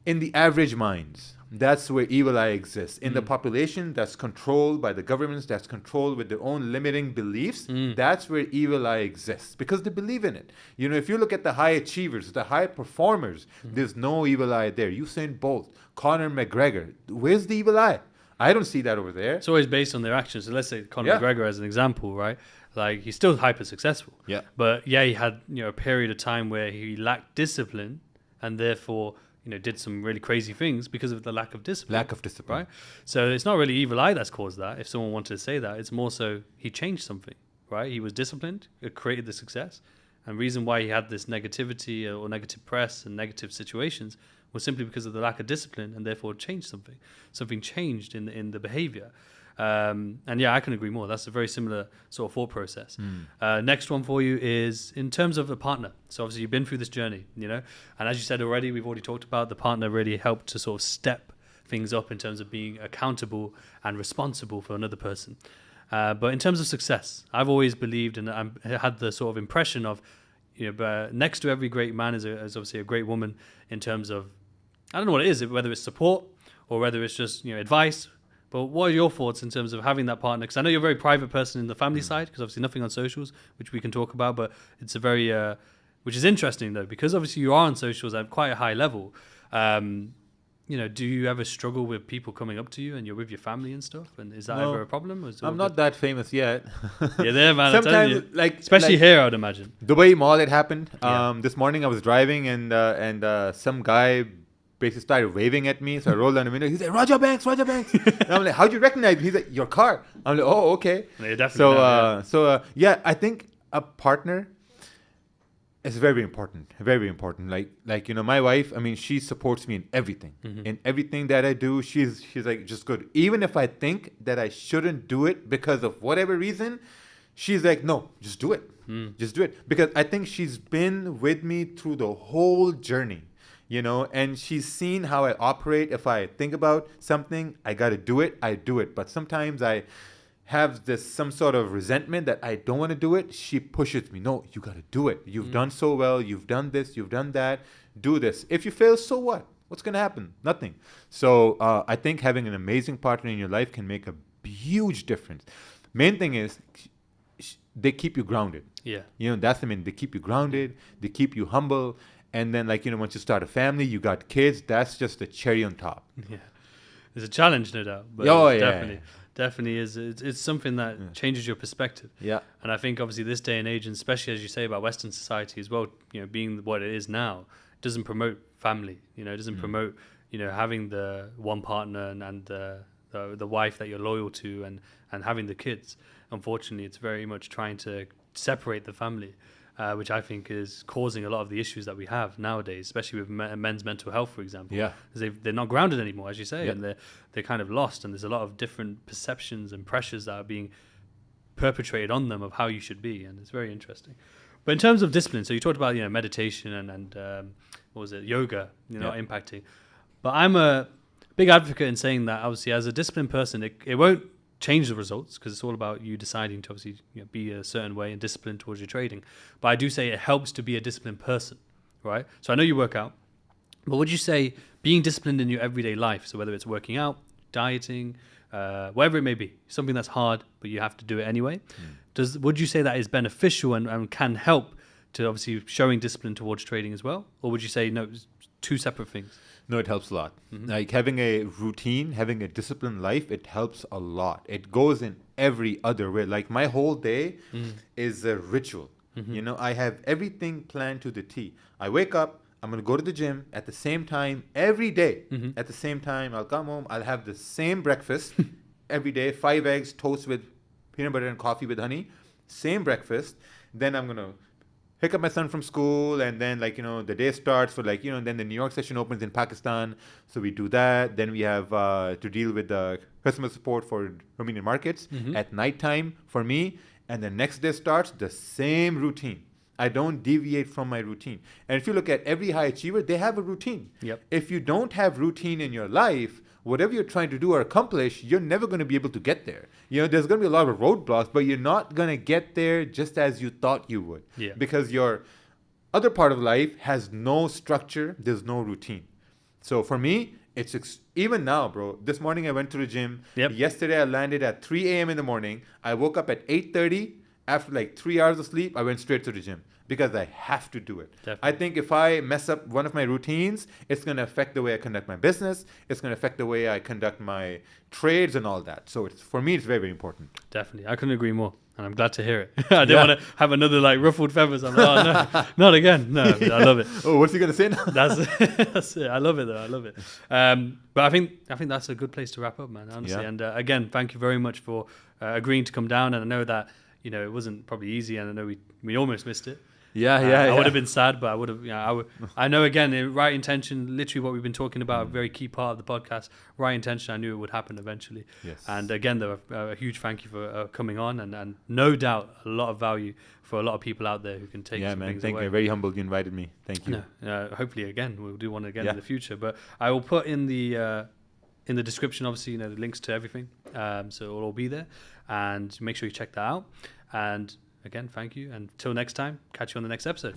in the average minds. That's where evil eye exists. In the population that's controlled by the governments, that's controlled with their own limiting beliefs, that's where evil eye exists because they believe in it. You know, if you look at the high achievers, the high performers, there's no evil eye there. Usain Bolt, Conor McGregor, where's the evil eye? I don't see that over there. It's always based on their actions. So let's say Conor McGregor as an example, right? Like he's still hyper successful. Yeah. But he had, a period of time where he lacked discipline and therefore, did some really crazy things because of the lack of discipline. Right? So it's not really evil eye that's caused that. If someone wanted to say that, it's more so he changed something, right? He was disciplined, it created the success. And reason why he had this negativity or negative press and negative situations was simply because of the lack of discipline and therefore changed something. Something changed in the behavior. And yeah, I can agree more. That's a very similar sort of thought process. Next one for you is in terms of a partner. So obviously you've been through this journey, and as you said already, we've already talked about the partner really helped to sort of step things up in terms of being accountable and responsible for another person. But in terms of success, I've always believed and I had the sort of impression of, next to every great man is obviously a great woman in terms of, I don't know what it is, whether it's support or whether it's just, advice. But what are your thoughts in terms of having that partner? Because I know you're a very private person in the family side, because obviously nothing on socials, which we can talk about, but it's a very, which is interesting though, because obviously you are on socials at quite a high level. Do you ever struggle with people coming up to you and you're with your family and stuff? And is that ever a problem? Or I'm not that famous yet. Yeah, there, man. Sometimes, especially here, I'd imagine. Dubai Mall, it happened. This morning I was driving and some guy basically started waving at me. So I rolled down the window. He's like, Raja Banks. And I'm like, how'd you recognize me? He's like, your car. I'm like, oh, okay. Yeah, definitely. Yeah, I think a partner is very important. Very important. Like my wife, I mean, she supports me in everything. In everything that I do, she's like, just good. Even if I think that I shouldn't do it because of whatever reason, she's like, no, just do it. Just do it. Because I think she's been with me through the whole journey. And she's seen how I operate. If I think about something, I got to do it, I do it. But sometimes I have some sort of resentment that I don't want to do it. She pushes me. No, you got to do it. You've done so well. You've done this. You've done that. Do this. If you fail, so what? What's going to happen? Nothing. So I think having an amazing partner in your life can make a huge difference. Main thing is they keep you grounded. Yeah. That's the main. They keep you grounded. They keep you humble. And then, once you start a family, you got kids, that's just a cherry on top. Yeah. It's a challenge, no doubt. But definitely is. It's something that changes your perspective. Yeah. And I think, obviously, this day and age, and especially as you say about Western society as well, being what it is now, doesn't promote family. It doesn't promote, having the one partner and the wife that you're loyal to and having the kids. Unfortunately, it's very much trying to separate the family. Which I think is causing a lot of the issues that we have nowadays, especially with men's mental health, for example. Yeah, they're not grounded anymore, as you say, and they're kind of lost. And there's a lot of different perceptions and pressures that are being perpetrated on them of how you should be, and it's very interesting. But in terms of discipline, so you talked about meditation and what was it, yoga, not impacting. But I'm a big advocate in saying that obviously as a disciplined person, it won't change the results because it's all about you deciding to obviously be a certain way and disciplined towards your trading. But I do say it helps to be a disciplined person, right? So I know you work out, but would you say being disciplined in your everyday life, so whether it's working out, dieting, whatever it may be, something that's hard but you have to do it anyway, would you say that is beneficial and can help to obviously showing discipline towards trading as well? Or would you say no, it's two separate things? No, it helps a lot. Like having a routine, having a disciplined life, it helps a lot. It goes in every other way. Like my whole day is a ritual. I have everything planned to the T. I wake up, I'm going to go to the gym at the same time every day. At the same time, I'll come home, I'll have the same breakfast every day, 5 eggs, toast with peanut butter and coffee with honey, same breakfast. Then I'm going to pick up my son from school, and then the day starts for then the New York session opens in Pakistan, so we do that. Then we have to deal with the customer support for Romanian markets at nighttime for me, and the next day starts the same routine. I don't deviate from my routine. And if you look at every high achiever, they have a routine. Yep. If you don't have routine in your life, whatever you're trying to do or accomplish, you're never going to be able to get there. There's going to be a lot of roadblocks, but you're not going to get there just as you thought you would. Yeah. Because your other part of life has no structure, there's no routine. So for me, even now, bro. This morning I went to the gym. Yep. Yesterday I landed at 3 a.m. in the morning. I woke up at 8:30. After like 3 hours of sleep, I went straight to the gym because I have to do it. Definitely. I think if I mess up one of my routines, it's going to affect the way I conduct my business. It's going to affect the way I conduct my trades and all that. So for me, it's very, very important. Definitely. I couldn't agree more. And I'm glad to hear it. I didn't want to have another like ruffled feathers. I'm like, oh, no, not again. No, I love it. Oh, what's he going to say now? That's it. I love it though. I love it. But I think that's a good place to wrap up, man, honestly. Yeah. And again, thank you very much for agreeing to come down. And I know that, it wasn't probably easy, and I know we almost missed it. I would have been sad, but I would have. I know again, the right intention, literally what we've been talking about, a very key part of the podcast. Right intention, I knew it would happen eventually. Yes. And again, though, a huge thank you for coming on, and no doubt a lot of value for a lot of people out there who can take. Yeah, some man. things Thank away. you. Very humbled you invited me. Thank you. No, hopefully again we'll do one again in the future. But I will put in the description, obviously, the links to everything, so it'll all be there, and make sure you check that out. And again, thank you. And until next time, catch you on the next episode.